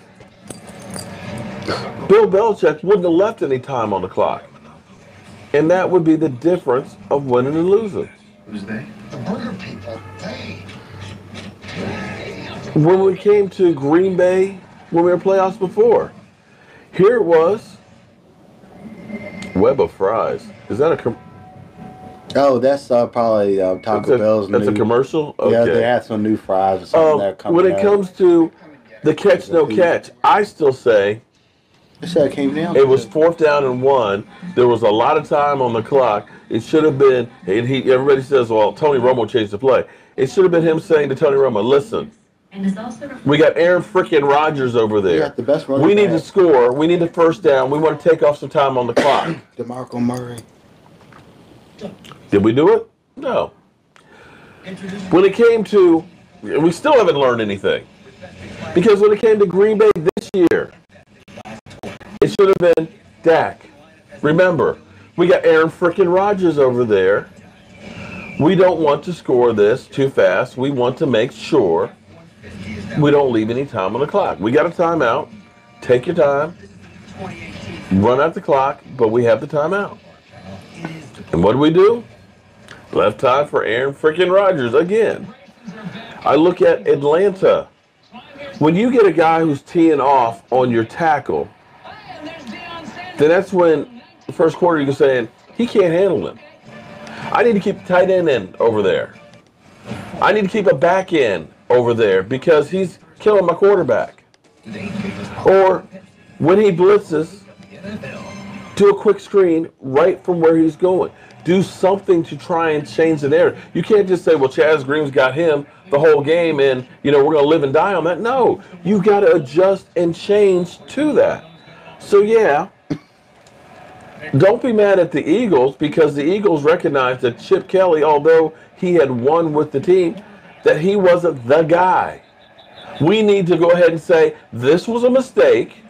Bill Belichick wouldn't have left any time on the clock. And that would be the difference of winning and losing.
Who's they? The burger people. They.
When we came to Green Bay, when we were playoffs before, here it was. Web of fries. Is that a
Oh, that's probably Taco Bell's new.
That's a commercial? Okay.
Yeah, they had some new fries or something that are coming
when it
out.
comes to the catch, no catch, I still say
it came down.
It was 4th down and 1. There was a lot of time on the clock. It should have been, and everybody says, well, Tony Romo changed the play. It should have been him saying to Tony Romo, listen, we got Aaron frickin' Rodgers over there.
The best running
we need
back.
to score. We need a first down. We want to take off some time on the clock.
DeMarco Murray.
Did we do it? No. When it came to, we still haven't learned anything. Because when it came to Green Bay this year, it should have been Dak. Remember, we got Aaron frickin' Rodgers over there. We don't want to score this too fast. We want to make sure we don't leave any time on the clock. We got a timeout. Take your time. Run out the clock, but we have the timeout. And what do? Left time for Aaron frickin' Rodgers again. I look at Atlanta. When you get a guy who's teeing off on your tackle, then that's when the first quarter you're saying, he can't handle him. I need to keep the tight end in over there. I need to keep a back end over there because he's killing my quarterback. Or when he blitzes, Do a quick screen right from where he's going. Do something to try and change the narrative. You can't just say, well, Chaz Green's got him the whole game and, we're going to live and die on that. No, you got to adjust and change to that. So, yeah, don't be mad at the Eagles because the Eagles recognize that Chip Kelly, although he had won with the team, that he wasn't the guy. We need to go ahead and say, this was a mistake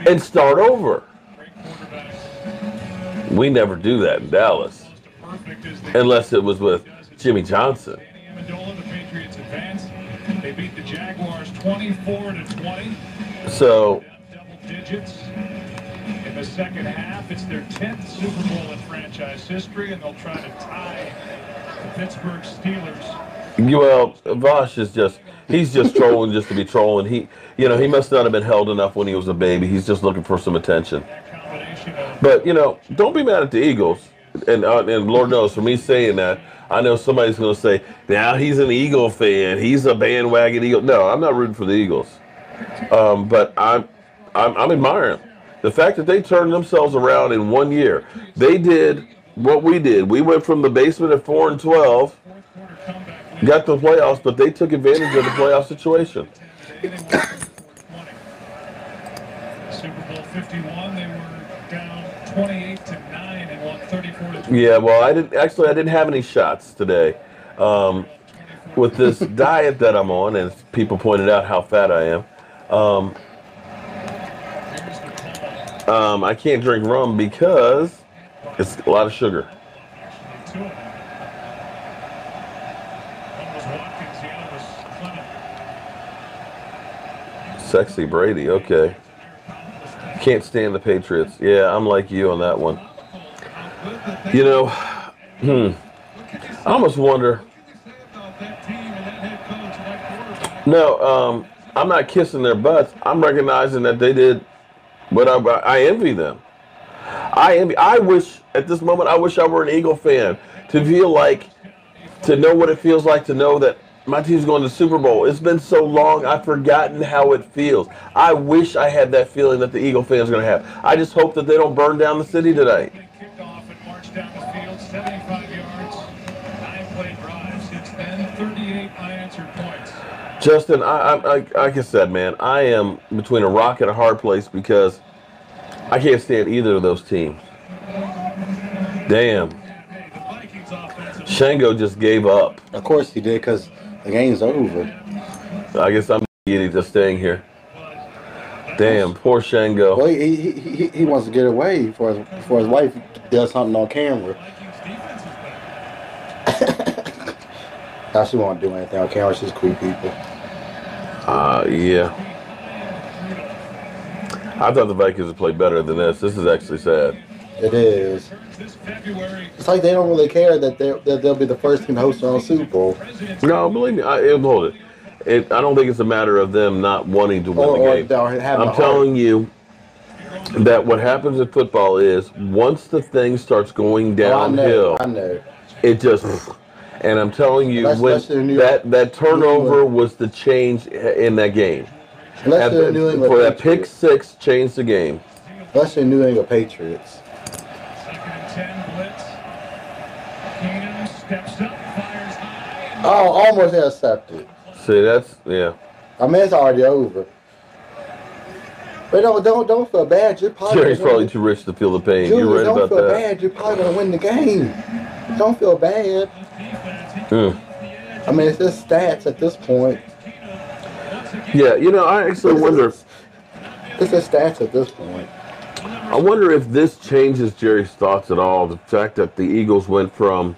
and start over. We never do that in Dallas, unless it was with Jimmy Johnson.
The Patriots advance. They beat the Jaguars 24-20.
So,
Double digits. In the second half, it's their 10th Super Bowl in franchise history, and they'll try to tie the Pittsburgh Steelers.
Well, Vosh is he's just trolling just to be trolling. He must not have been held enough when he was a baby. He's just looking for some attention. But, don't be mad at the Eagles. And Lord knows, for me saying that, I know somebody's going to say, now he's an Eagle fan. He's a bandwagon Eagle. No, I'm not rooting for the Eagles. But I'm admiring them. The fact that they turned themselves around in 1 year. They did what we did. We went from the basement at 4-12, got to the playoffs, but they took advantage of the playoff situation.
Super Bowl 51, they were down 28-9 and won 34-20.
Yeah, well, I didn't have any shots today. With this diet that I'm on, and people pointed out how fat I am, I can't drink rum because it's a lot of sugar. Sexy Brady, okay. Can't stand the Patriots. Yeah, I'm like you on that one. I almost wonder. No, I'm not kissing their butts. I'm recognizing that they did what I envy them. I wish at this moment, I wish I were an Eagle fan to know what it feels like to know that my team's going to the Super Bowl. It's been so long, I've forgotten how it feels. I wish I had that feeling that the Eagle fans are going to have. I just hope that they don't burn down the city tonight.
They kicked off and marched down the field, 75 yards, 9-play drive. Since then, 38 unanswered points.
Justin, like I said, man, I am between a rock and a hard place because I can't stand either of those teams. Damn. Shango just gave up.
Of course he did, because the game's over.
I guess I'm getting just staying here. Damn, poor Shango.
Well, he wants to get away before his wife does something on camera. Now she won't do anything on camera. She's cool people.
Yeah. I thought the Vikings would play better than this. This is actually sad.
It is. It's like they don't really care that they'll be the first team to host their own Super Bowl.
No, believe me, hold it. I don't think it's a matter of them not wanting to win the game. I'm telling you that what happens in football is once the thing starts going downhill,
I know.
It just. And I'm telling you, when that turnover was the change in that game. For that pick six changed the game.
Unless you're New England Patriots. Oh, almost intercepted.
See, that's, yeah.
I mean, it's already over. But don't feel bad. You're
Jerry's probably too rich to feel the pain. You're right about that.
Don't feel bad. You're probably going to win the game. Don't feel bad. I mean, it's just stats at this point.
Yeah, I actually wonder.
It's just stats at this point.
I wonder if this changes Jerry's thoughts at all. The fact that the Eagles went from,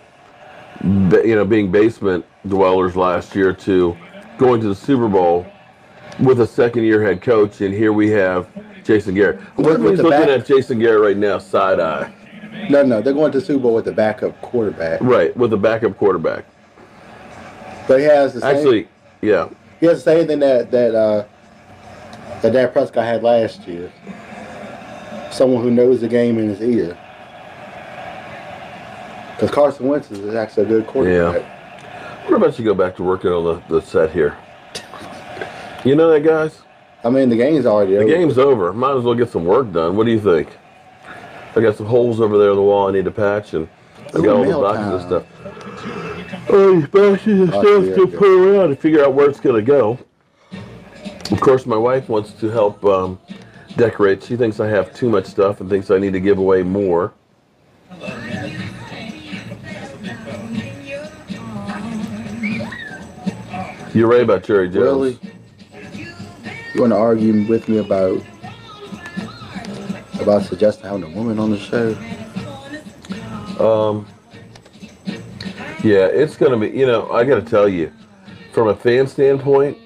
being basement dwellers last year to going to the Super Bowl with a second-year head coach, and here we have Jason Garrett. He's looking at Jason Garrett right now, side-eye.
No, they're going to the Super Bowl with the backup quarterback.
Right, with the backup quarterback.
But he has the same.
Actually, yeah.
He has the same thing that Dak Prescott had last year. Someone who knows the game in his ear. Because Carson Wentz is actually a good quarterback.
Yeah. What about you go back to working on the set here? You know that, guys?
I mean, the game's already over.
The game's over. Might as well get some work done. What do you think? I got some holes over there in the wall I need to patch, and I got all the boxes and stuff. Oh, these boxes and stuff to put around to figure out where it's going to go. Of course, my wife wants to help decorate. She thinks I have too much stuff and thinks I need to give away more. You're right about Jerry Jones.
Really? You want to argue with me about suggesting having a woman on the show?
Yeah, it's going to be, you know, I got to tell you, from a fan standpoint,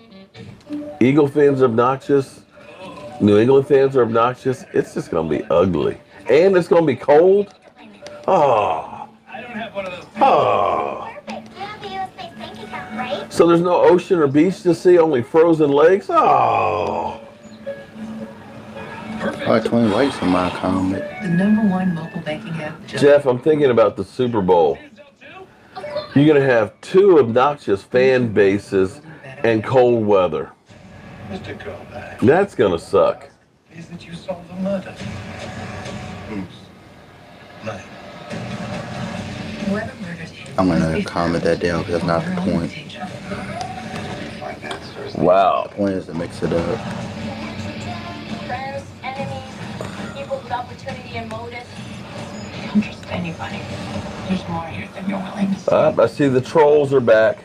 Eagle fans are obnoxious. New England fans are obnoxious. It's just going to be ugly. And it's going to be cold. Oh. Oh. So there's no ocean or beach to see, only frozen lakes? Oh.
I like 20 likes on my comment.
The #1 mobile banking app.
Jeff, I'm thinking about the Super Bowl. You're going to have 2 obnoxious fan bases and cold weather.
Mr. Kovac,
That's going to suck.
is that you solved the murder? Mine.
I'm going to comment that down because that's not the point.
Wow.
The point is to mix it up.
Friends, enemies, people with opportunity and motive. Don't trust anybody. There's more here than you're willing to see.
I see the trolls are back.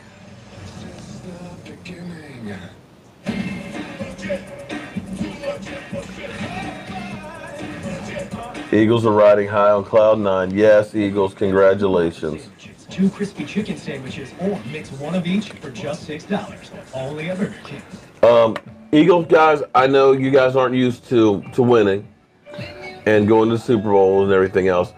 Eagles are riding high on cloud 9. Yes, Eagles, congratulations.
2 crispy chicken sandwiches or mix one of each for just $6. Only at Burger King.
Eagles guys, I know you guys aren't used to winning and going to the Super Bowl and everything else.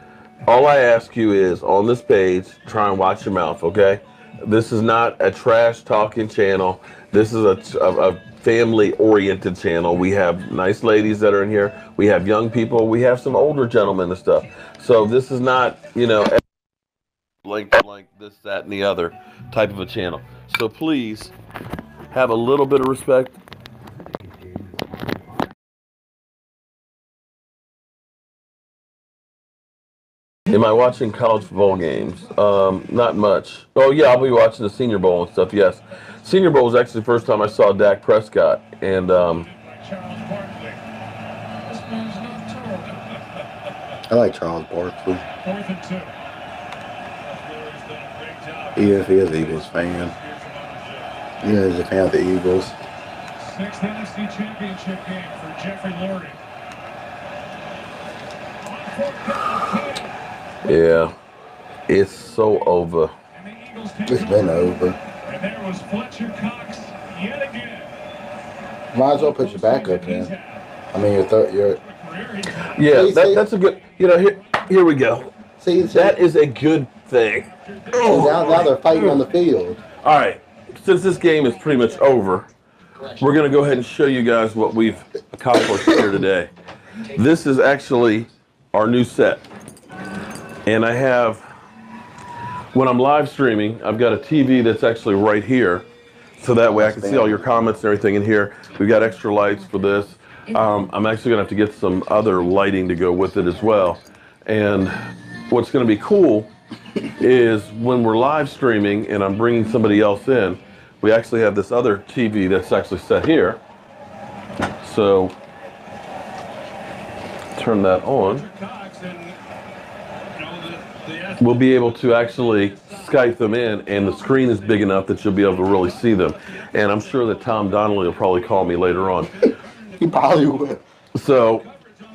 All I ask you is, on this page, try and watch your mouth, okay? This is not a trash talking channel. This is a family-oriented channel. We have nice ladies that are in here. We have young people. We have some older gentlemen and stuff. So this is not, you know, like this, that, and the other type of a channel. So please have a little bit of respect. Am I watching college football games? Not much. Oh yeah, I'll be watching the Senior Bowl and stuff. Yes, Senior Bowl was actually the first time I saw Dak Prescott, and
I like Charles Barkley. He is an Eagles fan. Yeah, he's a fan of the Eagles.
6th NFC Championship game for Jeffrey Lurie.
yeah, it's so over.
It's been over.
And there was Fletcher Cox yet again.
Might as well put your backup in. I mean, your
yeah, that's a good. You know, here we go.
See,
that is a good thing.
Now they're fighting on the field.
All right, since this game is pretty much over, we're going to go ahead and show you guys what we've accomplished here today. This is actually our new set. And I have, when I'm live streaming, I've got a TV that's actually right here. So that way I can see all your comments and everything in here. We've got extra lights for this. I'm actually going to have to get some other lighting to go with it as well. And what's going to be cool is when we're live streaming and I'm bringing somebody else in, we actually have this other TV that's actually set here. So turn that on. We'll be able to actually Skype them in, and the screen is big enough that you'll be able to really see them. And I'm sure that Tom Donnelly will probably call me later on.
He probably will.
So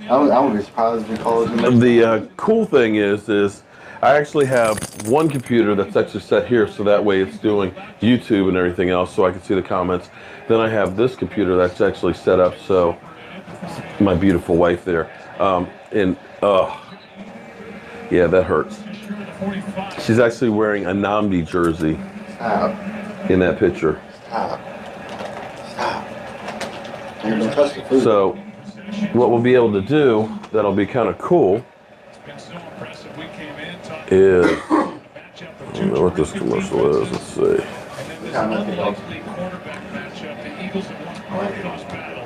I would be surprised if he calls him.
The cool thing is I actually have one computer that's actually set here, so that way it's doing YouTube and everything else, so I can see the comments. Then I have this computer that's actually set up, so my beautiful wife there. Yeah, that hurts. She's actually wearing a Namdi jersey.
Stop.
In that picture.
Stop. Don't touch the food.
So what we'll be able to do that'll be kind of cool is, I don't know what this commercial is. Let's see.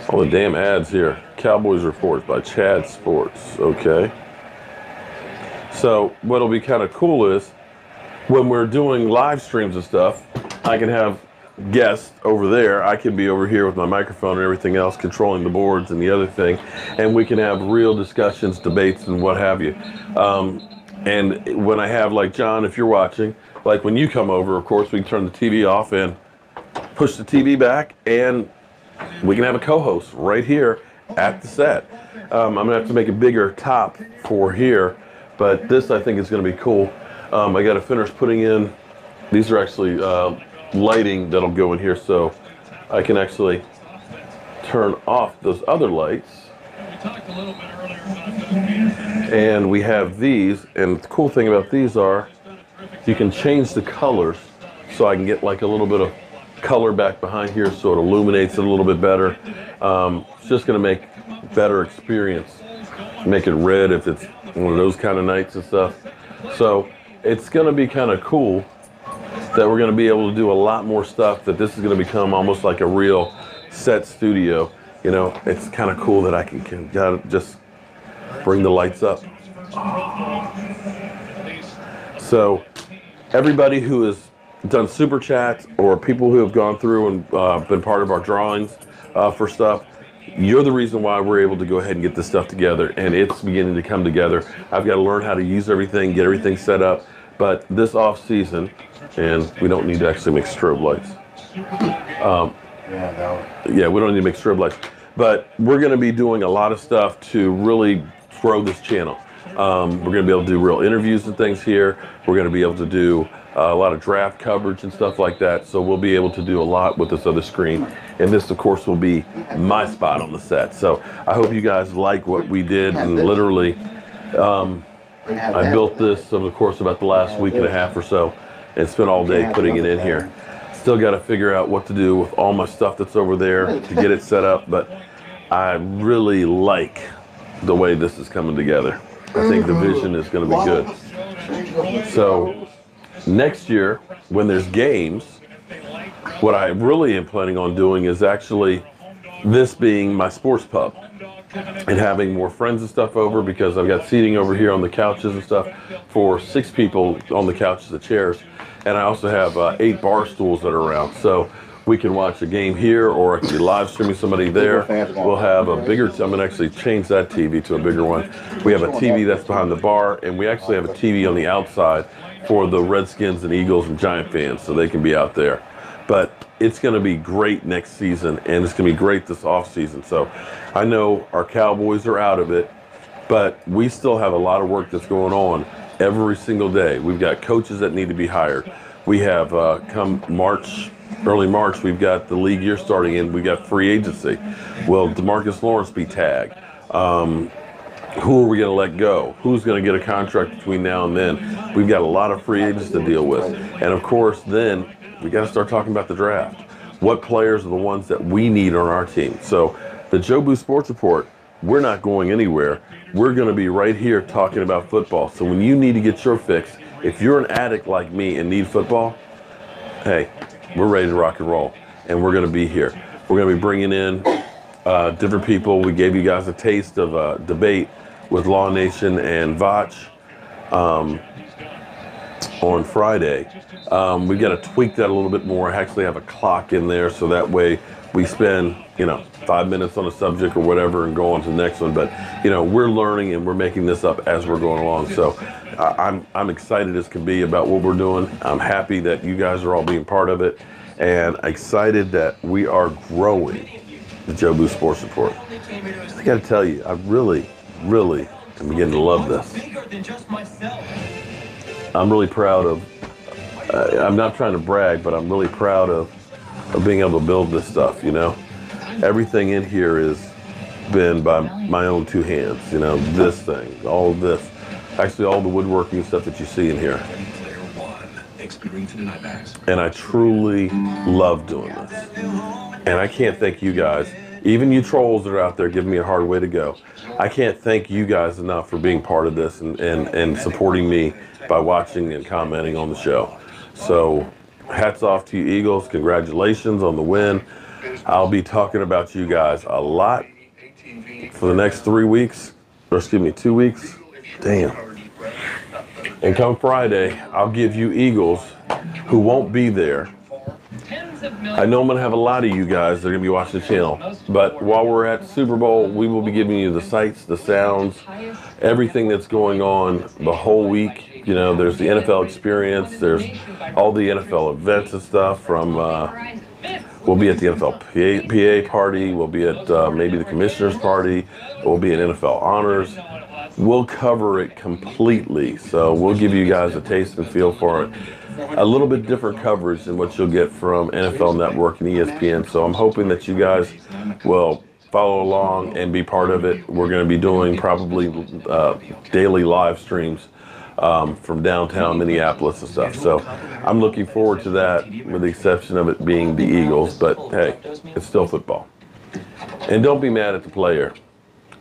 All the damn ads here. Cowboys Report by Chad Sports. Okay. So what'll be kind of cool is when we're doing live streams and stuff, I can have guests over there. I can be over here with my microphone and everything else, controlling the boards and the other thing, and we can have real discussions, debates, and what have you. And when I have, like, John, if you're watching, like when you come over, of course, we can turn the TV off and push the TV back, and we can have a co-host right here at the set. I'm gonna have to make a bigger top for here, but this I think is gonna be cool. I gotta finish putting in, these are actually lighting that'll go in here, so I can actually turn off those other lights. And we have these, and the cool thing about these are you can change the colors, so I can get like a little bit of color back behind here so it illuminates it a little bit better. It's just going to make better experience. Make it red if it's one of those kind of nights and stuff. So it's going to be kind of cool that we're going to be able to do a lot more stuff, that this is going to become almost like a real set studio. You know, it's kind of cool that I can just bring the lights up. So everybody who has done super chats or people who have gone through and been part of our drawings for stuff, you're the reason why we're able to go ahead and get this stuff together, and it's beginning to come together. I've got to learn how to use everything, get everything set up, but this off season, and we don't need to actually make strobe lights. Yeah, we don't need to make strobe lights, but we're going to be doing a lot of stuff to really grow this channel. We're going to be able to do real interviews and things here. We're going to be able to do a lot of draft coverage and stuff like that. So we'll be able to do a lot with this other screen. And this, of course, will be my spot on the set. So I hope you guys like what we did. And literally, I built this over the course of about the last week and a half or so, and spent all day putting it in here. Still got to figure out what to do with all my stuff that's over there to get it set up. But I really like the way this is coming together. I think the vision is going to be good. So next year, when there's games, what I really am planning on doing is actually this being my sports pub and having more friends and stuff over, because I've got seating over here on the couches and stuff for 6 people on the couches and chairs. And I also have 8 bar stools that are around. So we can watch a game here, or I can be live streaming somebody there. We'll have a bigger, I'm going to actually change that TV to a bigger one. We have a TV that's behind the bar, and we actually have a TV on the outside for the Redskins and Eagles and Giant fans, so they can be out there. But it's going to be great next season, and it's going to be great this off season. So I know our Cowboys are out of it, but we still have a lot of work that's going on every single day. We've got coaches that need to be hired. We have come early March, we've got the league year starting, and we've got free agency. Will DeMarcus Lawrence be tagged? Who are we going to let go? Who's going to get a contract between now and then? We've got a lot of free agents to deal with. And of course, then we got to start talking about the draft. What players are the ones that we need on our team? So the Joe Boo Sports Report, we're not going anywhere. We're going to be right here talking about football. So when you need to get your fix, if you're an addict like me and need football, hey, we're ready to rock and roll, and we're going to be here. We're going to be bringing in different people. We gave you guys a taste of a debate with Law Nation and Vach on Friday. We got to tweak that a little bit more. I actually have a clock in there, so that way we spend 5 minutes on a subject or whatever and go on to the next one. But we're learning and we're making this up as we're going along. So I'm excited as can be about what we're doing. I'm happy that you guys are all being part of it, and excited that we are growing the Joe Boo Sports Report. I got to tell you, I really, really am beginning to love this. I'm really proud of. I'm not trying to brag, but I'm really proud of being able to build this stuff. Everything in here has been by my own 2 hands. This thing, all of this. Actually, all the woodworking stuff that you see in here. And I truly love doing this. And I can't thank you guys, even you trolls that are out there giving me a hard way to go. I can't thank you guys enough for being part of this and supporting me by watching and commenting on the show. So hats off to you, Eagles. Congratulations on the win. I'll be talking about you guys a lot for the next 3 weeks, or excuse me, 2 weeks. Damn. And come Friday, I'll give you Eagles who won't be there. I know I'm going to have a lot of you guys that are going to be watching the channel, but while we're at Super Bowl, we will be giving you the sights, the sounds, everything that's going on the whole week. You know, there's the NFL experience, there's all the NFL events and stuff from, we'll be at the NFL PA party, we'll be at maybe the commissioner's party, we'll be at NFL honors. We'll cover it completely, so we'll give you guys a taste and feel for it. A little bit different coverage than what you'll get from NFL Network and ESPN, so I'm hoping that you guys will follow along and be part of it. We're going to be doing probably daily live streams from downtown Minneapolis and stuff, so I'm looking forward to that, with the exception of it being the Eagles, but hey, it's still football. And don't be mad at the player.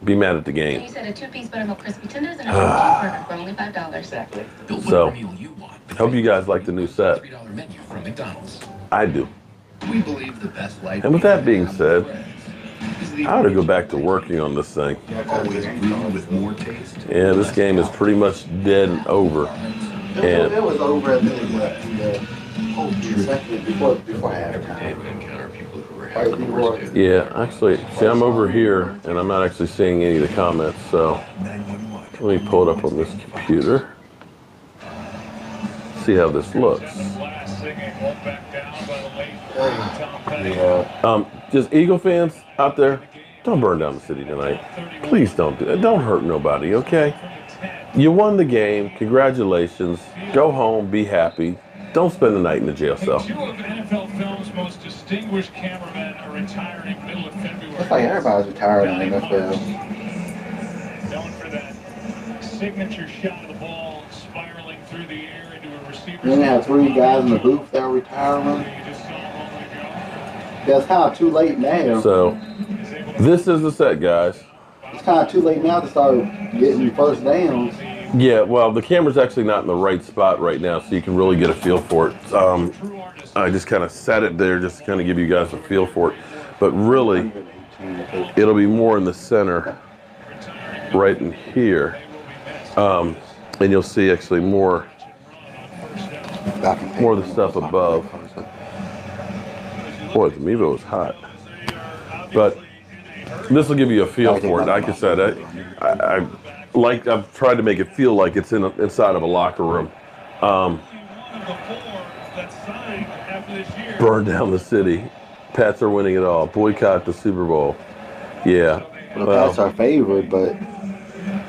Be mad at the game.
You said a 2-piece buttermilk crispy tenders and a burger for only $5. Exactly.
So, hope you guys like the new set. I do.
We believe the best life.
And with that being said, I ought to go back to working on this thing.
Always brewed with more taste.
Yeah, this game is pretty much dead and over. And
it was over in the whole second before halftime.
yeah, actually, see, I'm over here, and I'm not actually seeing any of the comments, so let me pull it up on this computer. See how this looks. Just Eagle fans out there, don't burn down the city tonight. Please don't do that. Don't hurt nobody, okay? You won the game. Congratulations. Go home. Be happy. Don't spend the night in the jail cell.
Two of NFL Film's most distinguished cameramen are retiring middle of February.
It's like everybody's retired in the NFL.
Known for that signature shot of the ball spiraling through the air into a receiver.
Then they have 3 guys in the booth that are retiring. That's kind of too late now.
So, this is the set, guys.
It's kind of too late now to start getting first downs.
Yeah, well, the camera's actually not in the right spot right now, so you can really get a feel for it. I just kind of set it there just to kind of give you guys a feel for it. But really, it'll be more in the center, right in here. And you'll see actually more of the stuff above. Boy, the Mevo is hot. But this will give you a feel for it. Like I said, I've tried to make it feel like it's inside of a locker room. Burn down the city. Pats are winning it all. Boycott the Super Bowl. Yeah.
Well, Pats are favored, but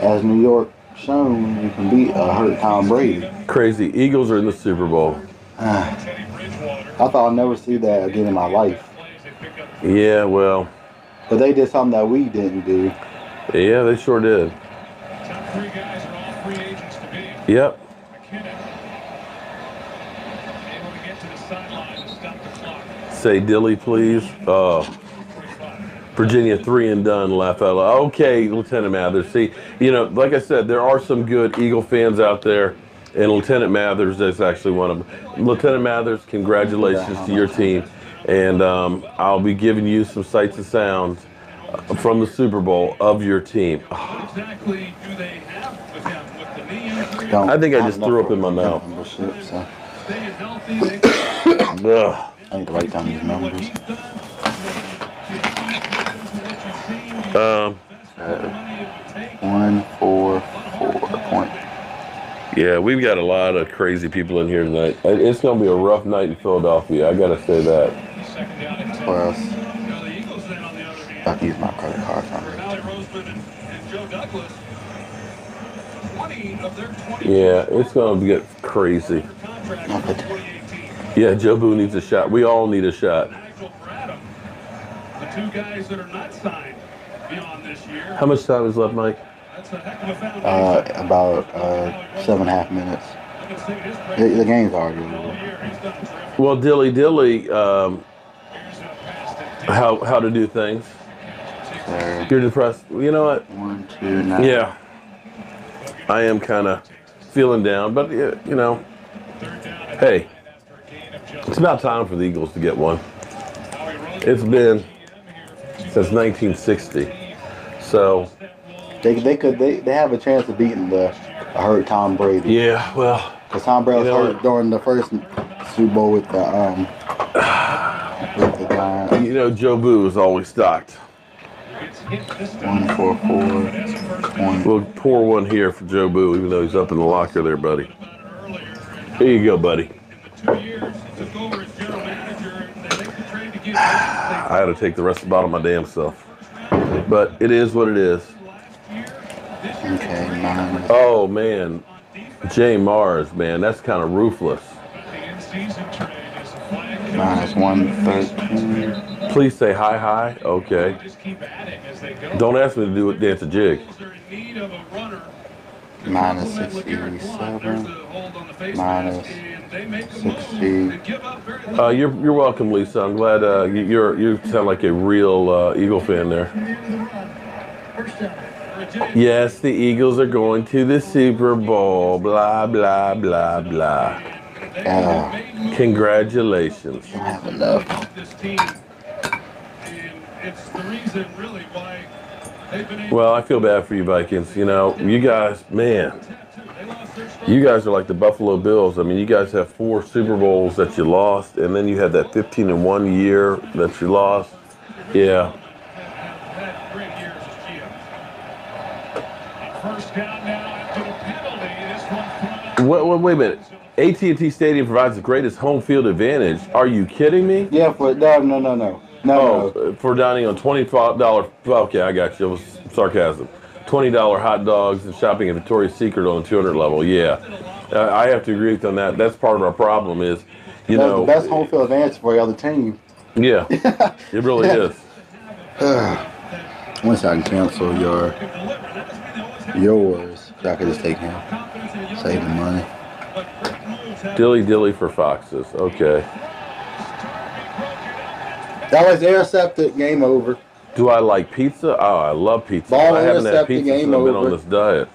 as New York shown, you can beat a hurt Tom Brady.
Crazy. Eagles are in the Super Bowl.
I thought I'd never see that again in my life.
Yeah, well.
But they did something that we didn't do.
Yeah, they sure did. Yep. Say Dilly, please. Oh. Virginia 3 and done, laugh out loud. Okay, Lieutenant Mathers. See, you know, like I said, there are some good Eagle fans out there, and Lieutenant Mathers is actually one of them. Lieutenant Mathers, congratulations to your team. And I'll be giving you some sights and sounds from the Super Bowl of your team.
What exactly do they have with him? With the knee injury?
I think I just threw up in my mouth.
Staying healthy.
I need to write down these numbers. 144
Yeah, we've got a lot of crazy people in here tonight. It's going to be a rough night in Philadelphia. I got to say that.
Plus, I can use my credit card number.
Yeah, it's going to get crazy. Yeah, Joe Boo needs a shot. We all need a shot.
The 2 guys that are not signed beyond this year.
How much time is left, Mike?
About 7.5 minutes. The game's already over.
Well, Dilly, how to do things? You're depressed. You know what?
1, 2, 9.
Yeah. I am kind of feeling down, but you know, hey, it's about time for the Eagles to get one. It's been since 1960, so
they have a chance of beating the I heard Tom Brady.
Yeah, well,
Because Tom Brady was hurt during the first Super Bowl with the Giants.
you know, Joe Boo is always stocked.
144.
We'll pour one here for Joe Boo, even though he's up in the locker there, buddy. Here you go, buddy. I had to take the rest of the bottle my damn self. But it is what it is.
Okay, minus.
Oh, man. Jay Mars, man, that's kind of ruthless.
Minus 113.
Please say hi. Okay. Don't ask me to do it, dance a jig.
Minus 67. Minus 60.
You're welcome, Lisa. I'm glad you sound like a real Eagle fan there. Yes, the Eagles are going to the Super Bowl. Blah blah blah blah. Congratulations.
I have enough.
Well, I feel bad for you Vikings. You know, you guys, man, you guys are like the Buffalo Bills. I mean, you guys have 4 Super Bowls that you lost, and then you had that 15-1 year that you lost. Yeah. Wait a minute. AT&T Stadium provides the greatest home field advantage. Are you kidding me?
Yeah, for no.
For dining on $25. Okay, I got you. It was sarcasm. $20 hot dogs and shopping at Victoria's Secret on the 200 level. Yeah, I have to agree with you on that. That's part of our problem. Is you know
the best home field advantage for the other team.
Yeah, it really is.
Once I can cancel yours, so I can just take him, save the money.
Dilly for foxes. Okay.
That was intercepted. Game over.
Do I like pizza? Oh, I love pizza.
Ball
I haven't had
intercepted.
pizza since I've been on this diet.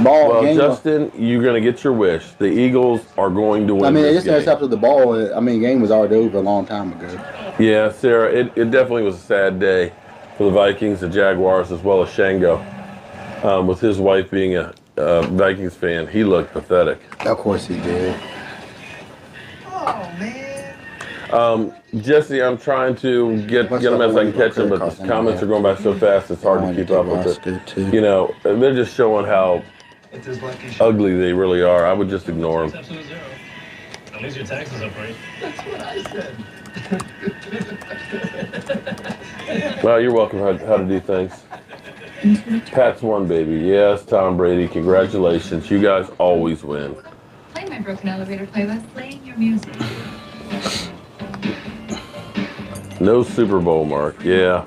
Well,
Justin, you're going to get your wish. The Eagles are going to win.
I mean, they just
game.
intercepted the ball. I mean, game was already over a long time ago.
Yeah, Sarah, it definitely was a sad day for the Vikings, the Jaguars, as well as Shango. With his wife being a Vikings fan, he looked pathetic.
Of course he did.
Oh, man.
Jesse, I'm trying to get them as I can catch them, but the comments are going by so fast it's hard to keep up with it. You know, they're just showing how ugly they really are. I would just ignore them.
At least your taxes are right.
That's what I said.
Well, you're welcome how to do things. Pat's won, baby. Yes, Tom Brady. Congratulations. You guys always win.
Play my broken elevator playlist. Playing your music.
No Super Bowl, Mark. Yeah.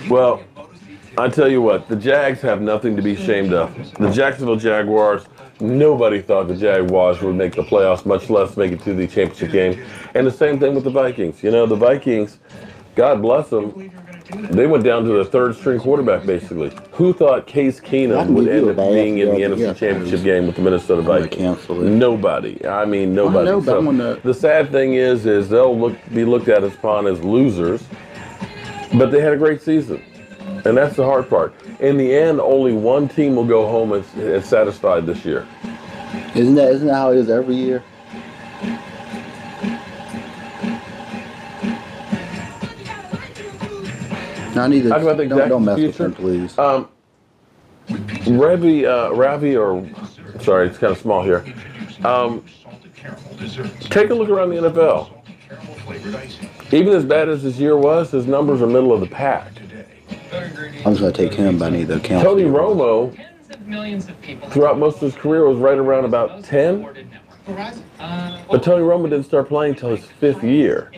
Well, I tell you what, the Jags have nothing to be ashamed of. The Jacksonville Jaguars, nobody thought the Jaguars would make the playoffs, much less make it to the championship game. And the same thing with the Vikings. You know, the Vikings, God bless them, they went down to the third-string quarterback, basically. Who thought Case Keenum would end up being in the NFC Championship game with the Minnesota Vikings? Nobody. I mean, nobody. So the sad thing is they'll be looked at upon as losers, but they had a great season. And that's the hard part. In the end, only one team will go home and satisfied this year.
Isn't that how it is every year? I need to don't mess with him, please.
Ravi, or sorry, it's kind of small here. Take a look around the NFL. Even as bad as this year was, his numbers are middle of the pack.
I'm just gonna take him, but I need to count.
Tony Romo, throughout most of his career, was right around about 10. But Tony Romo didn't start playing until his 5th year.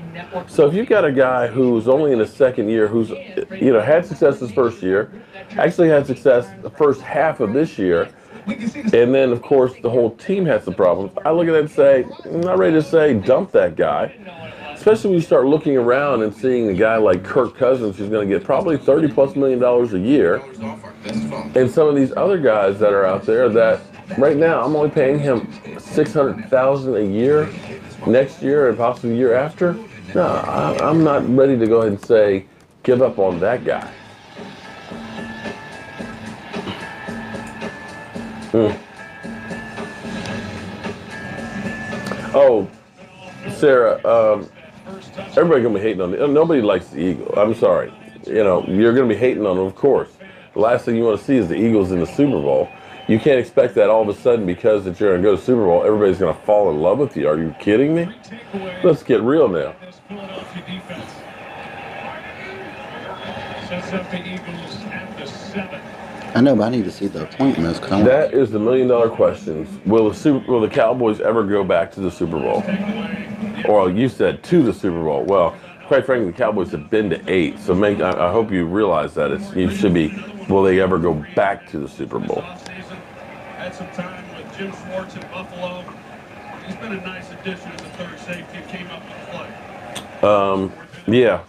So if you've got a guy who's only in his 2nd year, who's had success his 1st year, actually had success the first half of this year, and then of course the whole team had some problems, I look at that and say, I'm not ready to say dump that guy. Especially when you start looking around and seeing a guy like Kirk Cousins who's going to get probably $30+ million a year, and some of these other guys that are out there that right now I'm only paying him $600,000 a year next year and possibly the year after. No, I'm not ready to go ahead and say give up on that guy. Oh, Sarah, everybody gonna be hating on it. Nobody likes the Eagles. I'm sorry. You know, you're gonna be hating on them, of course. The last thing you want to see is the Eagles in the Super Bowl. You can't expect that all of a sudden because that you're gonna go to the Super Bowl, everybody's gonna fall in love with you. Are you kidding me? Let's get real now.
This Philadelphia defense sets up the Eagles at the 7.
I know, but I need to see the appointments.
That is the million-dollar question. Will the Cowboys ever go back to the Super Bowl? Or you said to the Super Bowl. Well, quite frankly, the Cowboys have been to 8. So I hope you realize that it should be, will they ever go back to the Super Bowl?
Had some time with Jim Schwartz in Buffalo. He's been a nice addition as a third safety. Came up with play.
Yeah.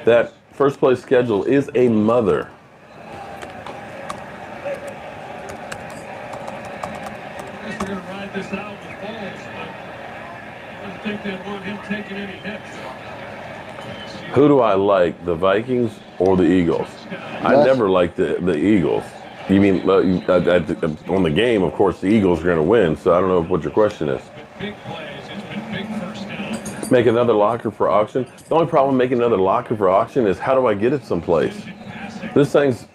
That first place schedule is a mother.
They're going to ride this out with Foles, but I don't think they want him taking any hits.
Who do I like, the Vikings or the Eagles? I never liked the Eagles. You mean on the game, of course, the Eagles are going to win, so I don't know what your question is.
Big plays. It's been big first down.
Make another locker for auction? The only problem making another locker for auction is how do I get it someplace? This is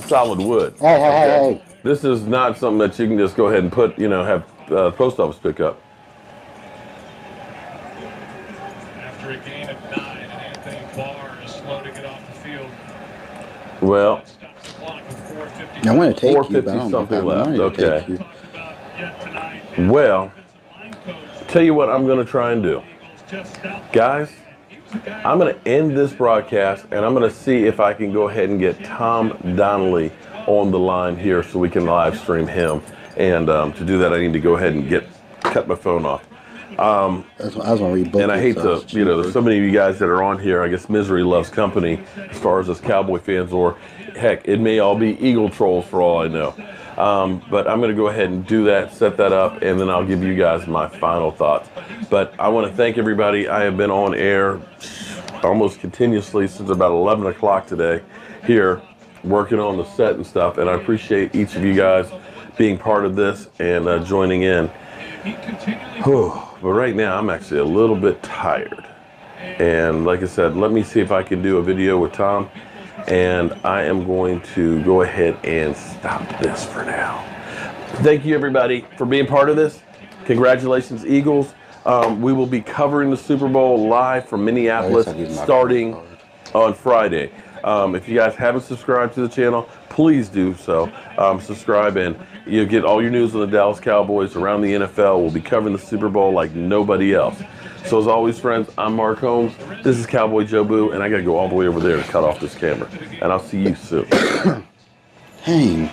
solid wood.
Hey.
This is not something that you can just go ahead and put, have post office pick up.
After a gain of 9, and Anthony Barr is slow to get off the field.
Well,
I want to take
450
you, but I don't know if I
something left.
want to take you.
Well, tell you what I'm going to try and do. Guys, I'm going to end this broadcast, and I'm going to see if I can go ahead and get Tom Donnelly on the line here so we can live stream him. And to do that, I need to go ahead and cut my phone off.
That's what I was going to read both.
And I hate to, there's so many of you guys that are on here. I guess misery loves company as far as us Cowboy fans, or heck, it may all be Eagle trolls for all I know. But I'm going to go ahead and do that, set that up, and then I'll give you guys my final thoughts. But I want to thank everybody. I have been on air almost continuously since about 11 o'clock today here, working on the set and stuff. And I appreciate each of you guys being part of this and joining in. But right now, I'm actually a little bit tired. And like I said, let me see if I can do a video with Tom. And I am going to go ahead and stop this for now. Thank you, everybody, for being part of this. Congratulations, Eagles. We will be covering the Super Bowl live from Minneapolis starting on Friday. If you guys haven't subscribed to the channel, please do so. Subscribe, and you'll get all your news on the Dallas Cowboys around the NFL. We'll be covering the Super Bowl like nobody else. So as always, friends, I'm Mark Holmes. This is Cowboy Joe Boo, and I got to go all the way over there to cut off this camera. And I'll see you soon.
Dang.